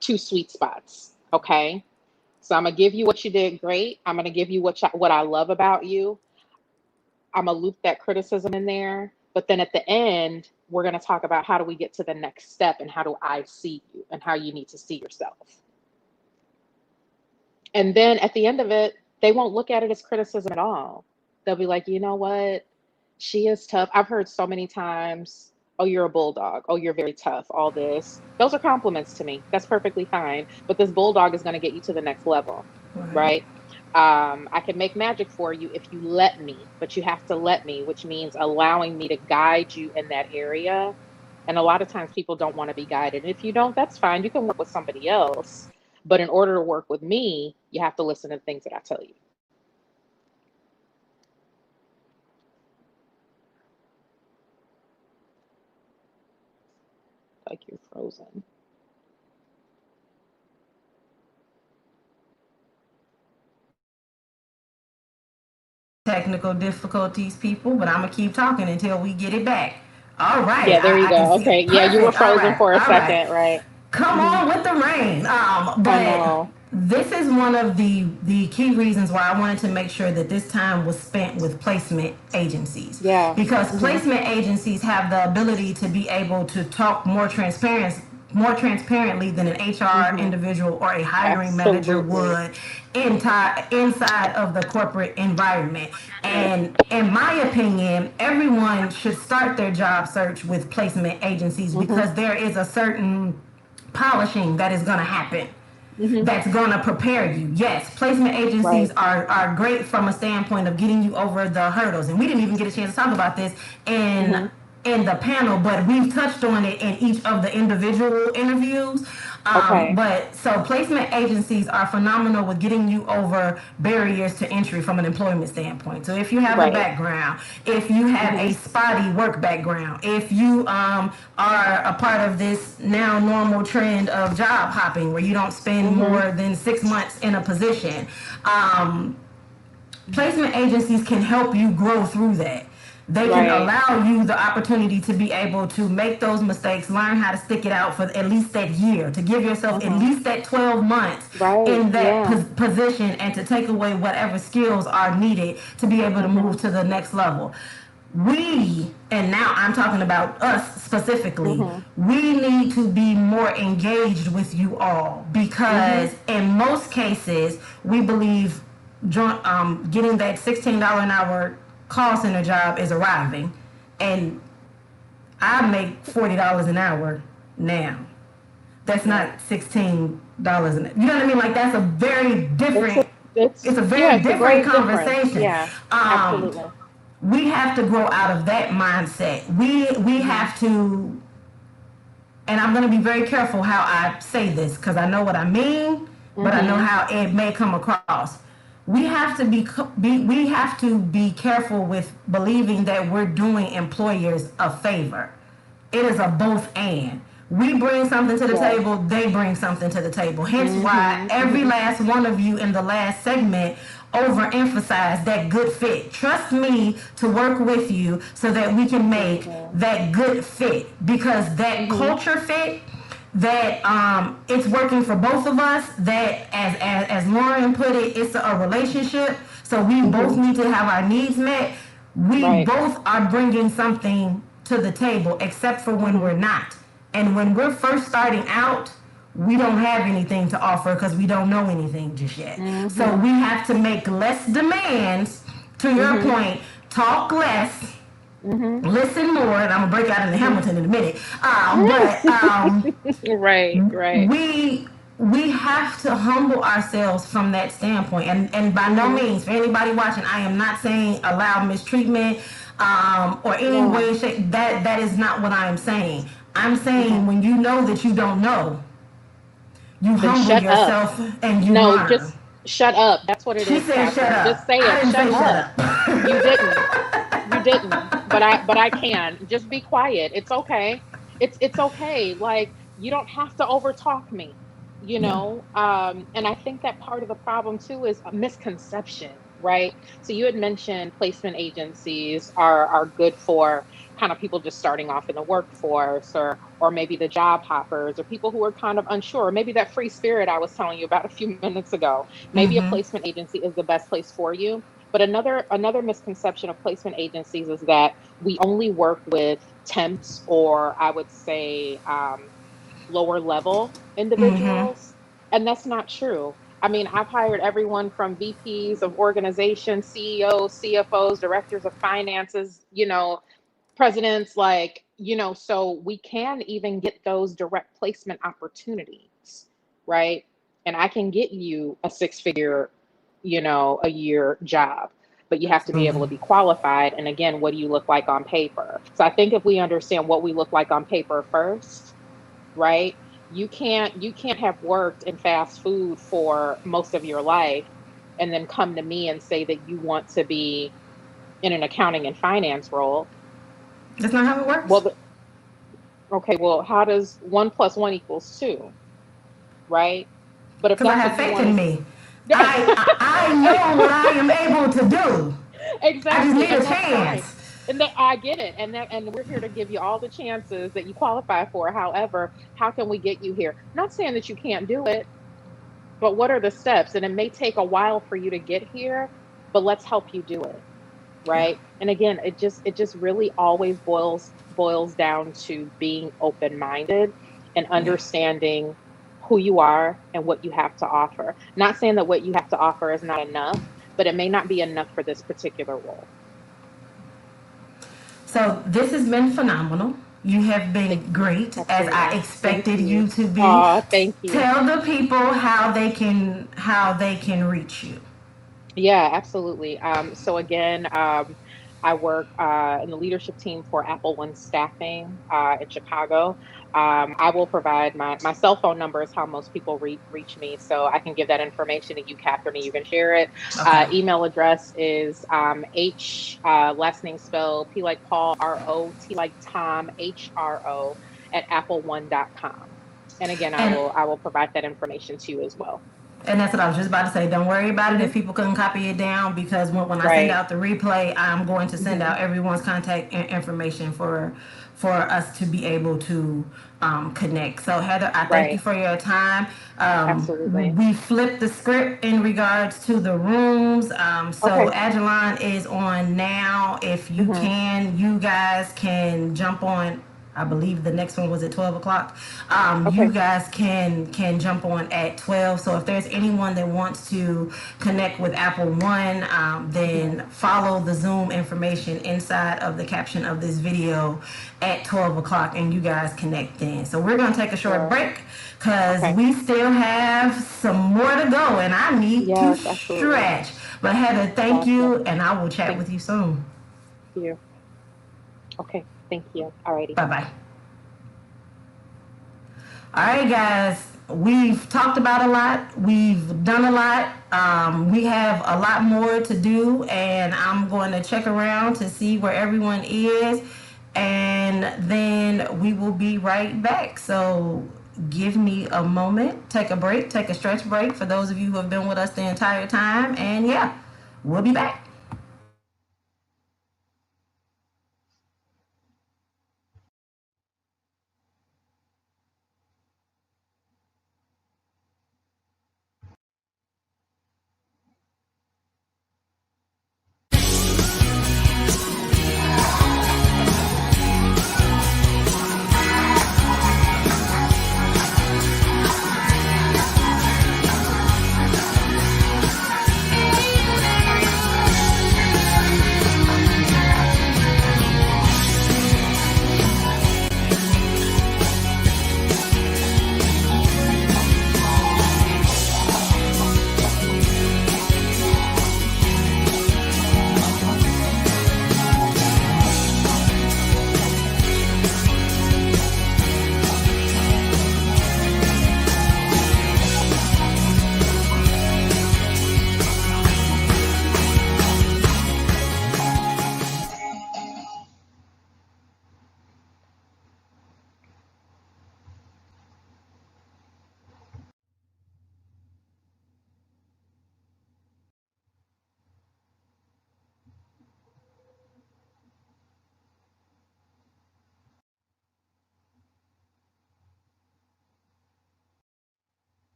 Speaker 11: two sweet spots, okay? So I'm gonna give you what you did great. I'm gonna give you what I love about you. I'm gonna loop that criticism in there, but then at the end, we're gonna talk about how do we get to the next step and how do I see you and how you need to see yourself. And then at the end of it, they won't look at it as criticism at all. They'll be like, you know what? She is tough. I've heard so many times, oh, you're a bulldog. Oh, you're very tough. All this. Those are compliments to me. That's perfectly fine. But this bulldog is going to get you to the next level,
Speaker 1: Right.
Speaker 11: right? I can make magic for you if you let me, but you have to let me, which means allowing me to guide you in that area. And a lot of times people don't want to be guided. And if you don't, that's fine. You can work with somebody else. But in order to work with me, you have to listen to the things that I tell you. Like you're frozen.
Speaker 1: Technical difficulties, people, but I'm gonna keep talking until we get it back. All right,
Speaker 11: Yeah, there you
Speaker 1: I can
Speaker 11: go.
Speaker 1: see
Speaker 11: Okay.
Speaker 1: it.
Speaker 11: Yeah, you were
Speaker 1: Perfect. All
Speaker 11: frozen
Speaker 1: right,
Speaker 11: for a
Speaker 1: all right.
Speaker 11: second, right?
Speaker 1: Come
Speaker 11: Hmm.
Speaker 1: on with the rain.
Speaker 11: I
Speaker 1: But
Speaker 11: know.
Speaker 1: this is one of the key reasons why I wanted to make sure that this time was spent with placement agencies,
Speaker 11: Yeah.
Speaker 1: because
Speaker 11: Hmm.
Speaker 1: placement agencies have the ability to be able to talk more transparently than an HR
Speaker 11: Hmm.
Speaker 1: individual or a hiring manager
Speaker 11: Absolutely.
Speaker 1: would inside of the corporate environment. And in my opinion, everyone should start their job search with placement agencies,
Speaker 11: Hmm.
Speaker 1: because there is a certain polishing that is going to happen
Speaker 11: Hmm.
Speaker 1: that's going to prepare you. Yes, placement agencies
Speaker 11: Right.
Speaker 1: are great from a standpoint of getting you over the hurdles. And we didn't even get a chance to talk about this in
Speaker 11: Hmm.
Speaker 1: in the panel, but we've touched on it in each of the individual interviews.
Speaker 11: Okay.
Speaker 1: But so placement agencies are phenomenal with getting you over barriers to entry from an employment standpoint. So if you have a
Speaker 11: Right.
Speaker 1: background, if you have a spotty work background, if you are a part of this now normal trend of job hopping where you don't spend more than 6 months in a position, placement agencies can help you grow through that. They can
Speaker 11: Right.
Speaker 1: allow you the opportunity to be able to make those mistakes, learn how to stick it out for at least that year, to give yourself at least that 12 months
Speaker 11: Right.
Speaker 1: in that
Speaker 11: Yeah.
Speaker 1: position, and to take away whatever skills are needed to be able to move to the next level. We, and now I'm talking about us specifically, we need to be more engaged with you all, because in most cases we believe getting that $16 an hour call center job is arriving, and I make $40 an hour now. That's not $16 an hour. You know what I mean? Like, that's a very different. It's a very different conversation.
Speaker 11: Yeah, absolutely.
Speaker 1: We have to grow out of that mindset. We have to, and I'm going to be very careful how I say this, because I know what I mean, but I know how it may come across. We have to be careful with believing that we're doing employers a favor. It is a both and. We bring something to the table, they bring something to the table. Hence why every last one of you in the last segment overemphasized that good fit. Trust me to work with you so that we can make that good fit, because that culture fit, that it's working for both of us, that as Lauren put it, it's a relationship, so we both need to have our needs met. We both are bringing something to the table, except for when we're not. And when we're first starting out, we don't have anything to offer because we don't know anything just yet. So we have to make less demands, to your point, talk less, listen more, and I'm gonna break out into Hamilton in a minute.
Speaker 11: Right.
Speaker 1: We have to humble ourselves from that standpoint, and by no means, for anybody watching, I am not saying allow mistreatment or any way, shape. That is not what I am saying. I'm saying when you know that you don't know, you
Speaker 11: Then
Speaker 1: humble
Speaker 11: shut up.
Speaker 1: yourself and you
Speaker 11: No,
Speaker 1: learn.
Speaker 11: just shut up. That's what it
Speaker 1: She
Speaker 11: is,
Speaker 1: said shut
Speaker 11: Catherine.
Speaker 1: up.
Speaker 11: Just say
Speaker 1: I
Speaker 11: it.
Speaker 1: didn't
Speaker 11: Shut
Speaker 1: say
Speaker 11: up.
Speaker 1: shut up.
Speaker 11: You didn't. You didn't. But I can. Just be quiet. It's okay. It's okay. Like, you don't have to overtalk me, you
Speaker 1: Yeah.
Speaker 11: know? And I think that part of the problem too is a misconception, right? So you had mentioned placement agencies are good for kind of people just starting off in the workforce, or maybe the job hoppers, or people who are kind of unsure, or maybe that free spirit I was telling you about a few minutes ago. Maybe a placement agency is the best place for you. But another misconception of placement agencies is that we only work with temps, or I would say lower level individuals, and that's not true. I mean, I've hired everyone from VPs of organizations, CEOs, CFOs, directors of finances, presidents, like, so we can even get those direct placement opportunities, right? And I can get you a six-figure, a year job, but you have to be able to be qualified. And again, what do you look like on paper? So I think if we understand what we look like on paper first, right? You can't have worked in fast food for most of your life and then come to me and say that you want to be in an accounting and finance role.
Speaker 1: That's not how it works.
Speaker 11: Well, okay, well, how does 1 + 1 = 2, right? But if
Speaker 1: Because I
Speaker 11: that's
Speaker 1: have
Speaker 11: what you
Speaker 1: faith
Speaker 11: want
Speaker 1: in
Speaker 11: to,
Speaker 1: me. I know what I am able to do. I just
Speaker 11: exactly,
Speaker 1: need a
Speaker 11: and that's fine.
Speaker 1: chance.
Speaker 11: And that I get it, and we're here to give you all the chances that you qualify for. However, how can we get you here? Not saying that you can't do it, but what are the steps? And it may take a while for you to get here, but let's help you do it,
Speaker 1: Yeah.
Speaker 11: right? And again, it just really always boils down to being open-minded and
Speaker 1: Yeah.
Speaker 11: understanding who you are and what you have to offer. Not saying that what you have to offer is not enough, but it may not be enough for this particular role.
Speaker 1: So this has been phenomenal. You have been great, as I
Speaker 11: Katrina, thank
Speaker 1: expected
Speaker 11: you.
Speaker 1: you to be.
Speaker 11: Aw, thank you.
Speaker 1: Tell the people how they can reach you.
Speaker 11: Yeah, absolutely. So again, I work in the leadership team for AppleOne Staffing in Chicago. I will provide my cell phone number is how most people reach me, so I can give that information to you, Catherine, and you can share it.
Speaker 1: Okay.
Speaker 11: Email address is last name spelled P like Paul, RO, T like Tom, HRO at appleone.com. And again,
Speaker 1: And
Speaker 11: I will provide that information to you as well.
Speaker 1: And that's what I was just about to say. Don't worry about it
Speaker 11: Hmm.
Speaker 1: if people couldn't copy it down, because when I send
Speaker 11: Right.
Speaker 1: out the replay, I'm going to send
Speaker 11: Hmm.
Speaker 1: out everyone's contact information for us to be able to connect. So Heather, I thank you
Speaker 11: Right.
Speaker 1: for your time.
Speaker 11: Absolutely.
Speaker 1: We flipped the script in regards to the rooms. So
Speaker 11: Okay.
Speaker 1: Ajilon is on now. If you
Speaker 11: Hmm.
Speaker 1: can, you guys can jump on. I believe the next one was at 12 o'clock. You
Speaker 11: Okay.
Speaker 1: guys can jump on at 12. So if there's anyone that wants to connect with AppleOne,
Speaker 11: Hmm.
Speaker 1: then follow the Zoom information inside of the caption of this video at 12 o'clock, and you guys connect then. So we're going to take a short
Speaker 11: Sure.
Speaker 1: break because
Speaker 11: Okay.
Speaker 1: we still have some more to go, and I need to
Speaker 11: Yes, absolutely.
Speaker 1: stretch. But Heather, thank
Speaker 11: Gotcha.
Speaker 1: you, and I will chat
Speaker 11: Thank
Speaker 1: with you soon.
Speaker 11: you. Okay. Thank you. Alrighty.
Speaker 1: Bye bye. All right, guys. We've talked about a lot. We've done a lot. We have a lot more to do, and I'm going to check around to see where everyone is, and then we will be right back. So give me a moment, take a break, take a stretch break for those of you who have been with us the entire time, and yeah, we'll be back.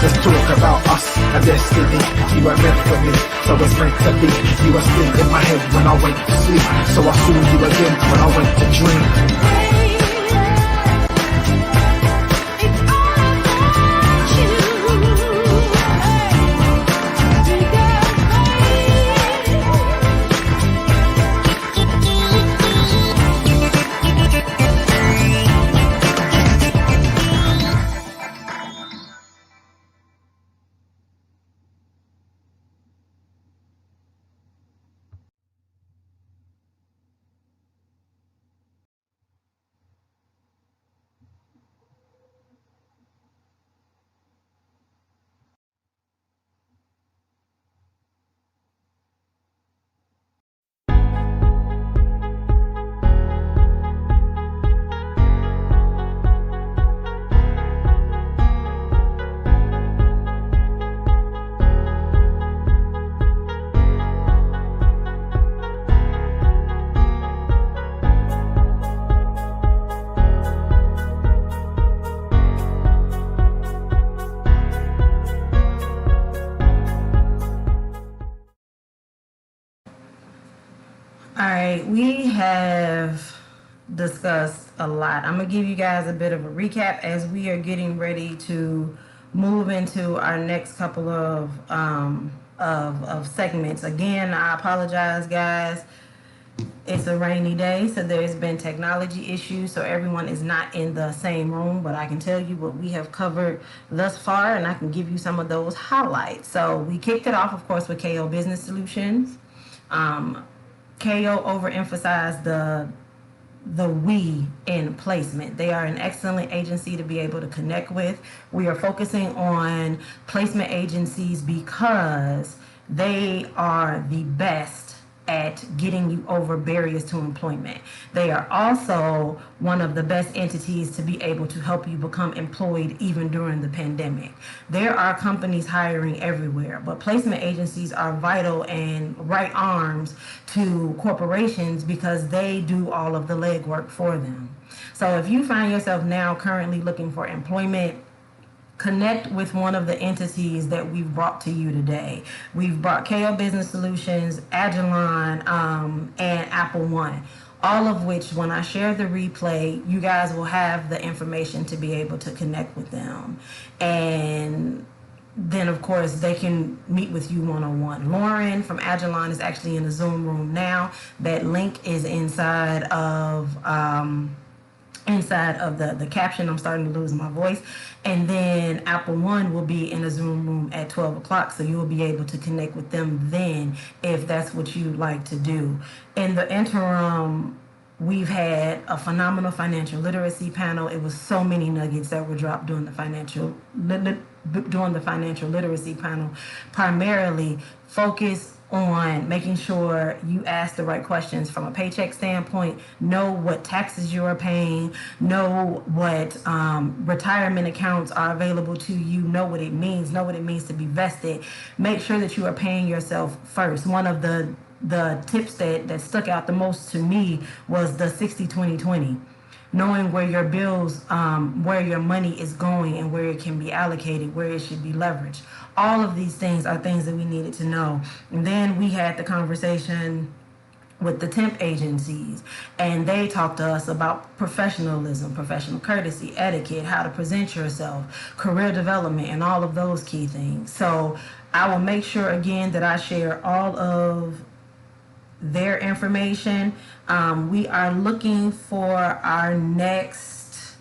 Speaker 7: Let's talk about us and destiny. You are meant for me, so it's meant to be. You are still in my head when I went to sleep, so I saw you again when I went to dream.
Speaker 1: All right, we have discussed a lot. I'm gonna give you guys a bit of a recap as we are getting ready to move into our next couple of segments. Again, I apologize, guys. It's a rainy day, so there's been technology issues, so everyone is not in the same room, but I can tell you what we have covered thus far, and I can give you some of those highlights. So we kicked it off, of course, with KO Business Solutions. KO overemphasized the we in placement. They are an excellent agency to be able to connect with. We are focusing on placement agencies because they are the best at getting you over barriers to employment. They are also one of the best entities to be able to help you become employed even during the pandemic. There are companies hiring everywhere, but placement agencies are vital and right arms to corporations because they do all of the legwork for them. So if you find yourself now currently looking for employment, connect with one of the entities that we've brought to you today. We've brought KO Business Solutions, Ajilon, and AppleOne. All of which, when I share the replay, you guys will have the information to be able to connect with them. And then, of course, they can meet with you one-on-one. Lauren from Ajilon is actually in the Zoom room now. That link is inside of the caption. I'm starting to lose my voice. And then AppleOne will be in a Zoom room at 12 o'clock, so you will be able to connect with them then if that's what you'd like to do. In the interim, we've had a phenomenal financial literacy panel. It was so many nuggets that were dropped during the financial literacy panel, primarily focused on making sure you ask the right questions from a paycheck standpoint, know what taxes you are paying, know what retirement accounts are available to you, know what it means to be vested. Make sure that you are paying yourself first. One of the tips that stuck out the most to me was the 60-20-20. Knowing where your bills, where your money is going and where it can be allocated, where it should be leveraged. All of these things are things that we needed to know. And then we had the conversation with the temp agencies, and they talked to us about professionalism, professional courtesy, etiquette, how to present yourself, career development, and all of those key things. So I will make sure again that I share all of their information. We are looking for our next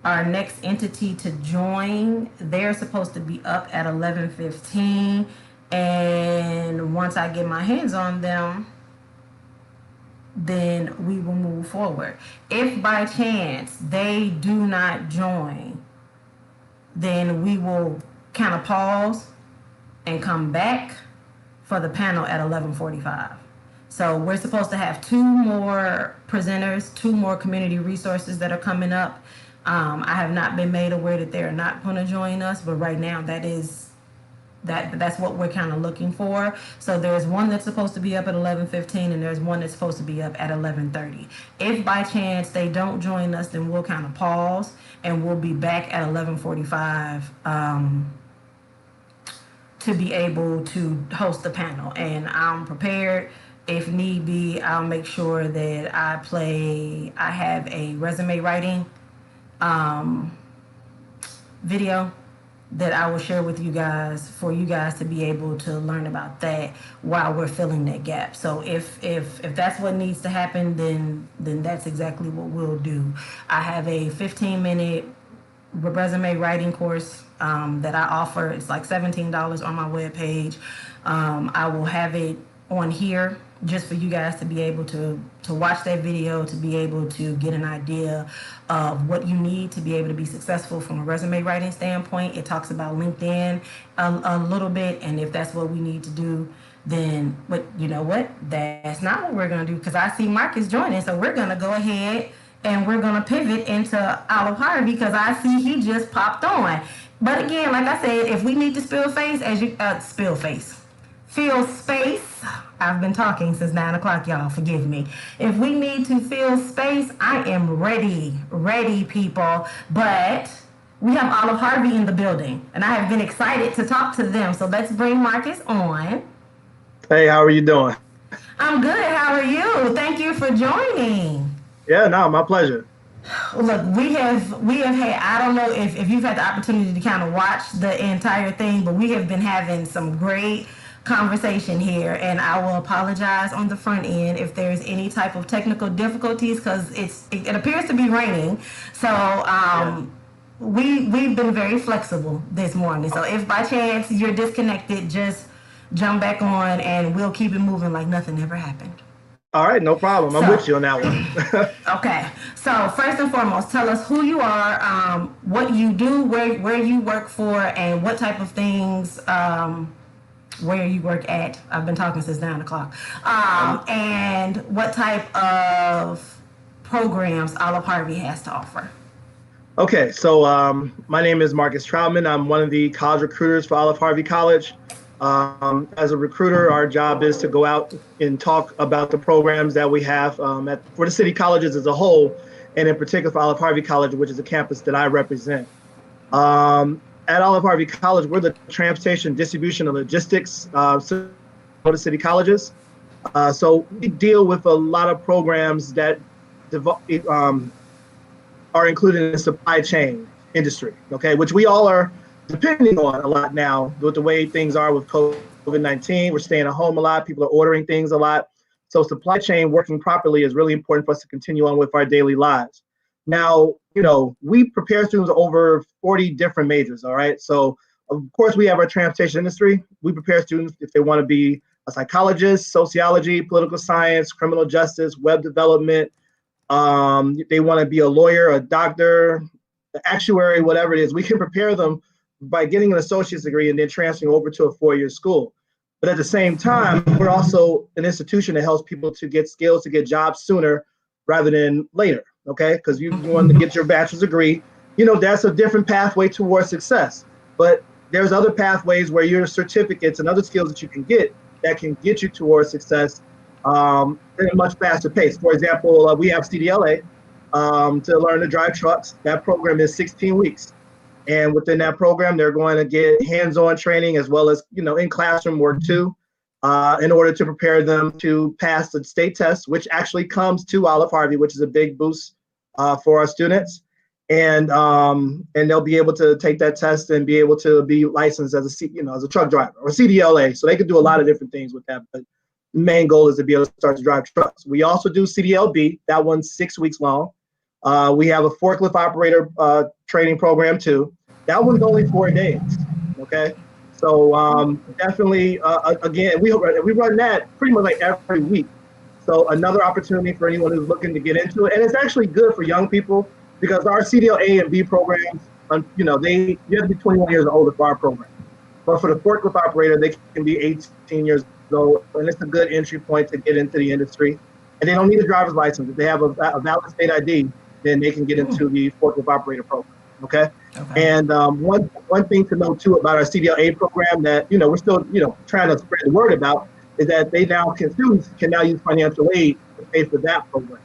Speaker 1: entity to join. They're supposed to be up at 11:15, and once I get my hands on them, then we will move forward. If by chance they do not join, then we will kind of pause and come back for the panel at 11:45. So we're supposed to have 2 more presenters, 2 more community resources that are coming up. I have not been made aware that they're not going to join us, but right now that's what we're kind of looking for. So there's one that's supposed to be up at 11:15, and there's one that's supposed to be up at 11:30. If by chance they don't join us, then we'll kind of pause and we'll be back at 11:45 to be able to host the panel. And I'm prepared. If need be, I'll make sure that I have a resume writing video that I will share with you guys for you guys to be able to learn about that while we're filling that gap. So if that's what needs to happen, then that's exactly what we'll do. I have a 15-minute resume writing course that I offer. It's like $17 on my webpage. I will have it on here just for you guys to be able to watch that video, to be able to get an idea of what you need to be able to be successful from a resume writing standpoint. It talks about LinkedIn a little bit, and if that's what we need to do, then, but you know what? That's not what we're going to do, because I see Marcus joining, so we're going to go ahead and we're going to pivot into Olive-Harvey because I see he just popped on. But again, like I said, if we need to fill space. I've been talking since 9 o'clock, y'all. Forgive me. If we need to fill space, I am ready, people. But we have Olive-Harvey in the building, and I have been excited to talk to them. So let's bring Marcus on.
Speaker 12: Hey, how are you doing?
Speaker 1: I'm good. How are you? Thank you for joining.
Speaker 12: Yeah, no, my pleasure.
Speaker 1: Look, we have had, I don't know if you've had the opportunity to kind of watch the entire thing, but we have been having some great conversation here, and I will apologize on the front end if there's any type of technical difficulties because it appears to be raining. So we've been very flexible this morning. So if by chance you're disconnected, just jump back on and we'll keep it moving like nothing ever happened.
Speaker 12: All right, no problem. I'm with you on that one.
Speaker 1: Okay. So first and foremost, tell us who you are, what you do, where you work for, and what type of things, where you work at. I've been talking since 9 o'clock. And what type of programs Olive-Harvey has to offer.
Speaker 12: Okay, so my name is Marcus Troutman. I'm one of the college recruiters for Olive-Harvey College. As a recruiter, our job is to go out and talk about the programs that we have for the city colleges as a whole, and in particular for Olive-Harvey College, which is a campus that I represent. At Olive-Harvey College, we're the transportation, distribution, and logistics for the city colleges. So we deal with a lot of programs that are included in the supply chain industry, okay, which we all are depending on a lot now with the way things are with COVID-19. We're staying at home a lot. People are ordering things a lot. So supply chain working properly is really important for us to continue on with our daily lives. Now, we prepare students over 40 different majors, all right? So, of course, we have our transportation industry. We prepare students if they want to be a psychologist, sociology, political science, criminal justice, web development. They want to be a lawyer, a doctor, an actuary, whatever it is. We can prepare them by getting an associate's degree and then transferring over to a four-year school. But at the same time, we're also an institution that helps people to get skills, to get jobs sooner rather than later, okay? Because you want to get your bachelor's degree, that's a different pathway towards success. But there's other pathways where your certificates and other skills that you can get that can get you towards success at a much faster pace. For example, we have CDLA to learn to drive trucks. That program is 16 weeks. And within that program, they're going to get hands-on training as well as, in classroom work too, in order to prepare them to pass the state test, which actually comes to Olive-Harvey, which is a big boost for our students. And they'll be able to take that test and be able to be licensed as as a truck driver or CDLA. So they can do a lot of different things with that. But the main goal is to be able to start to drive trucks. We also do CDLB. That one's 6 weeks long. We have a forklift operator training program too. That one's only 4 days, okay? So definitely, again, we run that pretty much like every week. So another opportunity for anyone who's looking to get into it. And it's actually good for young people because our CDL A and B programs, you have to be 21 years old for our program. But for the forklift operator, they can be 18 years old, and it's a good entry point to get into the industry. And they don't need a driver's license. If they have a valid state ID, then they can get into the forklift operator program. Okay. And one thing to know too about our CDLA program that we're still trying to spread the word about is that students can now use financial aid to pay for that program.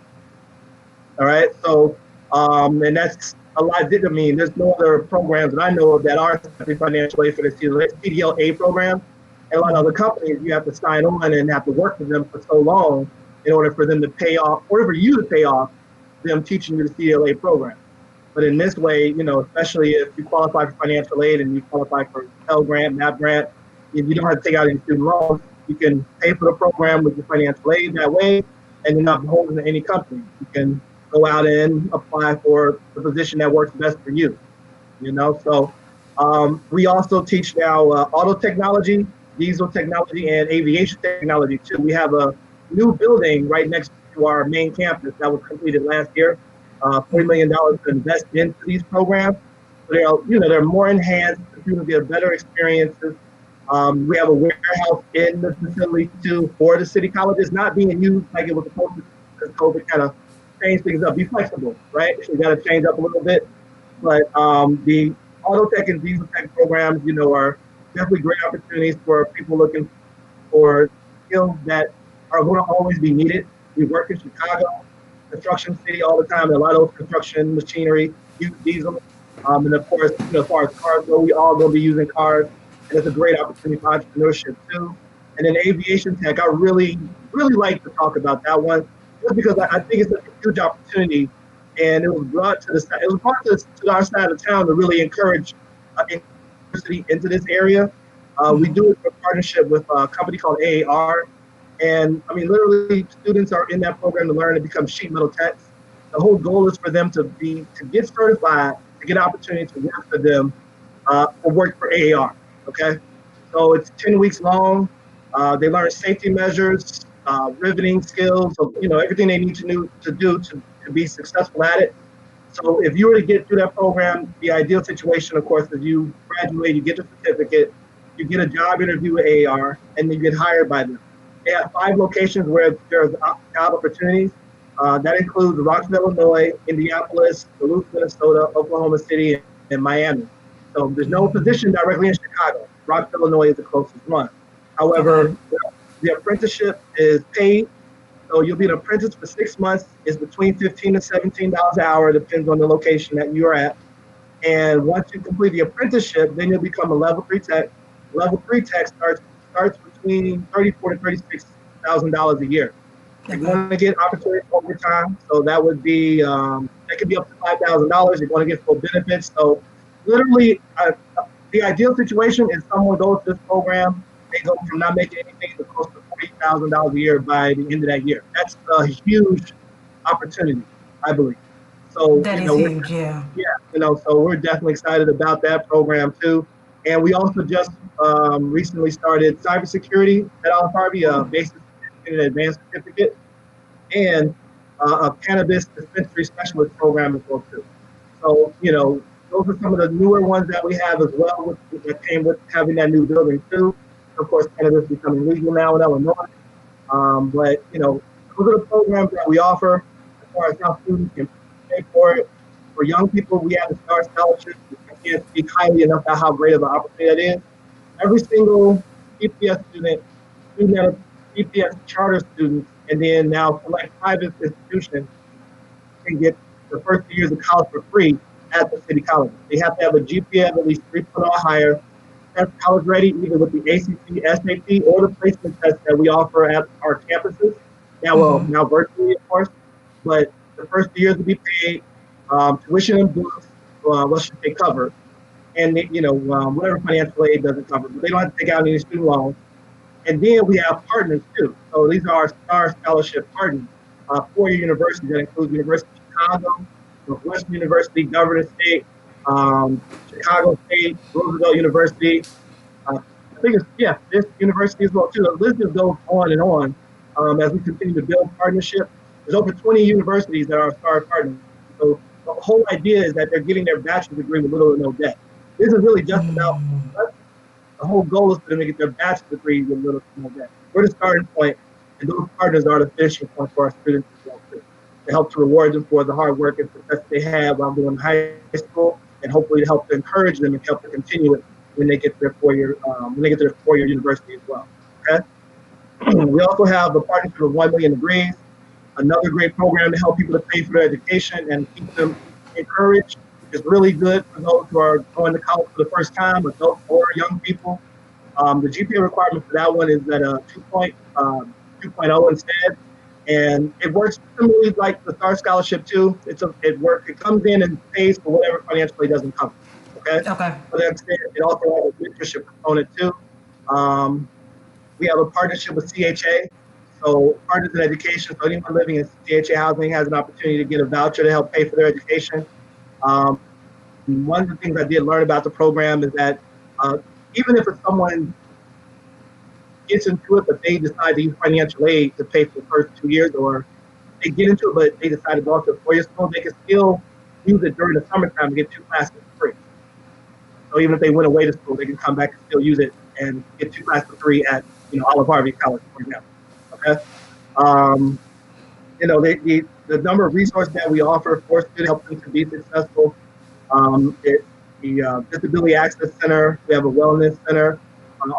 Speaker 12: All right. So and that's a lot. I mean, there's no other programs that I know of that are financial aid for the CDLA program. And a lot of other companies, you have to sign on and have to work with them for so long in order for them to pay off, or for you to pay off them teaching you the CDLA program. But in this way, especially if you qualify for financial aid and you qualify for Pell Grant, MAP Grant, if you don't have to take out any student loans, you can pay for the program with your financial aid that way, and you're not beholden to any company. You can go out and apply for the position that works best for you. So we also teach now auto technology, diesel technology, and aviation technology too. We have a new building right next to our main campus that was completed last year. $40 million to invest into these programs. So they're more enhanced. The students get better experiences. We have a warehouse in the facility too for the city colleges, not being used like it was supposed to because COVID kind of changed things up. Be flexible, right? So you got to change up a little bit. But the auto tech and diesel tech programs, are definitely great opportunities for people looking for skills that are going to always be needed. We work in Chicago, construction city all the time, and a lot of those construction machinery use diesel. And of course, as far as cars go, we all going to be using cars. And it's a great opportunity for entrepreneurship too. And then aviation tech, I really, really like to talk about that one just because I think it's a huge opportunity, and it was brought to our side of town to really encourage university into this area. We do it in partnership with a company called AAR, and I mean, literally, students are in that program to learn to become sheet metal techs. The whole goal is for them to get certified, to get an opportunity to work for them, or work for AAR. Okay, so it's 10 weeks long. They learn safety measures, riveting skills, so everything they need to do to be successful at it. So if you were to get through that program, the ideal situation, of course, is you graduate, you get the certificate, you get a job interview with AAR, and then you get hired by them. They have 5 locations where there's job opportunities. That includes Rockville, Illinois, Indianapolis, Duluth, Minnesota, Oklahoma City, and Miami. So there's no position directly in Chicago. Rockville, Illinois is the closest one. However, the apprenticeship is paid. So you'll be an apprentice for 6 months. It's between $15 to $17 an hour, depends on the location that you're at. And once you complete the apprenticeship, then you'll become a level 3 tech. Level 3 tech starts between $34,000 to $36,000 a year. You're going to get opportunity overtime, so that would be that could be up to $5,000. You're going to get full benefits. So literally, the ideal situation is someone goes to this program, they go from not making anything to close to $40,000 a year by the end of that year. That's a huge opportunity, I believe. So
Speaker 1: that is huge, yeah.
Speaker 12: So we're definitely excited about that program too. And we also just recently started cybersecurity at Olive-Harvey, a basic and advanced certificate, and a cannabis dispensary specialist program as well too. So those are some of the newer ones that we have as well, that came with having that new building too. Of course, cannabis becoming legal now in Illinois. But those are the programs that we offer as far as how students can pay for it. For young people, we have the STAR Scholarship. I can't speak highly enough about how great of an opportunity that is. Every single EPS student at EPS charter students, and then now select private institutions can get the first 2 years of college for free at the city college. They have to have a GPA of at least 3.0 or higher. That's college ready, either with the ACT, SAT, or the placement test that we offer at our campuses. Now virtually, of course. But the first 2 years will be paid. Tuition and books, what should they cover? And whatever financial aid doesn't cover, but they don't have to take out any student loans. And then we have partners too. So these are our STAR Scholarship partners. 4-year universities that include University of Chicago, Northwestern University, Governor State, Chicago State, Roosevelt University. I think this university as well too. The list just goes on and on as we continue to build partnerships. There's over 20 universities that are STAR partners. So the whole idea is that they're getting their bachelor's degree with little or no debt. This is really just about the whole goal is for them to get their bachelor's degree with little to no debt. We're the starting point, and those partners are the finishing point for our students as well too. To help to reward them for the hard work and success they have while doing high school, and hopefully to help to encourage them and help to continue it when they get to their 4-year university as well. Okay. We also have a partnership with 1 Million Degrees, another great program to help people to pay for their education and keep them encouraged. It's really good for those who are going to college for the first time, adults or young people. The GPA requirement for that one is at a 2.0 instead. And it works similarly like the STAR Scholarship too. It comes in and pays for whatever financial aid doesn't cover. Okay. But it also has a mentorship component too. We have a partnership with CHA. So Partners in Education. So anyone living in CHA housing has an opportunity to get a voucher to help pay for their education. One of the things I did learn about the program is that even if someone gets into it, but they decide to use financial aid to pay for the first 2 years, or they get into it, but they decide to go off to a 4-year school, they can still use it during the summertime to get 2 classes for free. So even if they went away to school, they can come back and still use it and get 2 classes for free at Olive-Harvey College, for example. Okay. The number of resources that we offer for students to help them to be successful. The Disability Access Center, we have a wellness center.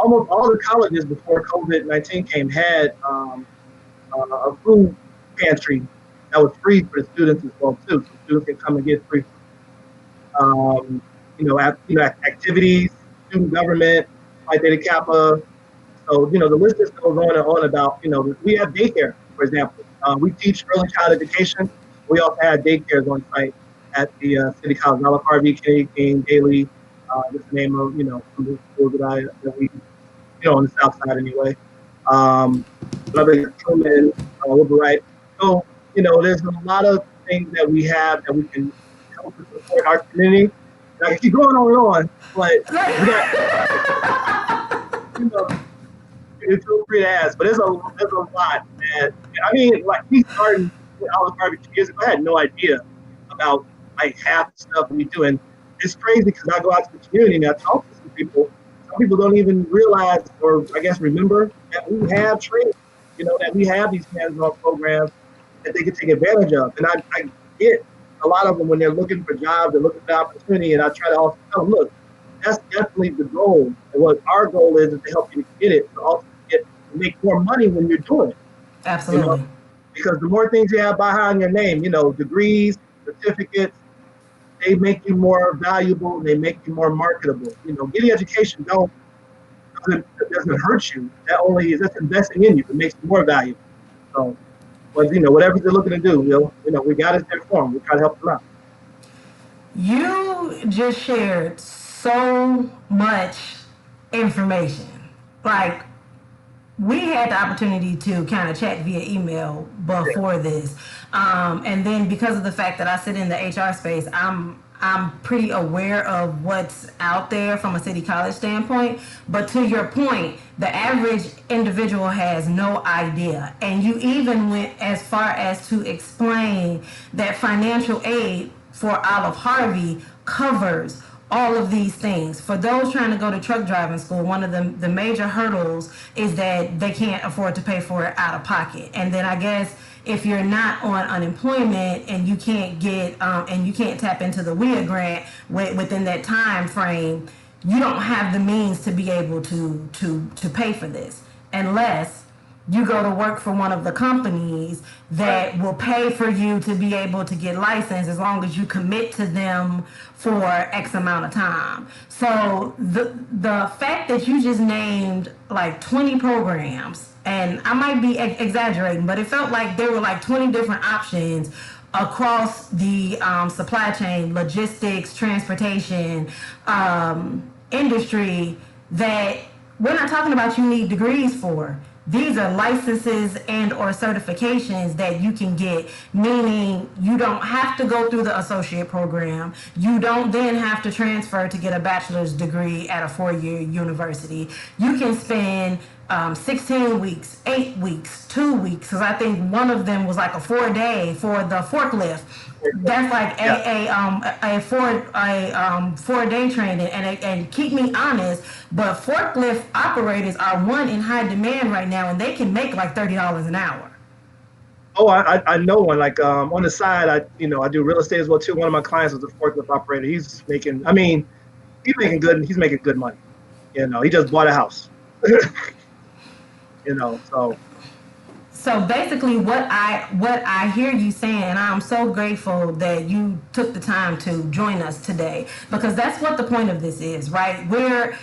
Speaker 12: Almost all the colleges before COVID-19 came had a food pantry that was free for the students as well too. So students can come and get free activities, student government, Phi Theta Kappa. So the list just goes on and on about we have daycare, for example. We teach early child education. We also had daycares on site at the City College, Olive-Harvey, Kennedy King, Daly, just the name of, some of the schools that we, on the South Side anyway. Another Truman, Wilbur. So, there's a lot of things that we have that we can help to support our community. And I can keep going on and on, but we got, you feel free to ask, but there's a lot, man. I mean, like, we started with Olive-Harvey 2 years ago. I had no idea about like half the stuff we do, and it's crazy because I go out to the community and I talk to some people. Some people don't even realize, or I guess remember, that we have training. That we have these hands-on programs that they can take advantage of, and I get a lot of them when they're looking for jobs, they're looking for opportunity, and I try to also tell them, look, that's definitely the goal. And what our goal is to help you get it, to also make more money when you're doing it.
Speaker 1: Absolutely.
Speaker 12: Because the more things you have behind your name, degrees, certificates, they make you more valuable. They make you more marketable. Getting education doesn't hurt you. That's investing in you. It makes you more valuable. So, but whatever they're looking to do, we got it there for them. We try to help them out.
Speaker 1: You just shared so much information. Like, we had the opportunity to kind of chat via email before this. And then because of the fact that I sit in the HR space, I'm pretty aware of what's out there from a city college standpoint. But to your point, the average individual has no idea. And you even went as far as to explain that financial aid for Olive-Harvey covers all of these things. For those trying to go to truck driving school, one of the major hurdles is that they can't afford to pay for it out of pocket. And then I guess if you're not on unemployment and you can't get and you can't tap into the WIA grant within that time frame, you don't have the means to be able to pay for this unless you go to work for one of the companies that will pay for you to be able to get licensed as long as you commit to them for X amount of time. So the fact that you just named like 20 programs, and I might be exaggerating, but it felt like there were like 20 different options across the supply chain, logistics, transportation, industry that we're not talking about you need degrees for. These are licenses and or certifications that you can get, meaning you don't have to go through the associate program. You don't then have to transfer to get a bachelor's degree at a 4-year university. You can spend 16 weeks, 8 weeks, 2 weeks, because I think one of them was like a 4-day for the forklift. That's like a 4-day training, and keep me honest, but forklift operators are in high demand right now, and they can make like $30 an hour.
Speaker 12: Oh, I know one. Like on the side, I do real estate as well too. One of my clients is a forklift operator. He's making good. He's making good money. He just bought a house.
Speaker 1: So basically what I hear you saying, and I'm so grateful that you took the time to join us today, because that's what the point of this is, right? We're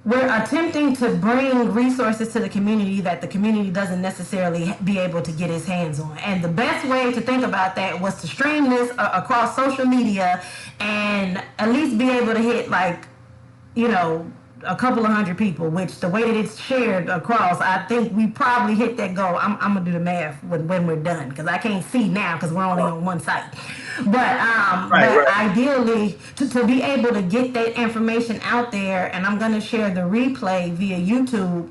Speaker 1: attempting to bring resources to the community that the community doesn't necessarily be able to get its hands on. And the best way to think about that was to stream this across social media and at least be able to hit a couple of hundred people, which the way that it's shared across, I think we probably hit that goal. I'm gonna do the math when we're done, because I can't see now because we're only on one site. But ideally, to be able to get that information out there, and I'm gonna share the replay via YouTube,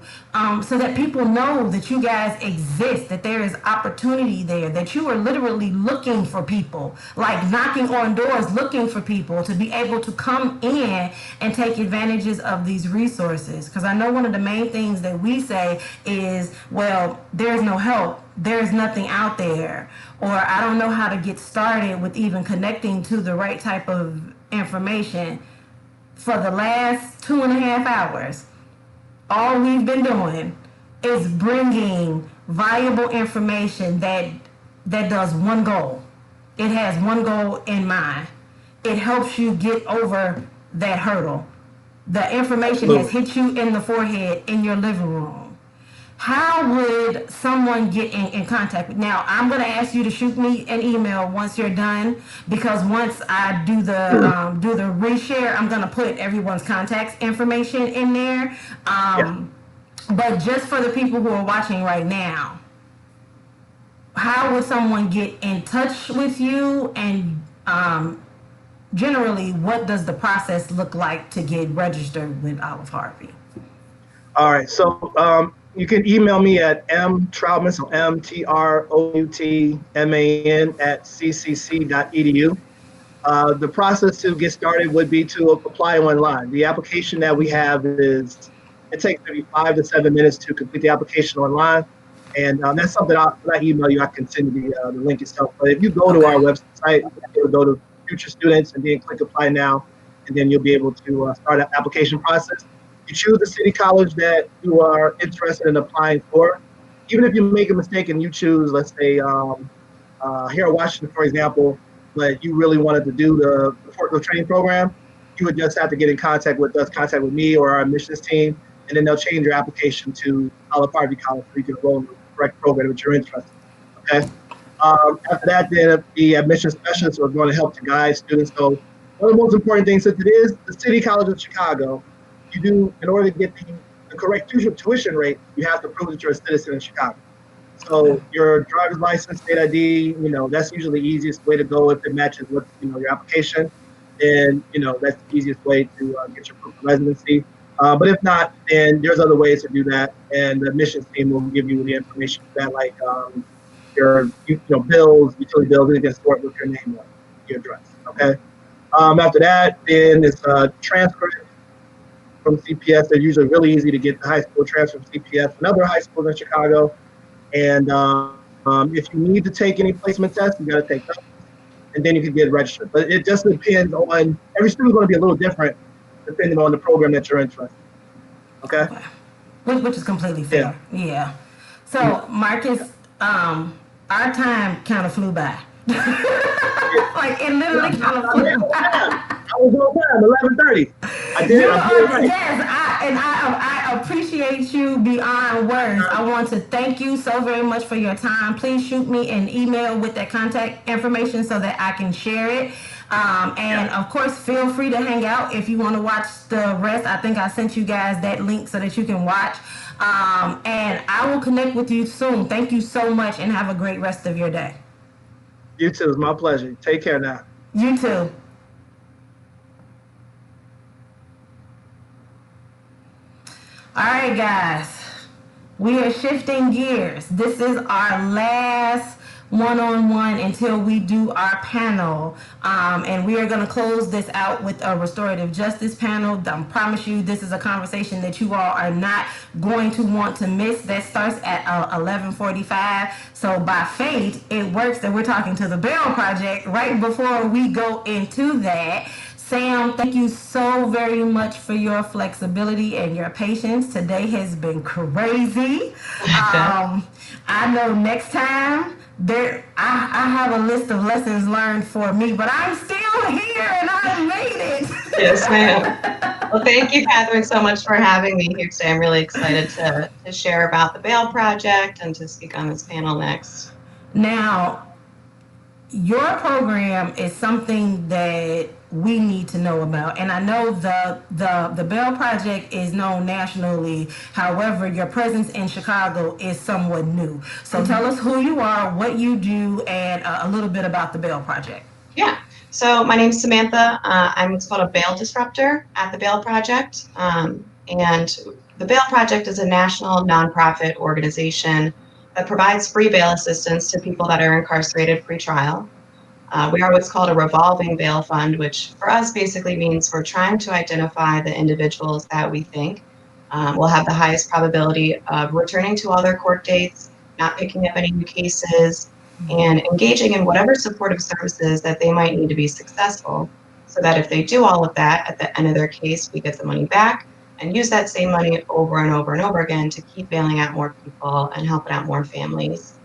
Speaker 1: so that people know that you guys exist, that there is opportunity there, that you are literally looking for people, like knocking on doors, looking for people to be able to come in and take advantages of these resources. Because I know one of the main things that we say is, well, there's no help, there's nothing out there, or I don't know how to get started with even connecting to the right type of information. For the last 2.5 hours, all we've been doing is bringing valuable information that does one goal. It has one goal in mind. It helps you get over that hurdle. The information has hit you in the forehead in your living room, how would someone get in contact with? Now, I'm going to ask you to shoot me an email once you're done, because once I do the reshare, I'm going to put everyone's contact information in there. But just for the people who are watching right now, how would someone get in touch with you, and generally, what does the process look like to get registered with Olive-Harvey?
Speaker 12: All right, so you can email me at mtroutman, so mtroutman @ccc.edu. The process to get started would be to apply online. The application that we have it takes maybe 5 to 7 minutes to complete the application online. And that's something when I email you, I can send you the link itself. But if you go to our website, you'll go to Future Students and then click Apply Now, and then you'll be able to start an application process. You choose the city college that you are interested in applying for. Even if you make a mistake and you choose, let's say, here in Washington, for example, but you really wanted to do the forklift training program, you would just have to get in contact with us, contact with me or our admissions team, and then they'll change your application to Olive-Harvey College so you can enroll in the correct program that you're interested in, okay? After that, then the admissions specialists are going to help to guide students. So one of the most important things, since it is the City College of Chicago, in order to get the correct tuition rate, you have to prove that you're a citizen in Chicago. So your driver's license, state ID, that's usually the easiest way to go if it matches with, your application. And, that's the easiest way to get your proof of residency. But if not, then there's other ways to do that. And the admissions team will give you the information for that, like your bills, utility bills, anything stored with your name on your address, okay? After that, then it's a transcript from CPS. They're usually really easy to get the high school transfer from CPS and other high schools in Chicago. And if you need to take any placement tests, you got to take those, and then you can get registered. But it just depends on, every student's going to be a little different depending on the program that you're interested in. Okay?
Speaker 1: Which is completely fair. Yeah. So, Marcus, our time kind of flew by. Like, it literally kind of flew by.
Speaker 12: I was on time, 11:30. I did it right.
Speaker 1: Yes, I appreciate you beyond words. I want to thank you so very much for your time. Please shoot me an email with that contact information so that I can share it. Of course, feel free to hang out if you want to watch the rest. I think I sent you guys that link so that you can watch. And I will connect with you soon. Thank you so much, and have a great rest of your day.
Speaker 12: You too. It's my pleasure. Take care now.
Speaker 1: You too. All right, guys, we are shifting gears. This is our last one-on-one until we do our panel, and we are going to close this out with a restorative justice panel. I promise you this is a conversation that you all are not going to want to miss. That starts at 11:45. So by fate, it works that we're talking to the Bell Project right before we go into that. Sam, thank you so very much for your flexibility and your patience. Today has been crazy. I know next time I have a list of lessons learned for me, but I'm still here and I made it.
Speaker 13: Yes, ma'am. Well, thank you, Catherine, so much for having me here today. I'm really excited to share about the Bail Project and to speak on this panel next.
Speaker 1: Now, your program is something that we need to know about, and I know the Bail Project is known nationally. However, your presence in Chicago is somewhat new. So tell us who you are, what you do, and a little bit about the Bail Project.
Speaker 13: Yeah. So my name's Samantha. I'm what's called a bail disruptor at the Bail Project, and the Bail Project is a national nonprofit organization that provides free bail assistance to people that are incarcerated pre-trial. We are what's called a revolving bail fund, which for us basically means we're trying to identify the individuals that we think will have the highest probability of returning to all their court dates, not picking up any new cases, and engaging in whatever supportive services that they might need to be successful, so that if they do all of that, at the end of their case, we get the money back and use that same money over and over and over again to keep bailing out more people and helping out more families.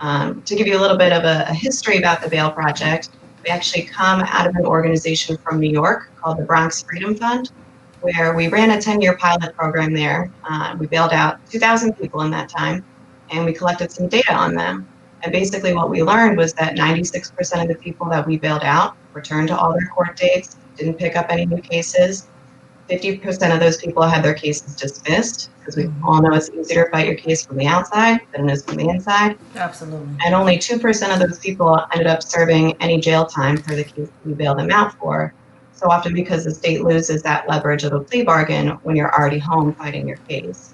Speaker 13: To give you a little bit of a history about the Bail Project, we actually come out of an organization from New York called the Bronx Freedom Fund. where we ran a 10-year pilot program there. We bailed out 2,000 people in that time, and we collected some data on them. And basically what we learned was that 96% of the people that we bailed out returned to all their court dates, didn't pick up any new cases. 50% of those people had their cases dismissed, because we all know it's easier to fight your case from the outside than it is from the inside.
Speaker 1: Absolutely.
Speaker 13: And only 2% of those people ended up serving any jail time for the case we bailed them out for. So often because the state loses that leverage of a plea bargain when you're already home fighting your case.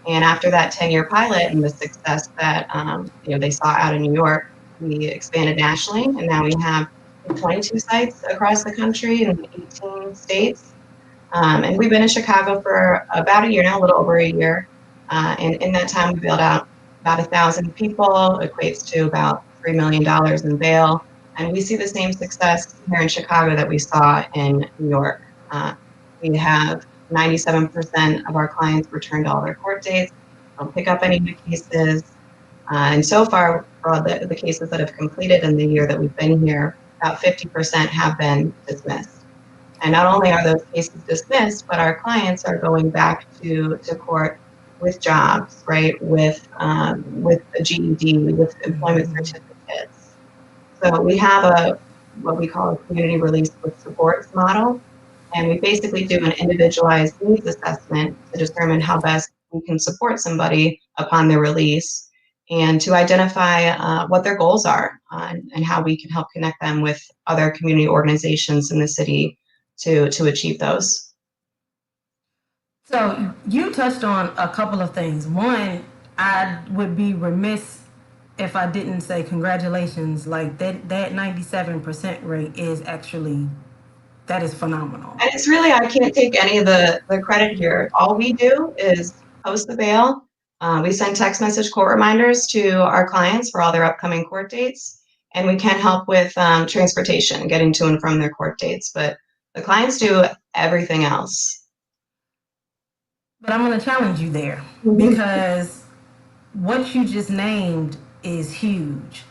Speaker 13: And after that 10-year pilot and the success that they saw out in New York, we expanded nationally, and now we have 22 sites across the country in 18 states. And we've been in Chicago for about a year now, a little over a year. And in that time, we bailed out about 1,000 people, equates to about $3 million in bail. And we see the same success here in Chicago that we saw in New York. We have 97% of our clients returned all their court dates, don't pick up any new cases. And so far, for the cases that have completed in the year that we've been here, about 50% have been dismissed. And not only are those cases dismissed, but our clients are going back to court with jobs, right? With a GED, with employment certificates. So we have what we call a community release with supports model. And we basically do an individualized needs assessment to determine how best we can support somebody upon their release, and to identify what their goals are and how we can help connect them with other community organizations in the city to achieve those.
Speaker 1: So you touched on a couple of things. One, I would be remiss if I didn't say congratulations. Like that 97% rate is actually, that is phenomenal.
Speaker 13: And it's really, I can't take any of the credit here. All we do is post the bail. We send text message court reminders to our clients for all their upcoming court dates. And we can help with transportation, getting to and from their court dates. But the clients do everything else.
Speaker 1: But I'm going to challenge you there, because what you just named is huge.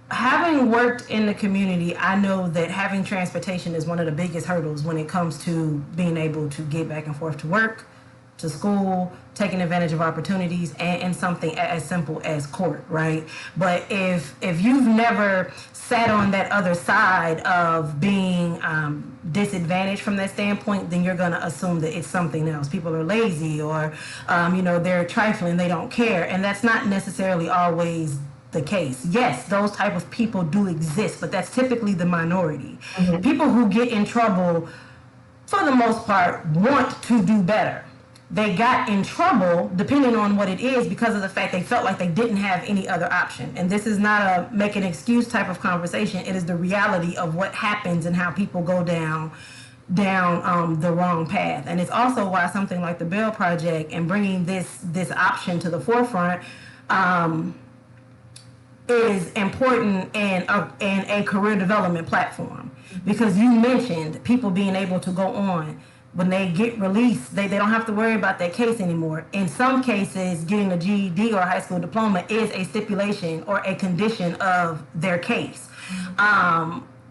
Speaker 1: Having worked in the community, I know that having transportation is one of the biggest hurdles when it comes to being able to get back and forth to work, to school, taking advantage of opportunities, and something as simple as court, right? But if you've never sat on that other side of being disadvantaged from that standpoint, then you're going to assume that it's something else. People are lazy, or they're trifling, they don't care, and that's not necessarily always the case. Yes, those type of people do exist, but that's typically the minority. Mm-hmm. People who get in trouble, for the most part, want to do better. They got in trouble, depending on what it is, because of the fact they felt like they didn't have any other option. And this is not a make an excuse type of conversation. It is the reality of what happens and how people go down the wrong path. And it's also why something like the Bail Project and bringing this option to the forefront is important in a career development platform. Because you mentioned people being able to go on. When they get released, they don't have to worry about that case anymore. In some cases, getting a GED or a high school diploma is a stipulation or a condition of their case.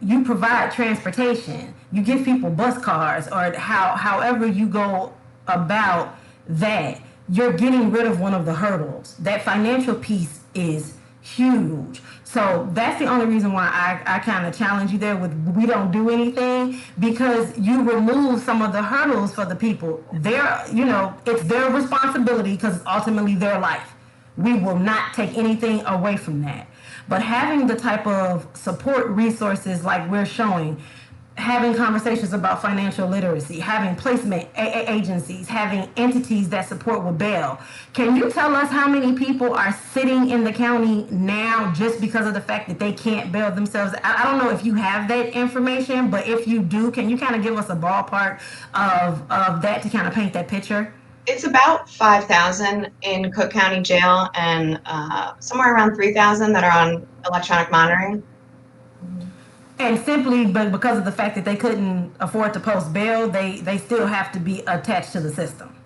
Speaker 1: You provide transportation. You give people bus cars, or however you go about that. You're getting rid of one of the hurdles. That financial piece is huge. So that's the only reason why I kind of challenge you there with we don't do anything, because you remove some of the hurdles for the people. It's their responsibility, because it's ultimately their life. We will not take anything away from that. But having the type of support resources like we're showing, having conversations about financial literacy, having placement agencies, having entities that support with bail. Can you tell us how many people are sitting in the county now just because of the fact that they can't bail themselves? I don't know if you have that information, but if you do, can you kind of give us a ballpark of that to kind of paint that picture?
Speaker 13: It's about 5,000 in Cook County Jail, and somewhere around 3,000 that are on electronic monitoring.
Speaker 1: And simply, but because of the fact that they couldn't afford to post bail, they still have to be attached to the system.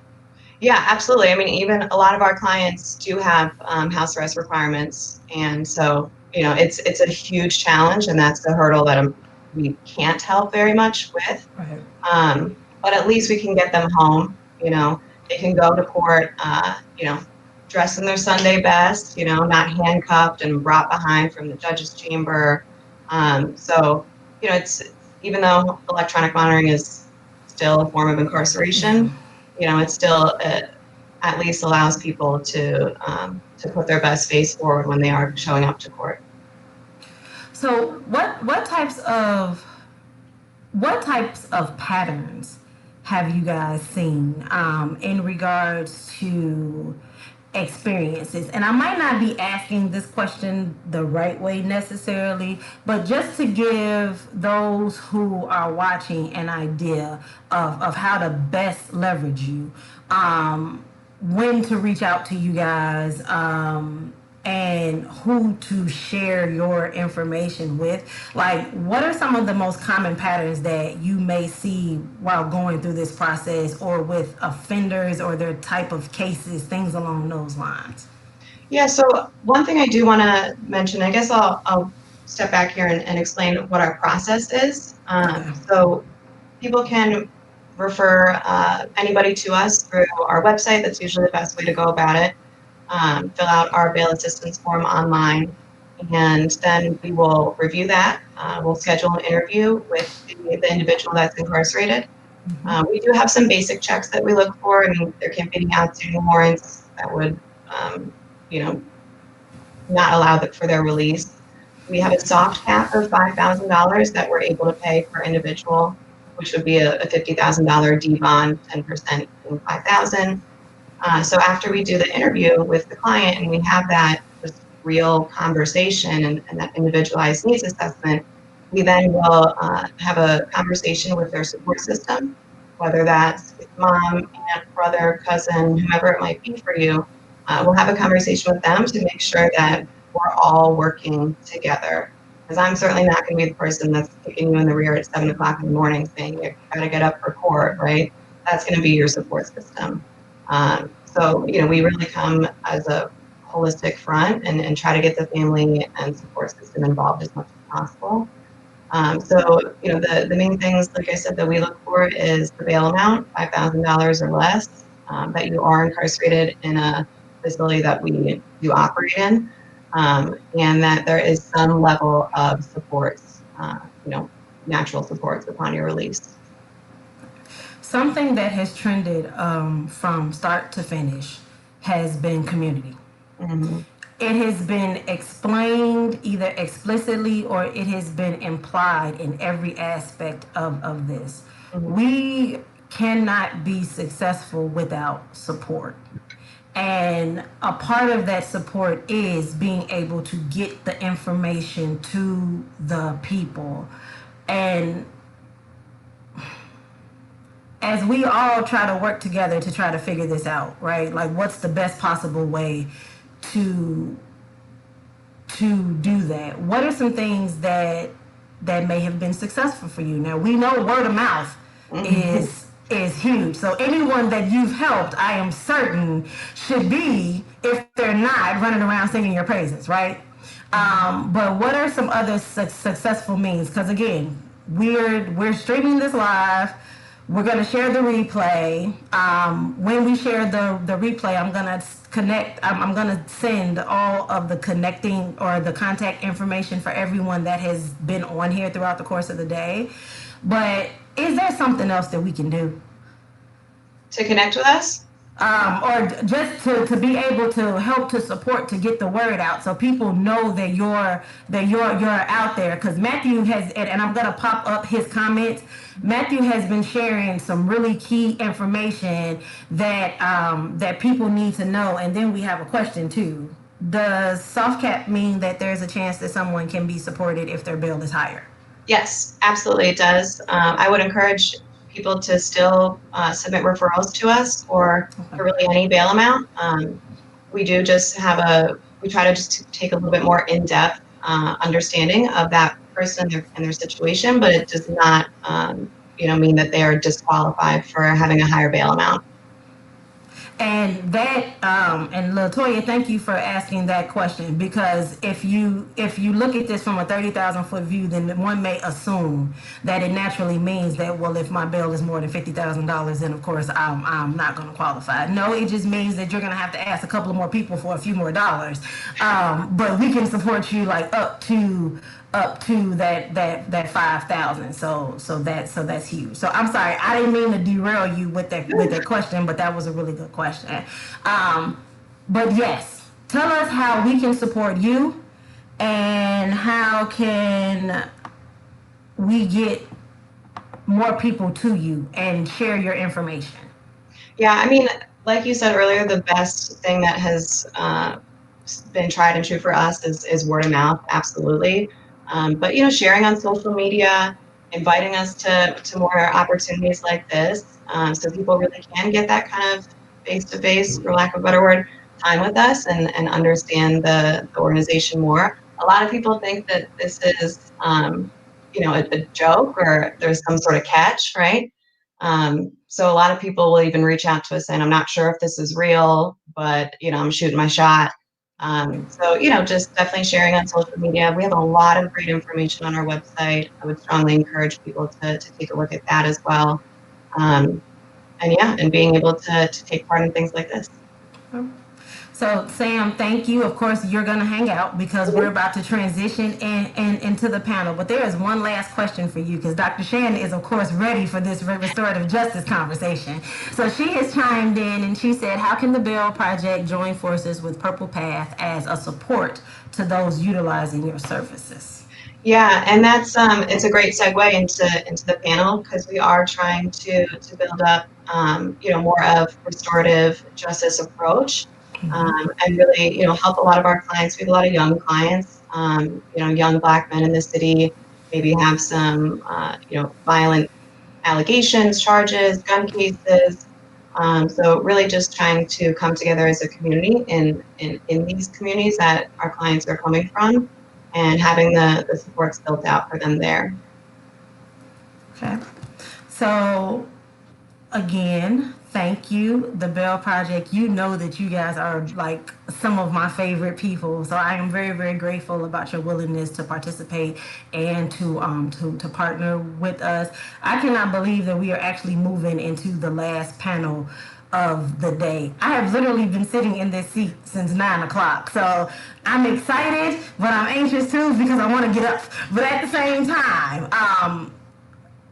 Speaker 13: Yeah, absolutely. I mean, even a lot of our clients do have house arrest requirements, and so it's a huge challenge, and that's the hurdle that we can't help very much with.
Speaker 1: Right.
Speaker 13: But at least we can get them home. You know, they can go to court, you know, dressed in their Sunday best, you know, not handcuffed and brought behind from the judge's chamber. So, you know, it's, even though electronic monitoring is still a form of incarceration, you know, it still at least allows people to put their best face forward when they are showing up to court.
Speaker 1: So what types of patterns have you guys seen in regards to experiences? And I might not be asking this question the right way necessarily, but just to give those who are watching an idea of how to best leverage you, when to reach out to you guys, and who to share your information with. Like, what are some of the most common patterns that you may see while going through this process, or with offenders or their type of cases, things along those lines?
Speaker 13: Yeah, so one thing I do want to mention, I guess I'll step back here and explain what our process is. So people can refer anybody to us through our website. That's usually the best way to go about it. Fill out our bail assistance form online, and then we will review that. We'll schedule an interview with the individual that's incarcerated. We do have some basic checks that we look for. I mean, there can be outstanding warrants that would, you know, not allow for their release. We have a soft cap of $5,000 that we're able to pay per individual, which would be a $50,000 D bond, 10% in $5,000. So after we do the interview with the client and we have that just real conversation and that individualized needs assessment, we then will have a conversation with their support system, whether that's mom, aunt, brother, cousin, whomever it might be for you. We'll have a conversation with them to make sure that we're all working together. Because I'm certainly not going to be the person that's kicking you in the rear at 7 o'clock in the morning saying you got to get up for court, right? That's going to be your support system. So, you know, we really come as a holistic front and try to get the family and support system involved as much as possible. So, you know, the main things, like I said, that we look for is the bail amount, $5,000 or less, that you are incarcerated in a facility that we do operate in, and that there is some level of supports, you know, natural supports upon your release.
Speaker 1: Something that has trended from start to finish has been community.
Speaker 13: Mm-hmm.
Speaker 1: It has been explained either explicitly or it has been implied in every aspect of this.
Speaker 13: Mm-hmm.
Speaker 1: We cannot be successful without support. And a part of that support is being able to get the information to the people. And as we all try to work together to try to figure this out, right? Like, what's the best possible way to do that? What are some things that may have been successful for you? Now, we know word of mouth is huge. So anyone that you've helped, I am certain, should be, if they're not, running around singing your praises, right? But what are some other successful means? Because again, we're streaming this live. We're going to share the replay. When we share the replay, I'm going to I'm going to send all of the connecting or the contact information for everyone that has been on here throughout the course of the day. But is there something else that we can do
Speaker 13: to connect with us?
Speaker 1: Or just to be able to help to support, to get the word out so people know that you're out there? Because Matthew has, and I'm going to pop up his comments, Matthew has been sharing some really key information that that people need to know. And then we have a question too. Does soft cap mean that there's a chance that someone can be supported if their bail is higher?
Speaker 13: Yes, absolutely it does. I would encourage people to still submit referrals to us for really any bail amount. We do just we try to just take a little bit more in-depth understanding of that person and their situation, but it does not mean that they are disqualified for having a higher bail amount.
Speaker 1: And that, and Latoya, thank you for asking that question, because if you look at this from a 30,000-foot view, then one may assume that it naturally means that, well, if my bill is more than $50,000, then of course I'm not going to qualify. No, it just means that you're going to have to ask a couple of more people for a few more dollars. But we can support you like up to that 5,000. So that's huge. So I'm sorry, I didn't mean to derail you with that question, but that was a really good question. But yes, tell us how we can support you, and how can we get more people to you and share your information.
Speaker 13: Yeah, I mean, like you said earlier, the best thing that has been tried and true for us is word of mouth, absolutely. But sharing on social media, inviting us to more opportunities like this, so people really can get that kind of face-to-face, for lack of a better word, time with us and understand the organization more. A lot of people think that this is, a joke, or there's some sort of catch, right? So a lot of people will even reach out to us saying, I'm not sure if this is real, but I'm shooting my shot. So just definitely sharing on social media. We have a lot of great information on our website. I would strongly encourage people to take a look at that as well. And being able to take part in things like this.
Speaker 1: So Sam, thank you. Of course, you're going to hang out because we're about to transition into the panel. But there is one last question for you, because Dr. Shannon is, of course, ready for this restorative justice conversation. So she has chimed in and she said, how can the Bell Project join forces with Purple Path as a support to those utilizing your services?
Speaker 13: Yeah, and that's it's a great segue into the panel, because we are trying to build up more of restorative justice approach, and really help a lot of our clients. We have a lot of young clients, young Black men in the city, maybe have some violent allegations, charges, gun cases. So really just trying to come together as a community in these communities that our clients are coming from, and having the supports built out for them there.
Speaker 1: Okay. So again, thank you, the Bell Project. You know that you guys are like some of my favorite people. So I am very, very grateful about your willingness to participate and to partner with us. I cannot believe that we are actually moving into the last panel of the day. I have literally been sitting in this seat since 9 o'clock. So I'm excited, but I'm anxious too, because I want to get up. But at the same time,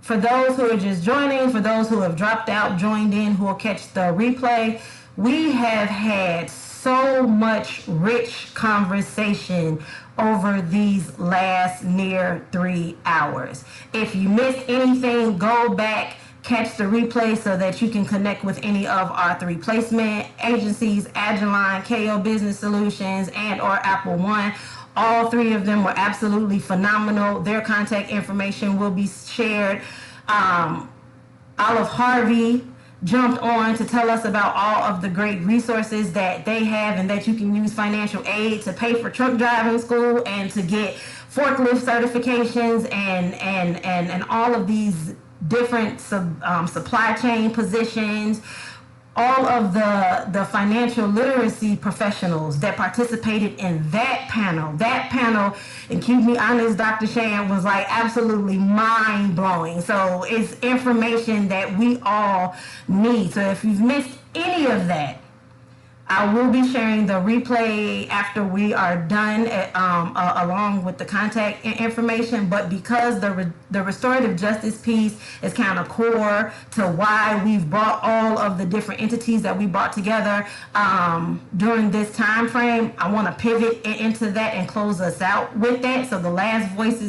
Speaker 1: for those who are just joining, for those who have dropped out, joined in, who will catch the replay, we have had so much rich conversation over these last near 3 hours. If you missed anything, go back, catch the replay so that you can connect with any of our 3 placement agencies, Ajilon, KO Business Solutions, and or AppleOne. All 3 of them were absolutely phenomenal. Their contact information will be shared. Olive-Harvey jumped on to tell us about all of the great resources that they have, and that you can use financial aid to pay for truck driving school and to get forklift certifications and all of these different supply chain positions. All of the financial literacy professionals that participated in that panel, and keep me honest, Dr. Shan, was like absolutely mind blowing. So it's information that we all need. So if you've missed any of that, I will be sharing the replay after we are done, along with the contact information. But because the restorative justice piece is kind of core to why we've brought all of the different entities that we brought together during this time frame, I want to pivot into that and close us out with that. So the last voice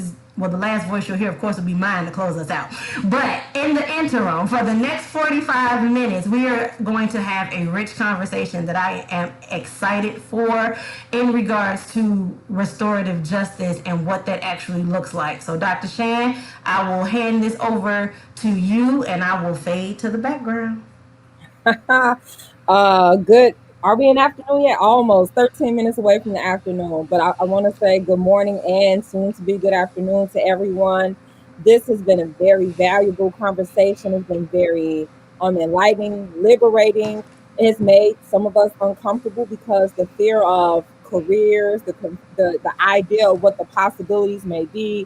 Speaker 1: you'll hear, of course, will be mine to close us out. But in the interim, for the next 45 minutes, we are going to have a rich conversation that I am excited for in regards to restorative justice and what that actually looks like. So, Dr. Shan, I will hand this over to you, and I will fade to the background.
Speaker 4: Good. Are we in afternoon yet? Almost 13 minutes away from the afternoon. But I want to say good morning and soon to be good afternoon to everyone. This has been a very valuable conversation. It's been very enlightening, liberating, It's made some of us uncomfortable because the fear of careers, the idea of what the possibilities may be,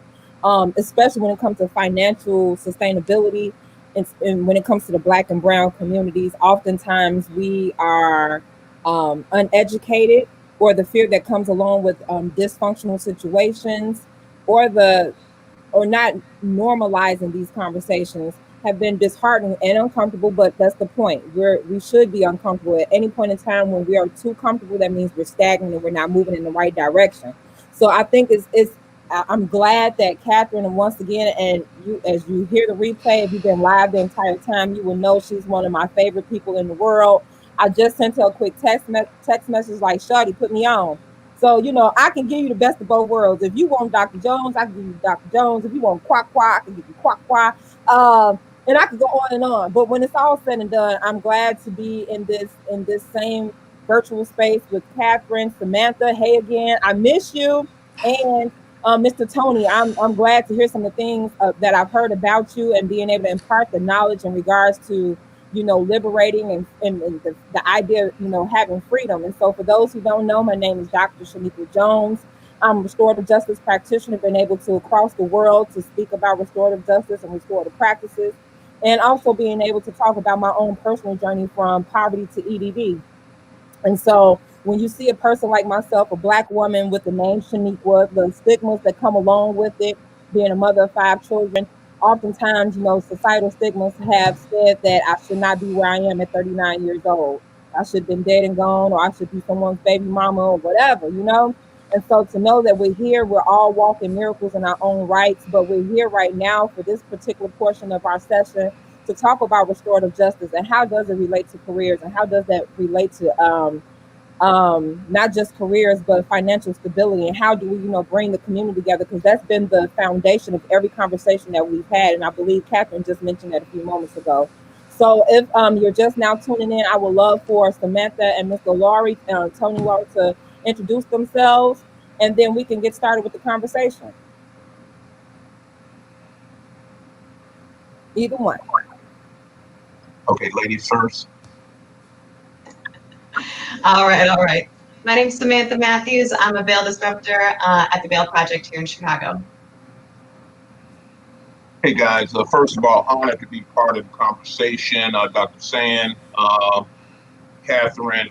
Speaker 4: especially when it comes to financial sustainability, and when it comes to the Black and Brown communities. Oftentimes we are uneducated, or the fear that comes along with dysfunctional situations, or not normalizing these conversations have been disheartening and uncomfortable. But that's the point. We should be uncomfortable at any point in time. When we are too comfortable, that means we're stagnant and we're not moving in the right direction. So I think I'm glad that Catherine, and once again, and you, as you hear the replay, if you've been live the entire time, you will know she's one of my favorite people in the world. I just sent her a quick text message like, "Shawty, put me on." So, I can give you the best of both worlds. If you want Dr. Jones, I can give you Dr. Jones. If you want Quack Quack, I can give you Quack Quack. And I could go on and on. But when it's all said and done, I'm glad to be in this same virtual space with Catherine, Samantha. Hey again, I miss you. And Mr. Tony, I'm glad to hear some of the things that I've heard about you, and being able to impart the knowledge in regards to liberating and the idea of, having freedom. And so for those who don't know, my name is Dr. Shanika Jones. I'm a restorative justice practitioner, been able to across the world to speak about restorative justice and restorative practices, and also being able to talk about my own personal journey from poverty to EDD. And so when you see a person like myself, a Black woman with the name Shaniqua, the stigmas that come along with it, being a mother of 5 children, oftentimes, societal stigmas have said that I should not be where I am at 39 years old. I should have been dead and gone, or I should be someone's baby mama, or whatever. And so to know that we're here, we're all walking miracles in our own rights, but we're here right now for this particular portion of our session to talk about restorative justice, and how does it relate to careers, and how does that relate to not just careers, but financial stability, and how do we bring the community together, because that's been the foundation of every conversation that we've had. And I believe Catherine just mentioned that a few moments ago. So if you're just now tuning in, I would love for Samantha and Mr. Tony Laurie, to introduce themselves, and then we can get started with the conversation. Either one.
Speaker 14: Okay, ladies first.
Speaker 13: All right. My name is Samantha Matthews. I'm a bail disruptor at the Bail Project here in Chicago.
Speaker 14: Hey guys, first of all, honored to be part of the conversation. Dr. Sand, Catherine,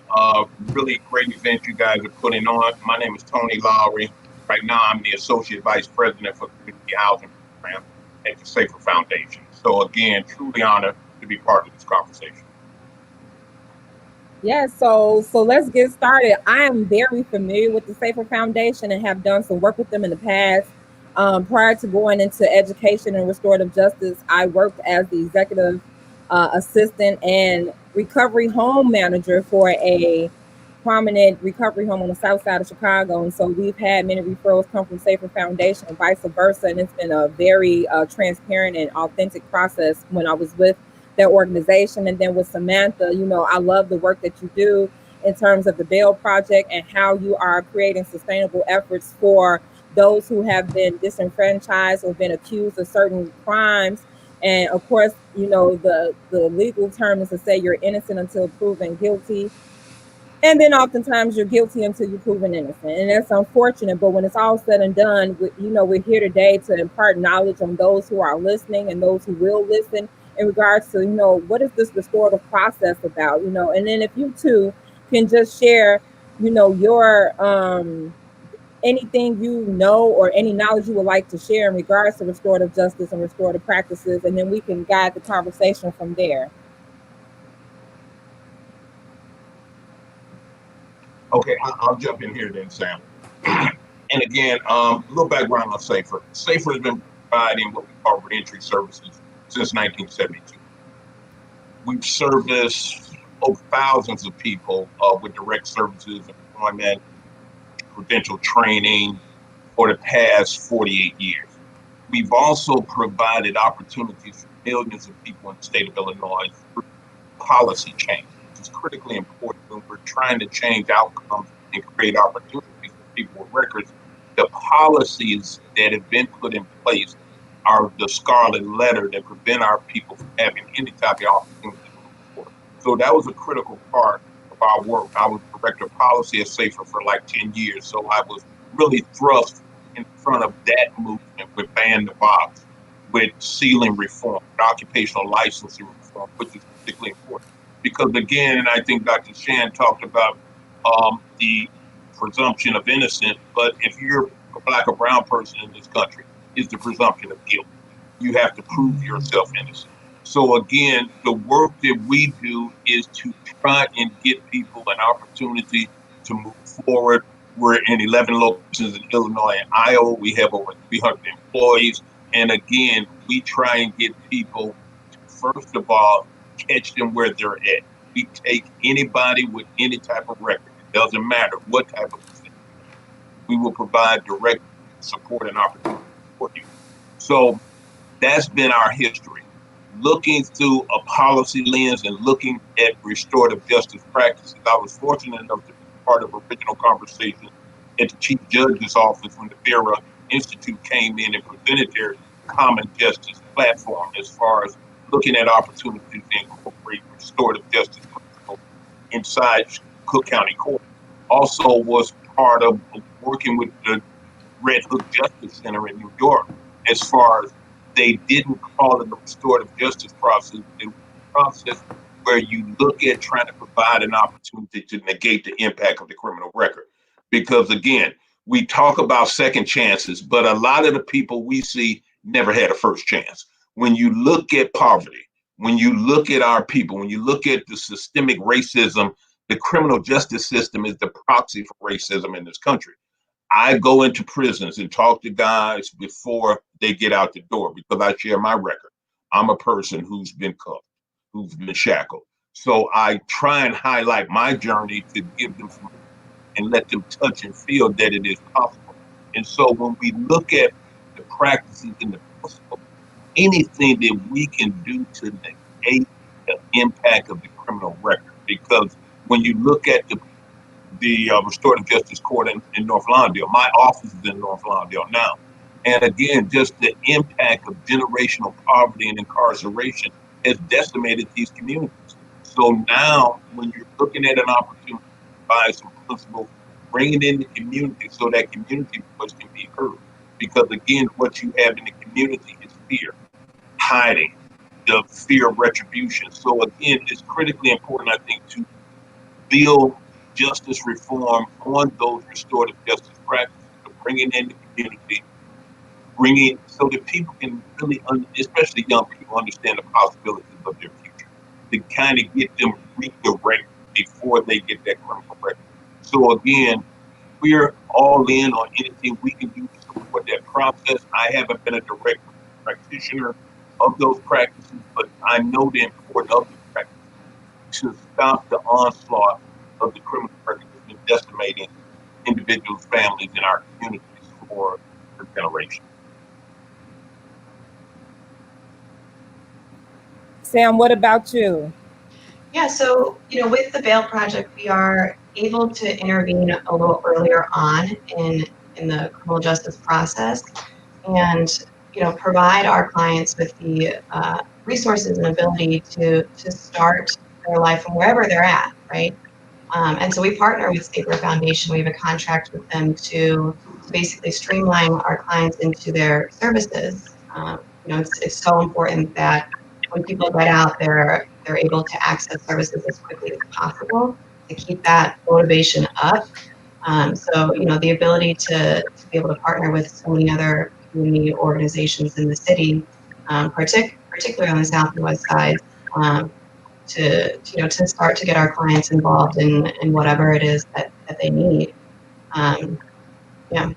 Speaker 14: really great event you guys are putting on. My name is Tony Lowry. Right now, I'm the Associate Vice President for Community Housing Program at the Safer Foundation. So again, truly honored to be part of this conversation.
Speaker 4: Yeah, so let's get started. I am very familiar with the Safer Foundation and have done some work with them in the past. Prior to going into education and restorative justice, I worked as the executive assistant and recovery home manager for a prominent recovery home on the south side of Chicago. And so we've had many referrals come from Safer Foundation and vice versa. And it's been a very transparent and authentic process when I was with their organization. And then with Samantha, I love the work that you do in terms of the Bail Project and how you are creating sustainable efforts for those who have been disenfranchised or been accused of certain crimes. And of course, the legal term is to say you're innocent until proven guilty. And then oftentimes you're guilty until you're proven innocent. And that's unfortunate. But when it's all said and done, we're here today to impart knowledge on those who are listening and those who will listen in regards to, what is this restorative process about, and then if you two can just share, your anything or any knowledge you would like to share in regards to restorative justice and restorative practices, and then we can guide the conversation from there.
Speaker 14: Okay, I'll jump in here then, Sam. And again, a little background on Safer. Safer has been providing what we call reentry services since 1972. We've serviced over thousands of people with direct services, employment, credential training for the past 48 years. We've also provided opportunities for millions of people in the state of Illinois through policy change, which is critically important when we're trying to change outcomes and create opportunities for people with records. The policies that have been put in place are the scarlet letter that prevent our people from having any type of opportunity to move forward. So that was a critical part of our work. I was director of policy at Safer for like 10 years. So I was really thrust in front of that movement with Ban the Box, with sealing reform, occupational licensing reform, which is particularly important. Because again, and I think Dr. Shan talked about the presumption of innocence, but if you're a black or brown person in this country, is the presumption of guilt. You have to prove yourself innocent. So again, the work that we do is to try and get people an opportunity to move forward. We're in 11 locations in Illinois and Iowa. We have over 300 employees. And again, we try and get people to, first of all, catch them where they're at. We take anybody with any type of record. It doesn't matter what type of position. We will provide direct support and opportunity for you. So that's been our history. Looking through a policy lens and looking at restorative justice practices, I was fortunate enough to be part of original conversation at the Chief Judge's office when the FARA Institute came in and presented their common justice platform as far as looking at opportunities to incorporate restorative justice principles inside Cook County Court. Also was part of working with the Red Hook Justice Center in New York as far as they didn't call it a restorative justice process. It was a process where you look at trying to provide an opportunity to negate the impact of the criminal record. Because again, we talk about second chances, but a lot of the people we see never had a first chance. When you look at poverty, when you look at our people, when you look at the systemic racism, the criminal justice system is the proxy for racism in this country. I go into prisons and talk to guys before they get out the door because I share my record. I'm a person who's been cuffed, who's been shackled. So I try and highlight my journey to give them some and let them touch and feel that it is possible. And so when we look at the practices and the principles, anything that we can do to negate the impact of the criminal record, because when you look at the Restorative Justice Court in North Lawndale. My office is in North Lawndale now. And again, just the impact of generational poverty and incarceration has decimated these communities. So now, when you're looking at an opportunity to provide some principles, bring it in the community so that community voice can be heard. Because again, what you have in the community is fear, hiding, the fear of retribution. So again, it's critically important, I think, to build justice reform on those restorative justice practices, to bring it in the community, bringing so that people can really, especially young people, understand the possibilities of their future, to kind of get them redirected before they get that criminal record. So again, we're all in on anything we can do to support that process. I haven't been a direct practitioner of those practices, but I know the importance of the practices to stop the onslaught of the criminal record that's been decimating individuals, families in our communities for generations.
Speaker 4: Sam, what about you?
Speaker 13: Yeah, so with the Bail Project, we are able to intervene a little earlier on in the criminal justice process, and provide our clients with the resources and ability to start their life from wherever they're at, right? And so we partner with Safer Foundation. We have a contract with them to basically streamline our clients into their services. It's so important that when people get out, they're able to access services as quickly as possible to keep that motivation up. So the ability to be able to partner with so many other community organizations in the city, particularly on the South and West Side, to start to get our clients involved in whatever it is that they need. Yeah.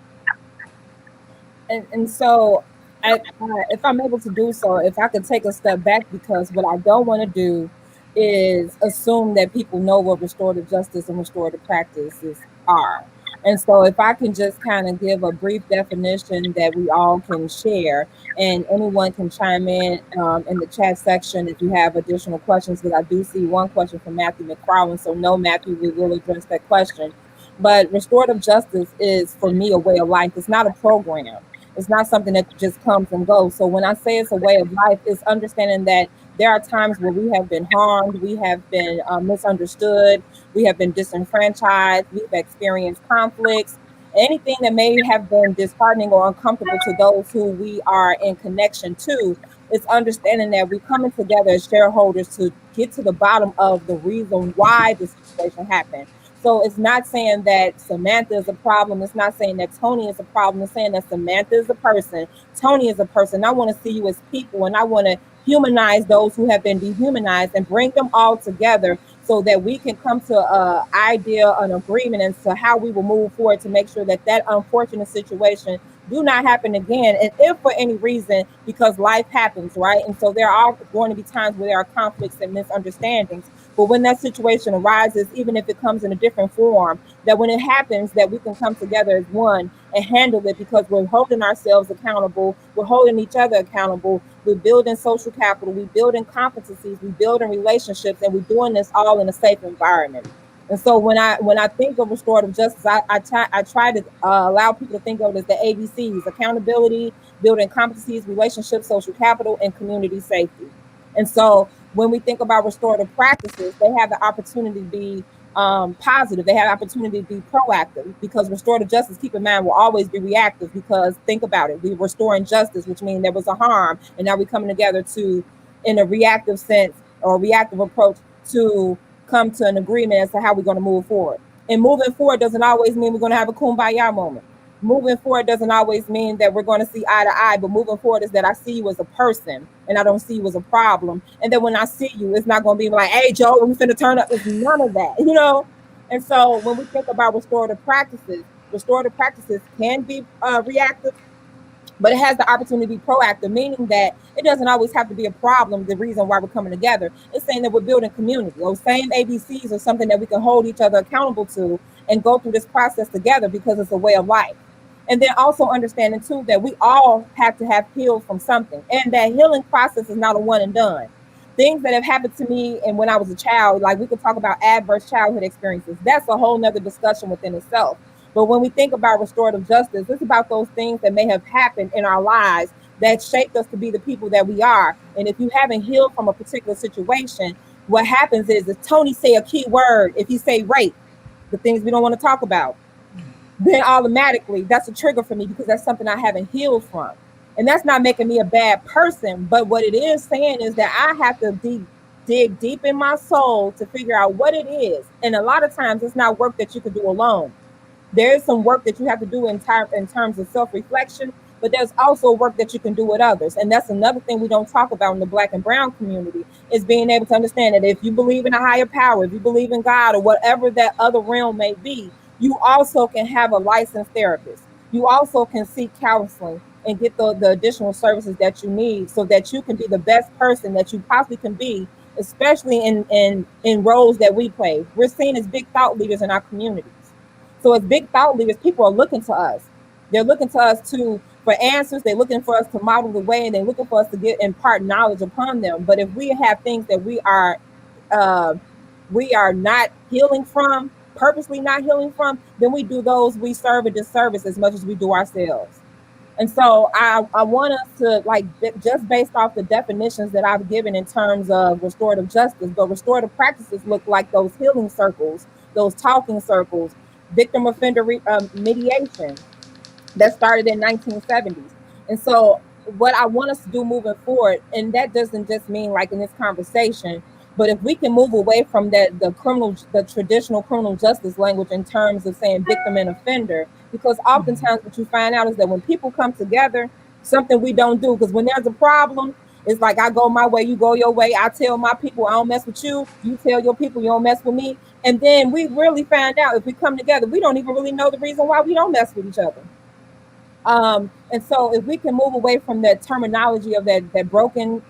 Speaker 4: And so, if I'm able to do so, if I could take a step back, because what I don't want to do is assume that people know what restorative justice and restorative practices are. And so if I can just kind of give a brief definition that we all can share, and anyone can chime in the chat section if you have additional questions, because I do see one question from Matthew McFarland. So no, Matthew, we will address that question. But restorative justice is, for me, a way of life. It's not a program. It's not something that just comes and goes. So when I say it's a way of life, it's understanding that There are times where we have been harmed, we have been misunderstood, we have been disenfranchised, we've experienced conflicts, anything that may have been disheartening or uncomfortable to those who we are in connection to. It's understanding that we're coming together as shareholders to get to the bottom of the reason why the situation happened. So it's not saying that Samantha is a problem. It's not saying that Tony is a problem. It's saying that Samantha is a person, Tony is a person. I want to see you as people, and I want to humanize those who have been dehumanized and bring them all together so that we can come to an idea, an agreement as to how we will move forward to make sure that that unfortunate situation do not happen again. And if for any reason, because life happens, right? And so there are going to be times where there are conflicts and misunderstandings. But when that situation arises, even if it comes in a different form, that when it happens, that we can come together as one and handle it, because we're holding ourselves accountable, we're holding each other accountable, we're building social capital, we're building competencies, we're building relationships, and we're doing this all in a safe environment. And so when I think of restorative justice, I try to allow people to think of it as the ABCs: accountability, building competencies, relationships, social capital, and community safety. And so when we think about restorative practices, they have the opportunity to be positive. They have the opportunity to be proactive, because restorative justice, keep in mind, will always be reactive, because think about it. We're restoring justice, which means there was a harm, and now we're coming together to, in a reactive sense or reactive approach, to come to an agreement as to how we're going to move forward. And moving forward doesn't always mean we're going to have a kumbaya moment. Moving forward doesn't always mean that we're going to see eye to eye, but moving forward is that I see you as a person and I don't see you as a problem. And then when I see you, it's not going to be like, hey, Joe, we finna turn up. It's none of that, you know? And so when we think about restorative practices can be reactive, but it has the opportunity to be proactive, meaning that it doesn't always have to be a problem, the reason why we're coming together. It's saying that we're building community. Those same ABCs are something that we can hold each other accountable to and go through this process together, because it's a way of life. And then also understanding too that we all have to have healed from something, and that healing process is not a one and done. Things that have happened to me and when I was a child, like we could talk about adverse childhood experiences. That's a whole nother discussion within itself. But when we think about restorative justice, it's about those things that may have happened in our lives that shaped us to be the people that we are. And if you haven't healed from a particular situation, what happens is if Tony say a key word, if he say rape, the things we don't want to talk about, then automatically that's a trigger for me, because that's something I haven't healed from. And that's not making me a bad person, but what it is saying is that I have to dig deep in my soul to figure out what it is. And a lot of times it's not work that you can do alone. There is some work that you have to do in terms of self-reflection, but there's also work that you can do with others. And that's another thing we don't talk about in the Black and Brown community, is being able to understand that if you believe in a higher power, if you believe in God or whatever that other realm may be, you also can have a licensed therapist. You also can seek counseling and get the additional services that you need, so that you can be the best person that you possibly can be, especially in roles that we play. We're seen as big thought leaders in our communities. So as big thought leaders, people are looking to us. They're looking to us for answers. They're looking for us to model the way, and they're looking for us to impart knowledge upon them. But if we have things that we are not healing from, purposely not healing from, then we serve a disservice as much as we do ourselves. And so I want us to, like, just based off the definitions that I've given in terms of restorative justice, but restorative practices look like those healing circles, those talking circles, victim offender mediation that started in 1970s. And so what I want us to do moving forward, and that doesn't just mean like in this conversation, but if we can move away from the traditional criminal justice language in terms of saying victim and offender, because oftentimes what you find out is that when people come together, something we don't do, because when there's a problem, it's like I go my way, you go your way. I tell my people I don't mess with you. You tell your people you don't mess with me. And then we really find out if we come together, we don't even really know the reason why we don't mess with each other. And so if we can move away from that terminology of that broken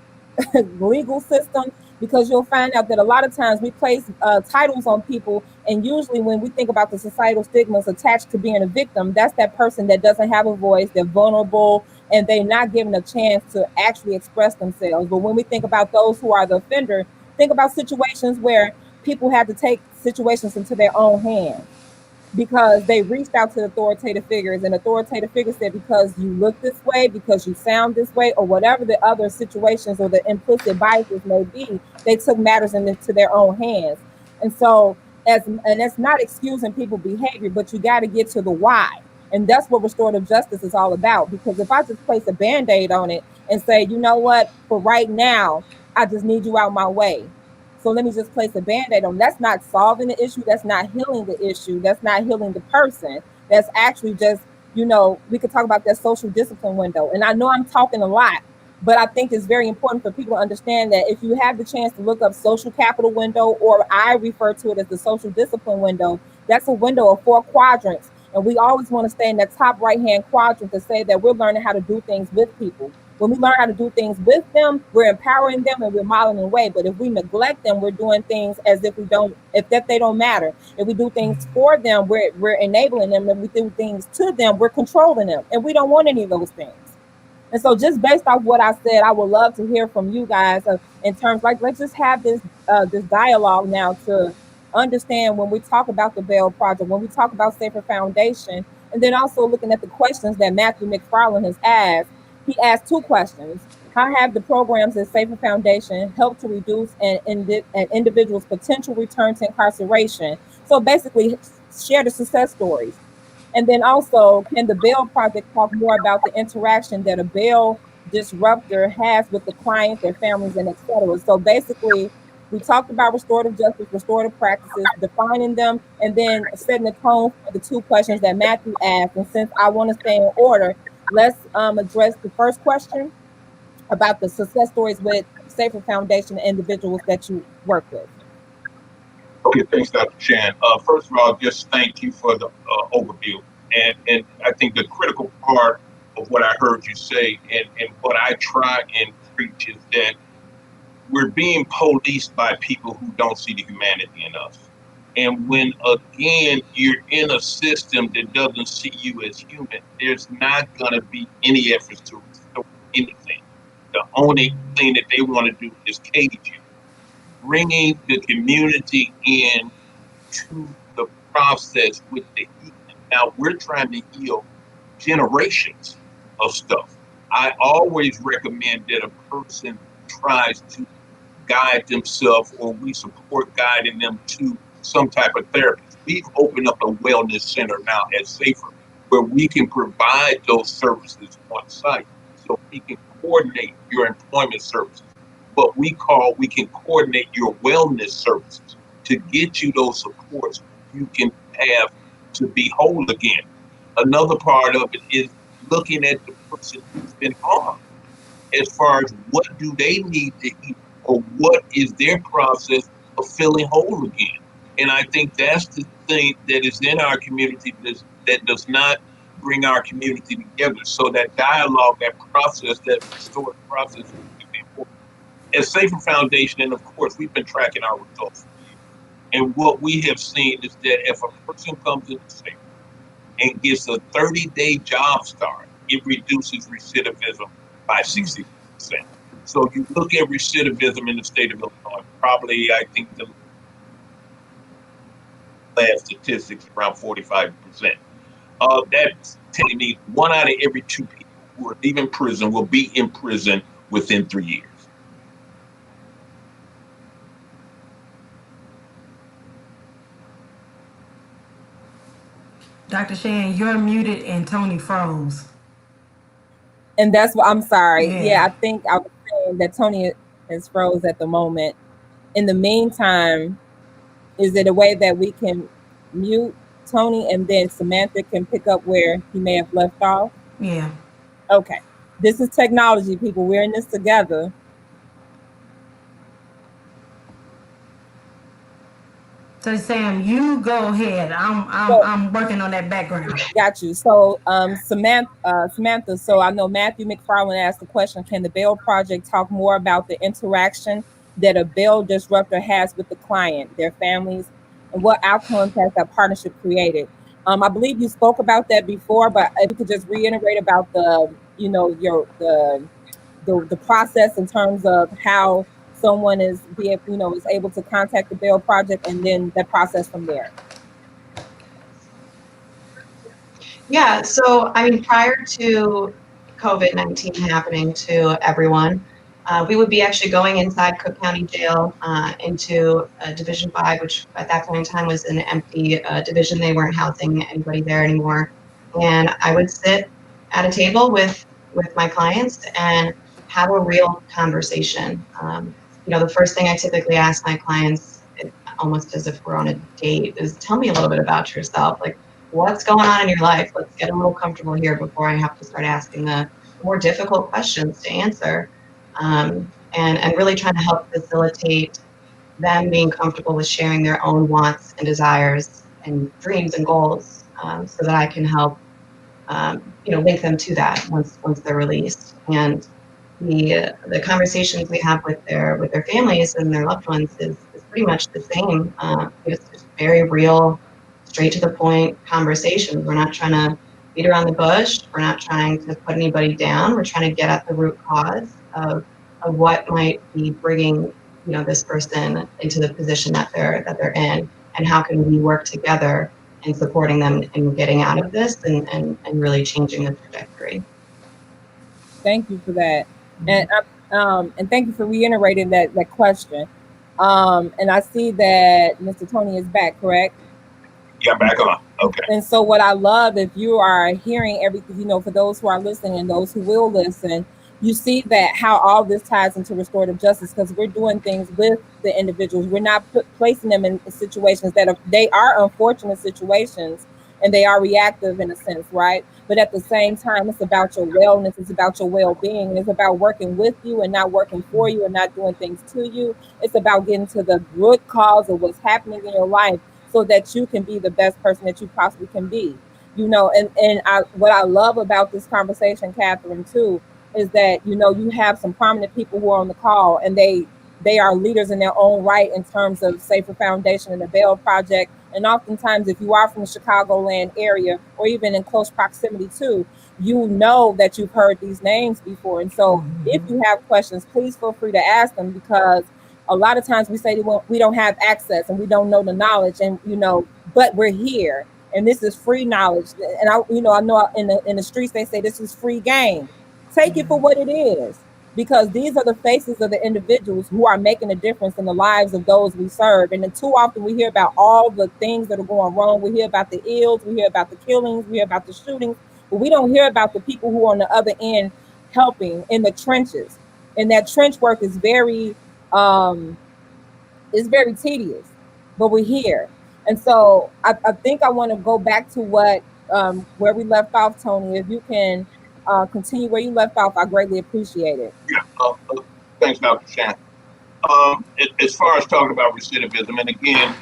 Speaker 4: legal system, because you'll find out that a lot of times we place titles on people, and usually when we think about the societal stigmas attached to being a victim, that's that person that doesn't have a voice, they're vulnerable, and they're not given a chance to actually express themselves. But when we think about those who are the offender, think about situations where people have to take situations into their own hands. because they reached out to authoritative figures, and authoritative figures said, because you look this way, because you sound this way, or whatever the other situations or the implicit biases may be, they took matters into their own hands. And so, and that's not excusing people's behavior, but you got to get to the why. And that's what restorative justice is all about. Because if I just place a Band-Aid on it and say, you know what, for right now, I just need you out my way, so let me just place a Band-Aid on. That's not solving the issue. That's not healing the issue. That's not healing the person. That's actually just, we could talk about that social discipline window. And I know I'm talking a lot, but I think it's very important for people to understand that if you have the chance to look up social capital window, or I refer to it as the social discipline window, that's a window of 4 quadrants. And we always want to stay in that top right-hand quadrant to say that we're learning how to do things with people. When we learn how to do things with them, we're empowering them and we're modeling the way. But if we neglect them, we're doing things as if they don't matter. If we do things for them, we're enabling them. If we do things to them, we're controlling them. And we don't want any of those things. And so just based off what I said, I would love to hear from you guys in terms, like, let's just have this dialogue now to understand when we talk about the Bail Project, when we talk about Safer Foundation, and then also looking at the questions that Matthew McFarland has asked. He asked 2 questions. How have the programs at Safer Foundation helped to reduce an individual's potential return to incarceration? So basically, share the success stories. And then also, can the Bail Project talk more about the interaction that a bail disruptor has with the client, their families, and et cetera? So basically, we talked about restorative justice, restorative practices, defining them, and then setting the tone for the 2 questions that Matthew asked. And since I want to stay in order, let's address the first question about the success stories with Safer Foundation individuals that you work with.
Speaker 14: Okay, thanks, Dr. Chan. First of all, just thank you for the overview. And I think the critical part of what I heard you say and what I try and preach is that we're being policed by people who don't see the humanity in us. And when, again, you're in a system that doesn't see you as human, there's not going to be any efforts to restore anything. The only thing that they want to do is cage you. Bringing the community in to the process with the healing. Now, we're trying to heal generations of stuff. I always recommend that a person tries to guide themselves, or we support guiding them to some type of therapist. We've opened up a wellness center now at Safer, where we can provide those services on site. So we can coordinate your employment services, but we can coordinate your wellness services to get you those supports you can have to be whole again. Another part of it is looking at the person who's been harmed, as far as what do they need to eat, or what is their process of feeling whole again. And I think that's the thing that is in our community that does not bring our community together. So that dialogue, that process, that restorative process is really important. As Safer Foundation, and of course, we've been tracking our results for years. And what we have seen is that if a person comes into Safer and gets a 30-day job start, it reduces recidivism by 60%. So you look at recidivism in the state of Illinois, probably, I think the last statistics around 45%. That's telling me 1 out of every 2 people who are leaving prison will be in prison within 3 years.
Speaker 1: Dr. Shan, you're muted and Tony froze.
Speaker 4: And that's what I'm sorry.
Speaker 1: Yeah.
Speaker 4: Yeah, I think I was saying that Tony is froze at the moment. In the meantime, is it a way that we can mute Tony and then Samantha can pick up where he may have left off?
Speaker 1: Yeah.
Speaker 4: Okay. This is technology, people. We're in this together.
Speaker 1: So Sam, you go ahead. I'm working on that background.
Speaker 4: Got you. So Samantha, so I know Matthew McFarland asked the question, can the Bail Project talk more about the interaction that a bail disruptor has with the client, their families, and what outcomes has that partnership created? I believe you spoke about that before, but if you could just reiterate about the process in terms of how someone is able to contact the Bail Project, and then the process from there.
Speaker 13: Yeah, so I mean, prior to COVID-19 happening to everyone, we would be actually going inside Cook County Jail into Division 5, which at that point in time was an empty division. They weren't housing anybody there anymore. And I would sit at a table with my clients and have a real conversation. The first thing I typically ask my clients, almost as if we're on a date, is tell me a little bit about yourself. Like, what's going on in your life? Let's get a little comfortable here before I have to start asking the more difficult questions to answer. And really trying to help facilitate them being comfortable with sharing their own wants and desires and dreams and goals, so that I can help, link them to that once they're released. And the conversations we have with their families and their loved ones is pretty much the same. It's just very real, straight to the point conversations. We're not trying to beat around the bush. We're not trying to put anybody down. We're trying to get at the root cause of what might be bringing this person into the position that they're in, and how can we work together in supporting them in getting out of this and really changing the trajectory.
Speaker 4: Thank you for that, and thank you for reiterating that question. And I see that Mr. Tony is back, correct?
Speaker 14: Yeah, back on. Okay.
Speaker 4: And so what I love, if you are hearing everything, for those who are listening and those who will listen, you see that how all this ties into restorative justice, because we're doing things with the individuals. We're not placing them in situations they are unfortunate situations, and they are reactive in a sense, right? But at the same time, it's about your wellness, it's about your well-being, and it's about working with you and not working for you and not doing things to you. It's about getting to the root cause of what's happening in your life, so that you can be the best person that you possibly can be. What I love about this conversation, Catherine, too, is that you have some prominent people who are on the call, and they are leaders in their own right in terms of Safer Foundation and the Bail Project. And oftentimes, if you are from the Chicagoland area or even in close proximity to, that you've heard these names before. And so if you have questions, please feel free to ask them, because a lot of times we say we don't have access and we don't know the knowledge, and but we're here, and this is free knowledge. And I know in the streets they say this is free game. Take it for what it is, because these are the faces of the individuals who are making a difference in the lives of those we serve. And then too often we hear about all the things that are going wrong. We hear about the ills, we hear about the killings, we hear about the shootings, but we don't hear about the people who are on the other end helping in the trenches. And that trench work is very tedious, but we're here. And so I think I want to go back to where we left off, Tony. If you can continue where you left off, I greatly appreciate it.
Speaker 14: Yeah, thanks, Dr. Shan. As far as talking about recidivism, and again,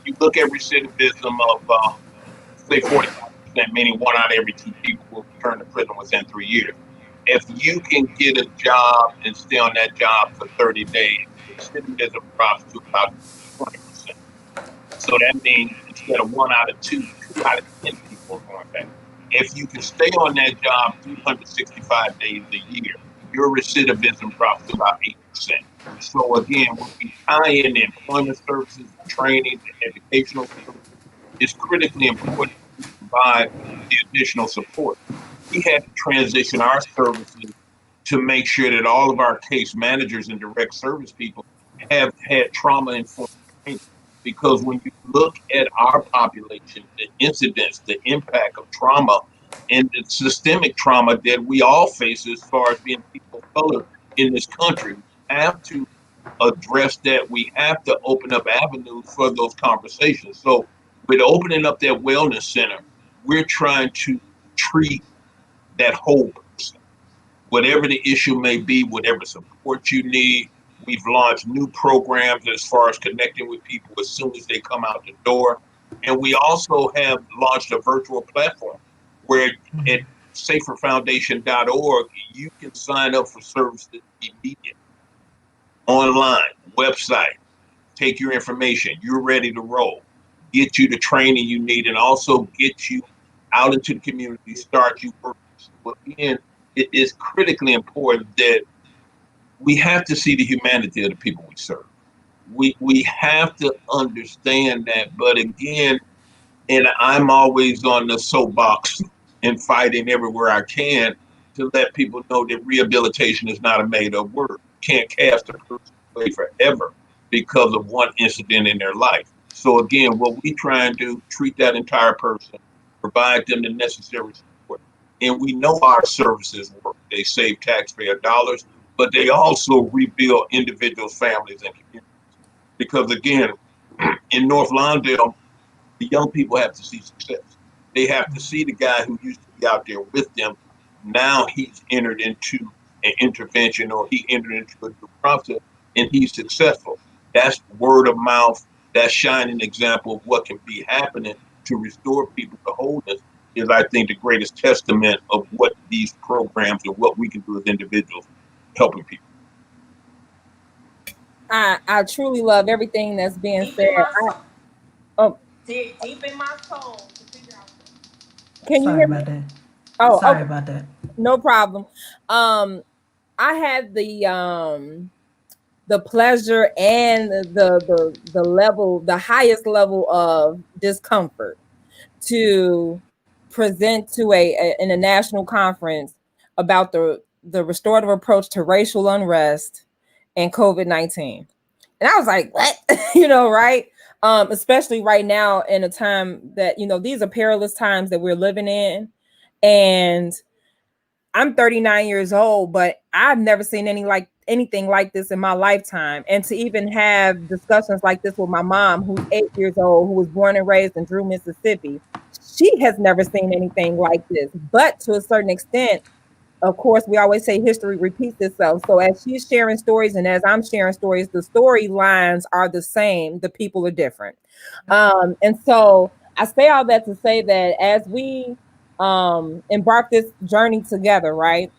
Speaker 14: you look at recidivism of say 45%, meaning 1 out of every 2 people will return to prison within 3 years. If you can get a job and stay on that job for 30 days, recidivism drops to about 20%. So that means instead of 1 out of 2, 2 out of 10 people are going back. If you can stay on that job 365 days a year, your recidivism drops to about 8%. So again, when we tie in the employment services, the training, the educational services, it's critically important to provide the additional support. We had to transition our services to make sure that all of our case managers and direct service people have had trauma-informed training. Because when you look at our population, the incidence, the impact of trauma, and the systemic trauma that we all face as far as being people of color in this country, we have to address that. We have to open up avenues for those conversations. So with opening up that wellness center, we're trying to treat that whole person. Whatever the issue may be, whatever support you need, we've launched new programs as far as connecting with people as soon as they come out the door. And we also have launched a virtual platform where at saferfoundation.org, you can sign up for services immediately. Online, website, take your information, you're ready to roll, get you the training you need, and also get you out into the community, start you working. So again, it is critically important that we have to see the humanity of the people we serve. We have to understand that, but again, And I'm always on the soapbox and fighting everywhere I can to let people know that rehabilitation is not a made up word. You can't cast a person away forever because of one incident in their life. So again, what we try and do, treat that entire person, provide them the necessary support. And we know our services work. They save taxpayer dollars, but they also rebuild individuals, families, and communities. Because again, in North Lawndale, the young people have to see success. They have to see the guy who used to be out there with them. Now he's entered into an intervention or he entered into a new process and he's successful. That's word of mouth. That shining example of what can be happening to restore people to wholeness is, I think, the greatest testament of what these programs and what we can do as individuals helping people.
Speaker 4: I truly love everything that's being
Speaker 1: Deep
Speaker 4: said.
Speaker 1: in my soul. Deep in my soul.
Speaker 4: Can you
Speaker 1: Sorry
Speaker 4: hear me?
Speaker 1: about that.
Speaker 4: Oh,
Speaker 1: Sorry
Speaker 4: okay.
Speaker 1: about that.
Speaker 4: No problem. I had the pleasure and the level, the highest level of discomfort to present to in a national conference about the restorative approach to racial unrest and COVID-19. And I was like, what? Right? Especially right now in a time that, these are perilous times that we're living in. And I'm 39 years old, but I've never seen anything like this in my lifetime. And to even have discussions like this with my mom, who's 8 years old, who was born and raised in Drew, Mississippi, she has never seen anything like this. But to a certain extent, of course, we always say history repeats itself. So as she's sharing stories and as I'm sharing stories, the storylines are the same. The people are different. And so I say all that to say that as we embark this journey together, right?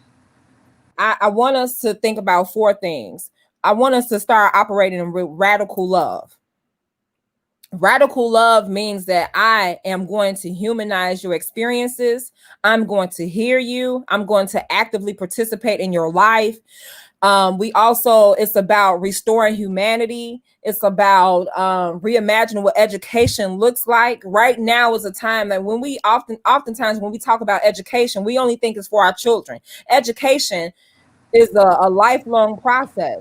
Speaker 4: I want us to think about four things. I want us to start operating with radical love. Radical love means that I am going to humanize your experiences. I'm going to hear you. I'm going to actively participate in your life. It's about restoring humanity. It's about reimagining what education looks like. Right now is a time that when we oftentimes when we talk about education, we only think it's for our children. Education is a lifelong process.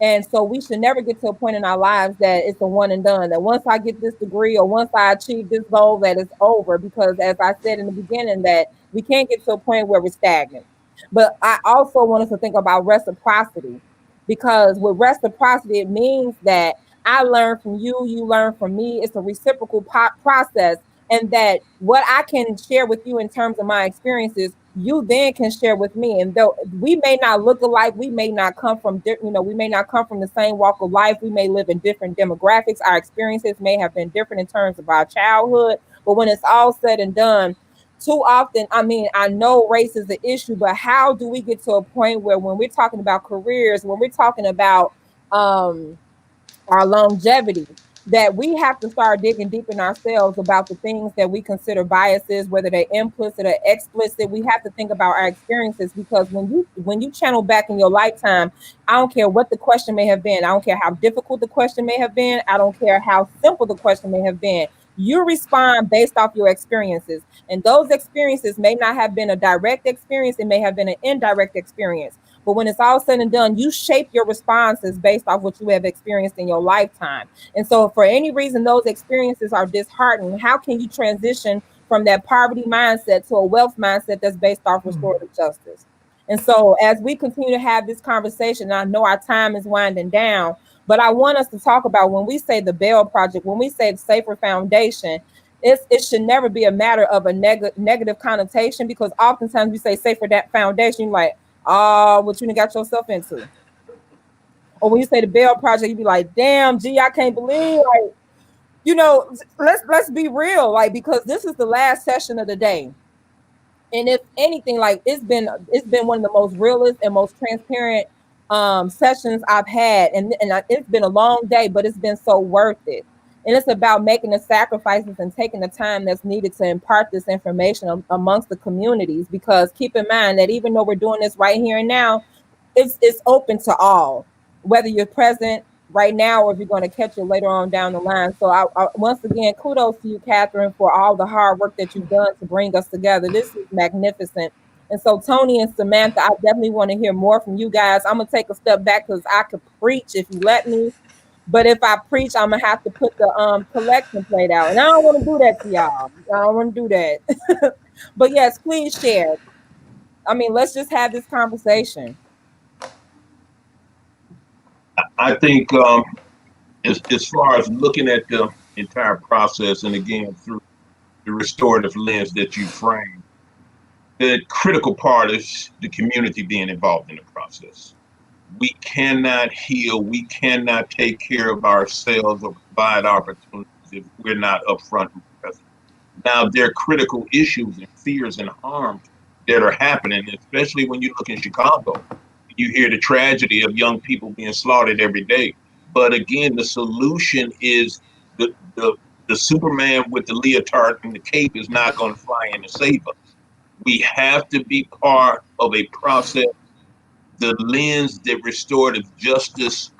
Speaker 4: And so we should never get to a point in our lives that it's a one and done, that once I get this degree or once I achieve this goal, that it's over. Because as I said in the beginning, that we can't get to a point where we're stagnant. But I also want us to think about reciprocity, because with reciprocity, it means that I learn from you, you learn from me. It's a reciprocal process. And that what I can share with you in terms of my experiences, you then can share with me. And though we may not look alike, we may not come from we may not come from the same walk of life. We may live in different demographics. Our experiences may have been different in terms of our childhood. But when it's all said and done, too often, I know race is an issue, but how do we get to a point where when we're talking about careers, when we're talking about our longevity, that we have to start digging deep in ourselves about the things that we consider biases, whether they're implicit or explicit. We have to think about our experiences, because when you channel back in your lifetime, I don't care what the question may have been. I don't care how difficult the question may have been. I don't care how simple the question may have been. You respond based off your experiences. And those experiences may not have been a direct experience. It may have been an indirect experience. But when it's all said and done, you shape your responses based off what you have experienced in your lifetime. And so for any reason those experiences are disheartening, how can you transition from that poverty mindset to a wealth mindset that's based off restorative justice? And so as we continue to have this conversation, I know our time is winding down, but I want us to talk about, when we say the Bell Project, when we say the Safer Foundation, it should never be a matter of a negative connotation, because oftentimes we say Safer Foundation, like, what you got yourself into. Or when you say the Bell Project, you be like, damn, gee, I can't believe, let's be real, because this is the last session of the day. And if anything, it's been one of the most realist and most transparent sessions I've had. And it's been a long day, but it's been so worth it. And it's about making the sacrifices and taking the time that's needed to impart this information amongst the communities. Because keep in mind that even though we're doing this right here and now, it's open to all, whether you're present, right now, or if you're going to catch it later on down the line. So I once again, kudos to you, Catherine, for all the hard work that you've done to bring us together. This is magnificent. And so Tony and Samantha, I definitely want to hear more from you guys. I'm going to take a step back because I could preach if you let me. But if I preach, I'm going to have to put the collection plate out. And I don't want to do that to y'all. I don't want to do that. But yes, please share. I mean, let's just have this conversation.
Speaker 14: I think as far as looking at the entire process, and again through the restorative lens that you frame, the critical part is the community being involved in the process. We cannot heal, we cannot take care of ourselves or provide opportunities if we're not upfront and present. Now, there are critical issues and fears and harms that are happening, especially when you look in Chicago. You hear the tragedy of young people being slaughtered every day. But again, the solution is the Superman with the leotard and the cape is not going to fly in to save us. We have to be part of a process. The lens that restorative justice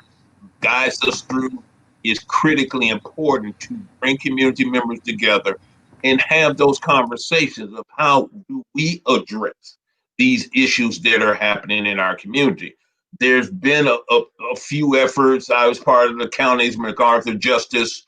Speaker 14: guides us through is critically important to bring community members together and have those conversations of how do we address these issues that are happening in our community. There's been a few efforts. I was part of the county's MacArthur Justice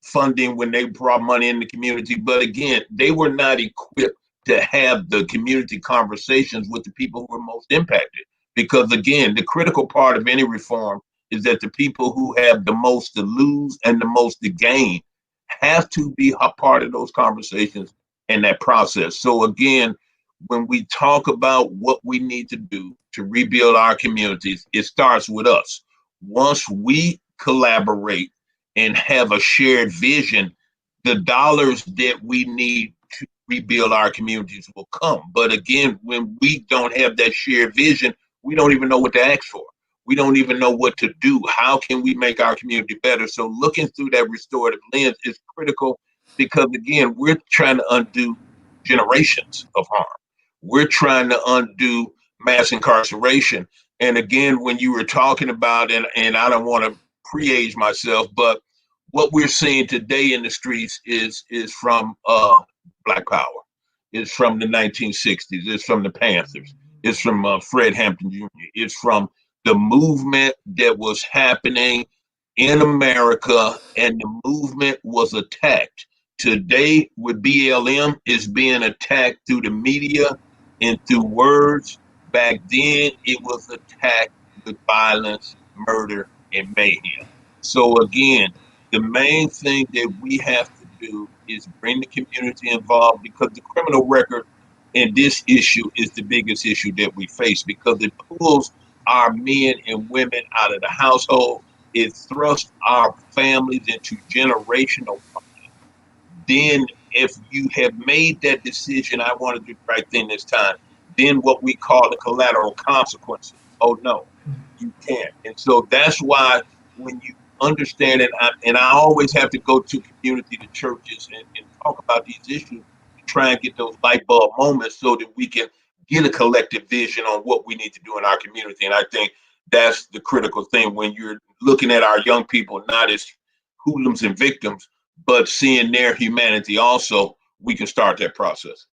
Speaker 14: funding when they brought money in the community. But again, they were not equipped to have the community conversations with the people who are most impacted. Because again, the critical part of any reform is that the people who have the most to lose and the most to gain have to be a part of those conversations and that process. So again, when we talk about what we need to do to rebuild our communities, it starts with us. Once we collaborate and have a shared vision, the dollars that we need to rebuild our communities will come. But again, when we don't have that shared vision, we don't even know what to ask for. We don't even know what to do. How can we make our community better? So looking through that restorative lens is critical because again, we're trying to undo generations of harm. We're trying to undo mass incarceration. And again, when you were talking about, and I don't want to pre-age myself, but what we're seeing today in the streets is from Black Power. It's from the 1960s. It's from the Panthers. It's from Fred Hampton Jr. It's from the movement that was happening in America, and the movement was attacked. Today, with BLM, is being attacked through the media and through words. Back then, it was attacked with violence, murder, and mayhem. So again, the main thing that we have to do is bring the community involved because the criminal record in this issue is the biggest issue that we face because it pulls our men and women out of the household. It thrusts our families into generational. Then if you have made that decision, I want to do the right thing this time, then what we call the collateral consequences. Oh no, you can't. And so that's why when you understand it, and I always have to go to community, to churches, and talk about these issues to try and get those light bulb moments so that we can get a collective vision on what we need to do in our community. And I think that's the critical thing when you're looking at our young people, not as hoodlums and victims, but seeing their humanity also, we can start that process.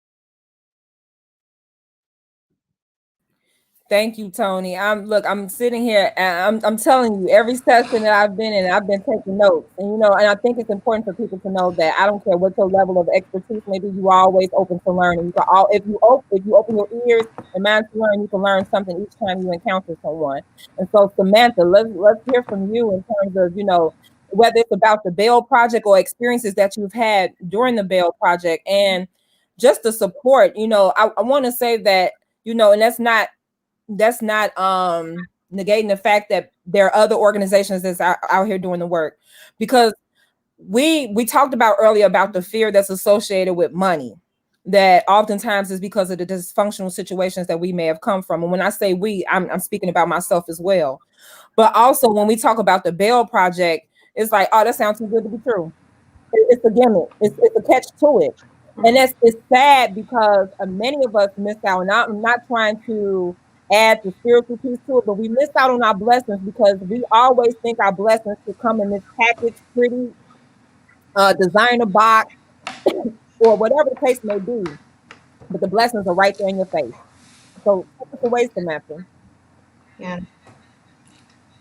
Speaker 4: Thank you, Tony. I'm sitting here and I'm telling you, every session that I've been in, I've been taking notes. And and I think it's important for people to know that I don't care what your level of expertise may be, you are always open to learning. You can if you open your ears and mind to learn, you can learn something each time you encounter someone. And so Samantha, let's hear from you in terms of, whether it's about the Bail Project or experiences that you've had during the Bail Project and just the support. I want to say that, and that's not negating the fact that there are other organizations that's out here doing the work, because we talked about earlier about the fear that's associated with money, that oftentimes is because of the dysfunctional situations that we may have come from. And when I say we, I'm speaking about myself as well. But also when we talk about the Bail Project, it's like, oh, that sounds too good to be true. It's a gimmick. It's a catch to it. And it's sad because many of us miss out. And I'm not trying to add the spiritual piece to it, but we miss out on our blessings because we always think our blessings should come in this package, pretty designer box, or whatever the case may be. But the blessings are right there in your face. So take us away, Samantha.
Speaker 13: Yeah.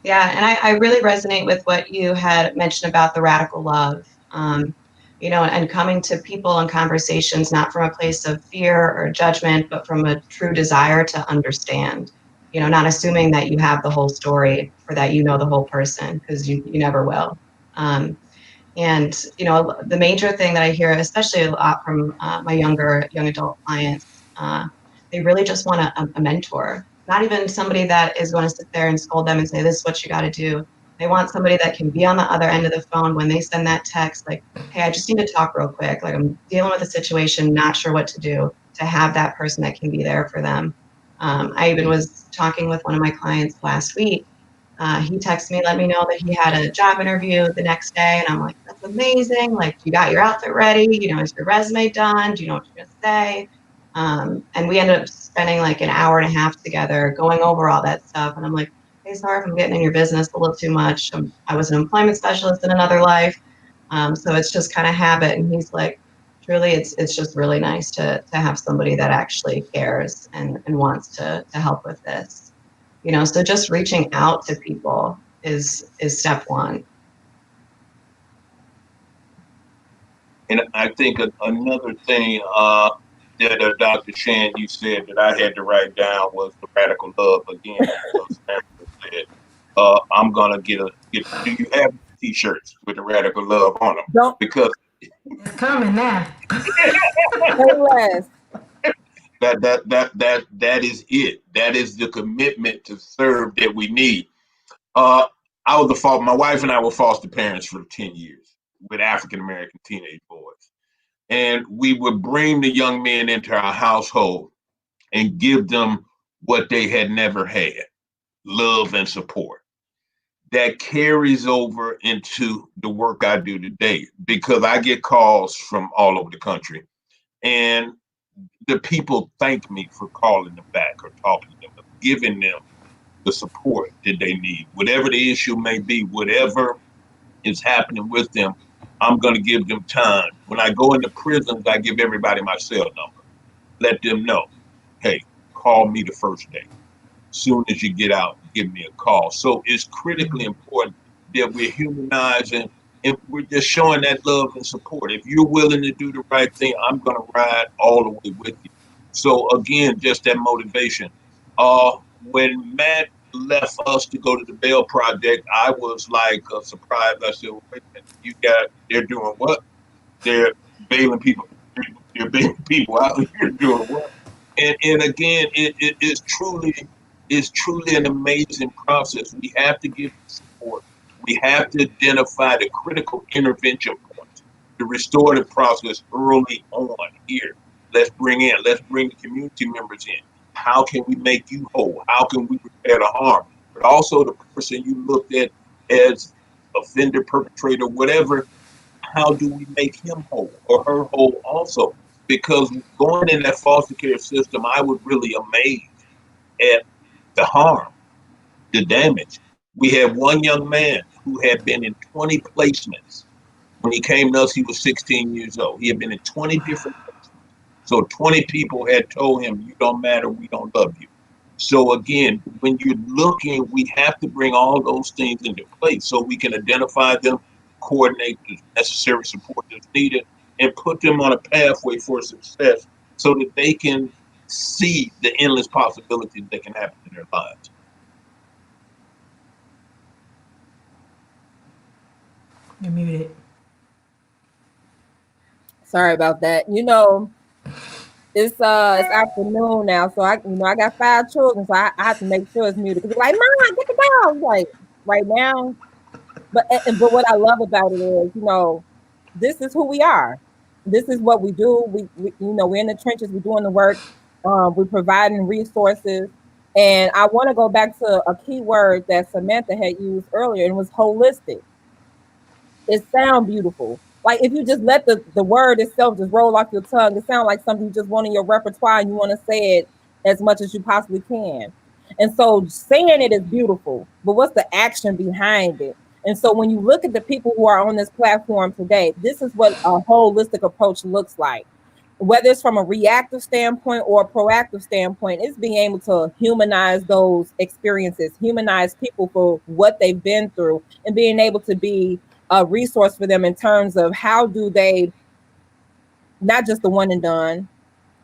Speaker 13: Yeah, and I really resonate with what you had mentioned about the radical love. And coming to people and conversations not from a place of fear or judgment, but from a true desire to understand. Not assuming that you have the whole story or that you know the whole person, because you never will. And the major thing that I hear, especially a lot from my young adult clients, they really just want a mentor, not even somebody that is going to sit there and scold them and say, this is what you got to do. They want somebody that can be on the other end of the phone when they send that text, like, hey, I just need to talk real quick. Like, I'm dealing with a situation, not sure what to do, to have that person that can be there for them. I even was talking with one of my clients last week. He texted me, let me know that he had a job interview the next day. And I'm like, that's amazing. Like, you got your outfit ready? Is your resume done? Do you know what you're going to say? And we ended up spending like an hour and a half together going over all that stuff. And I'm like, hey, sorry if I'm getting in your business a little too much. I was an employment specialist in another life. So it's just kind of habit. And he's like, truly, it's just really nice to have somebody that actually cares and wants to help with this. So just reaching out to people is step one.
Speaker 14: And I think another thing that Dr. Shan, you said that I had to write down was the radical love again. Samantha said, I'm gonna get. Do you have T-shirts with the radical love on them?
Speaker 4: Don't.
Speaker 14: Because
Speaker 1: it's coming now.
Speaker 14: that is it. That is the commitment to serve that we need. My wife and I were foster parents for 10 years with African American teenage boys. And we would bring the young men into our household and give them what they had never had, love and support. That carries over into the work I do today because I get calls from all over the country. And the people thank me for calling them back or talking to them, giving them the support that they need. Whatever the issue may be, whatever is happening with them, I'm going to give them time. When I go into prisons, I give everybody my cell number. Let them know, hey, call me the first day. Soon as you get out, give me a call. So it's critically important that we're humanizing and we're just showing that love and support. If you're willing to do the right thing, I'm going to ride all the way with you. So again, just that motivation. When Matt left us to go to the Bail Project, I was like surprised. I said, wait a minute, they're doing what? They're bailing people. They're bailing people out here doing what? And again, it's truly an amazing process. We have to give support. We have to identify the critical intervention points, the restorative process early on here. Let's bring the community members in. How can we make you whole? How can we repair the harm? But also the person you looked at as offender, perpetrator, whatever, how do we make him whole or her whole also? Because going in that foster care system, I was really amazed at the harm, the damage. We had one young man who had been in 20 placements. When he came to us, he was 16 years old. He had been in 20 different placements. So 20 people had told him, you don't matter, we don't love you. So again, when you're looking, we have to bring all those things into place so we can identify them, coordinate the necessary support that's needed, and put them on a pathway for success so that they can see the endless possibilities that can happen in their lives.
Speaker 1: You're muted.
Speaker 4: Sorry about that. It's afternoon now, so I got 5 children, so I have to make sure it's muted. Because they're like, Mom, get the dog. Like right now. But what I love about it is, this is who we are. This is what we do. We we're in the trenches. We're doing the work. We're providing resources. And I want to go back to a key word that Samantha had used earlier, and it was holistic. It sounds beautiful. Like if you just let the word itself just roll off your tongue, it sounds like something you just want in your repertoire and you want to say it as much as you possibly can. And so saying it is beautiful, but what's the action behind it? And so when you look at the people who are on this platform today, this is what a holistic approach looks like. Whether it's from a reactive standpoint or a proactive standpoint, it's being able to humanize those experiences, humanize people for what they've been through, and being able to be a resource for them in terms of how do they, not just the one and done,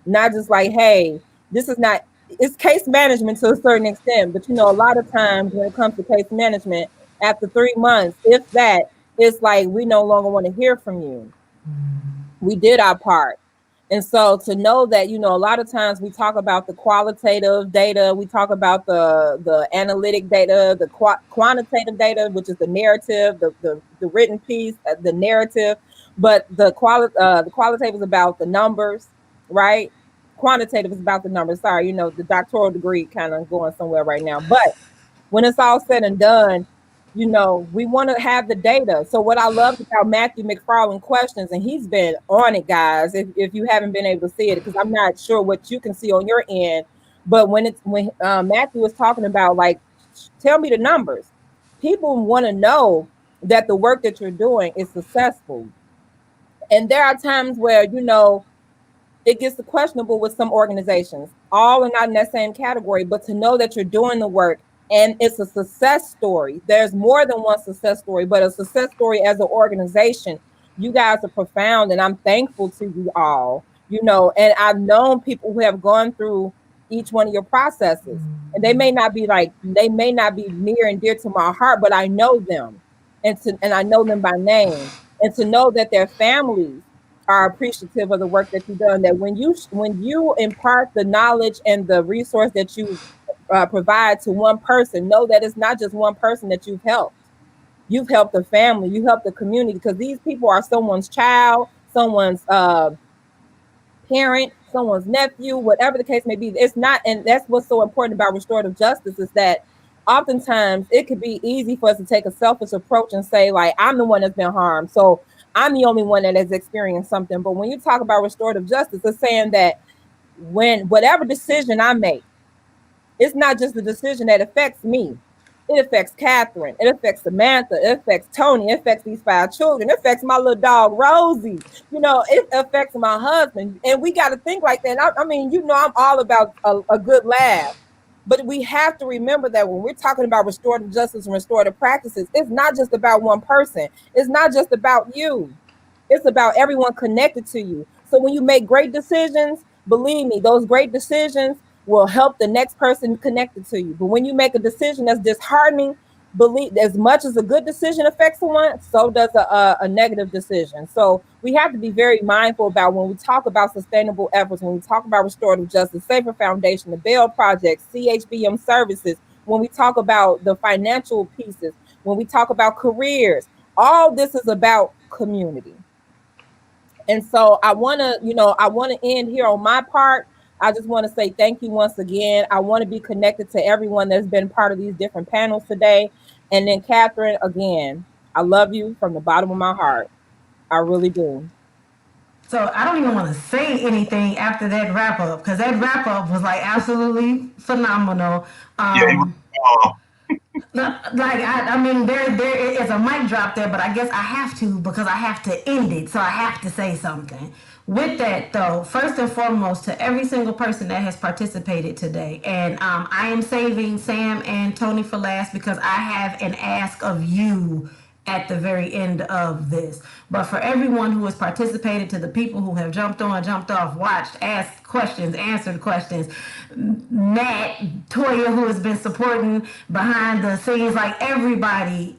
Speaker 4: not just like, hey, this is not, it's case management to a certain extent, but a lot of times when it comes to case management, after 3 months, if that, it's like, we no longer want to hear from you. We did our part. And so to know that, a lot of times we talk about the qualitative data, we talk about the analytic data, the quantitative data, which is the narrative, the written piece, the narrative, but the qualitative is about the numbers, right? Quantitative is about the numbers. Sorry, the doctoral degree kind of going somewhere right now. But when it's all said and done, we want to have the data. So what I loved about Matthew McFarland questions, and he's been on it, guys, if you haven't been able to see it, because I'm not sure what you can see on your end, but when Matthew was talking about, like, tell me the numbers, people want to know that the work that you're doing is successful. And there are times where, it gets questionable with some organizations. All are not in that same category, but to know that you're doing the work and it's a success story. There's more than one success story, but a success story as an organization. You guys are profound, and I'm thankful to you all, and I've known people who have gone through each one of your processes, and they may not be near and dear to my heart, but I know them, and I know them by name, and to know that their families are appreciative of the work that you've done, that when you impart the knowledge and the resource that you provide to one person, know that it's not just one person that you've helped. You've helped the family, you helped the community, because these people are someone's child, someone's parent, someone's nephew, whatever the case may be. It's not, and that's what's so important about restorative justice, is that oftentimes it could be easy for us to take a selfish approach and say, like, I'm the one that's been harmed, so I'm the only one that has experienced something. But when you talk about restorative justice, it's saying that when whatever decision I make, it's not just the decision that affects me. It affects Catherine. It affects Samantha. It affects Tony. It affects these 5 children. It affects my little dog, Rosie. It affects my husband. And we got to think like that. I mean, I'm all about a good laugh. But we have to remember that when we're talking about restorative justice and restorative practices, it's not just about one person. It's not just about you. It's about everyone connected to you. So when you make great decisions, believe me, those great decisions will help the next person connected to you. But when you make a decision that's disheartening, believe, as much as a good decision affects someone, so does a negative decision. So we have to be very mindful about when we talk about sustainable efforts, when we talk about restorative justice, Safer Foundation, the Bail Project, CHBM services, when we talk about the financial pieces, when we talk about careers, all this is about community. And so I want to end here on my part. I just want to say thank you once again. I want to be connected to everyone that's been part of these different panels today. And then Catherine, again, I love you from the bottom of my heart. I really do.
Speaker 1: So I don't even want to say anything after that wrap up, because that wrap up was like absolutely phenomenal. I mean, there is a mic drop there, but I guess I have to, because I have to end it, so I have to say something. With that, though, first and foremost, to every single person that has participated today, and I am saving Sam and Tony for last, because I have an ask of you at the very end of this. But for everyone who has participated, to the people who have jumped on, jumped off, watched, asked questions, answered questions, Matt, Toya, who has been supporting behind the scenes, like everybody,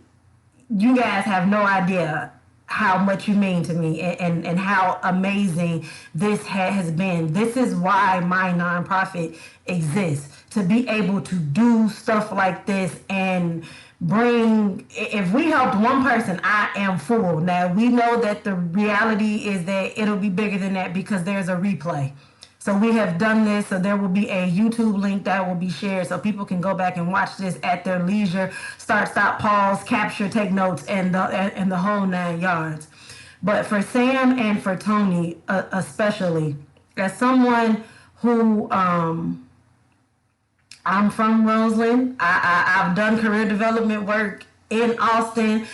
Speaker 1: you guys have no idea how much you mean to me, and how amazing this has been. This is why my nonprofit exists, to be able to do stuff like this and bring, if we helped one person, I am full. Now we know that the reality is that it'll be bigger than that, because there's a replay. So we have done this, so there will be a YouTube link that will be shared, so people can go back and watch this at their leisure, start, stop, pause, capture, take notes, and the whole 9 yards. But for Sam and for Tony, especially, as someone who I'm from Roseland. I've done career development work in Austin.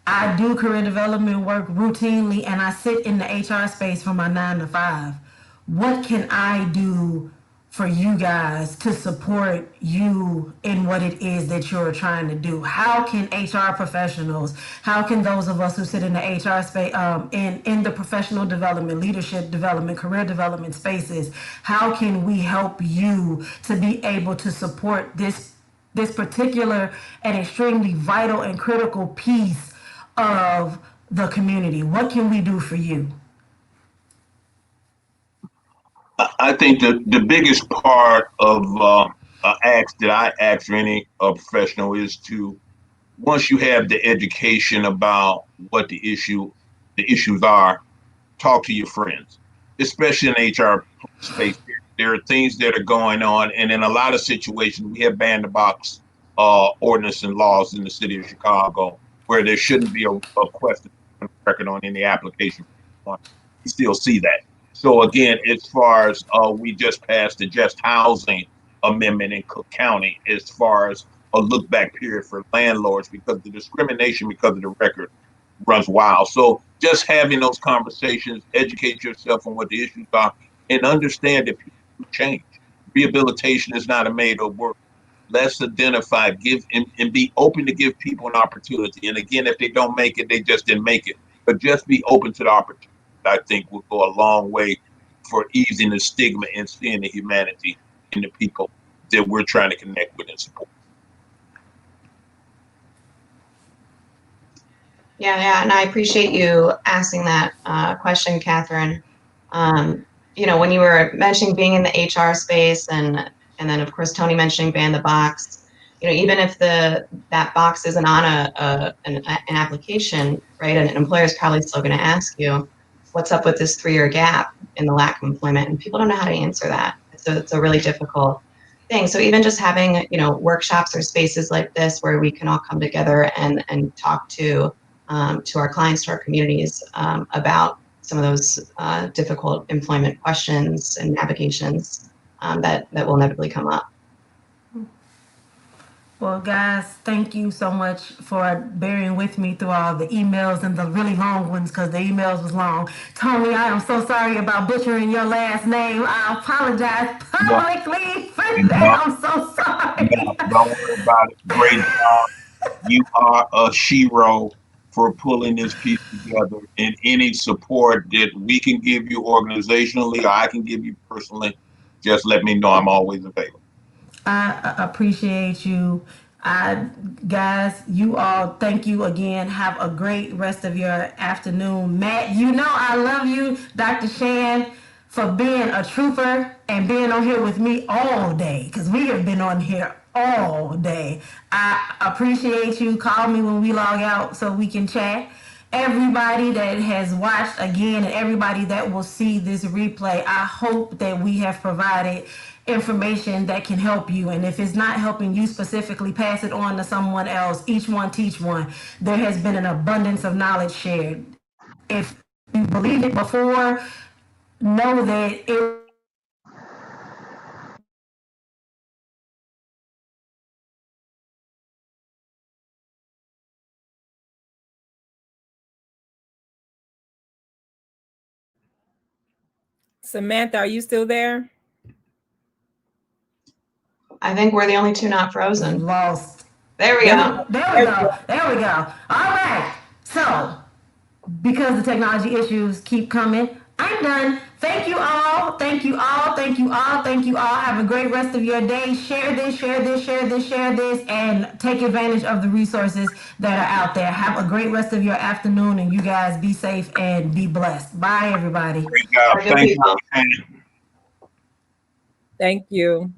Speaker 1: I do career development work routinely, and I sit in the HR space from my 9 to 5. What can I do for you guys to support you in what it is that you're trying to do? How can HR professionals, how can those of us who sit in the HR space, in the professional development, leadership development, career development spaces, how can we help you to be able to support this particular and extremely vital and critical piece of the community? What can we do for you?
Speaker 14: I think the biggest part of ask that I ask for any professional is to, once you have the education about what the issues are, talk to your friends, especially in HR space. There are things that are going on, and in a lot of situations, we have ban the box ordinance and laws in the city of Chicago where there shouldn't be a question record on any application. You still see that. So again, as far as we just passed the just housing amendment in Cook County, as far as a look back period for landlords, because the discrimination because of the record runs wild. So just having those conversations, educate yourself on what the issues are, and understand that people change. Rehabilitation is not a made up word. Let's identify, give, and be open to give people an opportunity. And again, if they don't make it, they just didn't make it. But just be open to the opportunity, I think will go a long way for easing the stigma and seeing the humanity in the people that we're trying to connect with and support.
Speaker 13: Yeah, and I appreciate you asking that question, Catherine. When you were mentioning being in the HR space, and then of course Tony mentioning ban the box. Even if that box isn't on an application, right? An employer is probably still going to ask you, "What's up with this 3-year gap in the lack of employment?" And people don't know how to answer that. It's a really difficult thing. So even just having workshops or spaces like this where we can all come together and talk to our clients, to our communities about some of those difficult employment questions and navigations that will inevitably come up.
Speaker 1: Well, guys, thank you so much for bearing with me through all the emails and the really long ones, because the emails was long. Tony, I am so sorry about butchering your last name. I apologize publicly for that. I'm so sorry.
Speaker 14: Don't worry about it. Great job. You are a hero for pulling this piece together. And any support that we can give you organizationally or I can give you personally, just let me know. I'm always available.
Speaker 1: I appreciate you. Guys, you all, thank you again. Have a great rest of your afternoon. Matt, I love you. Dr. Shan, for being a trooper and being on here with me all day, because we have been on here all day. I appreciate you. Call me when we log out so we can chat. Everybody that has watched again and everybody that will see this replay, I hope that we have provided information that can help you. And if it's not helping you specifically, pass it on to someone else. Each one teach one. There has been an abundance of knowledge shared. If you believed it before, know that it
Speaker 4: Samantha, are you still there?
Speaker 13: I think we're the only two not frozen.
Speaker 1: Lost.
Speaker 13: There we go.
Speaker 1: There we go. There we go. All right. So, because the technology issues keep coming, I'm done. Thank you all. Thank you all. Thank you all. Thank you all. Have a great rest of your day. Share this, share this, share this, share this, and take advantage of the resources that are out there. Have a great rest of your afternoon, and you guys be safe and be blessed. Bye, everybody.
Speaker 14: Great job. Thank you.
Speaker 4: Thank you.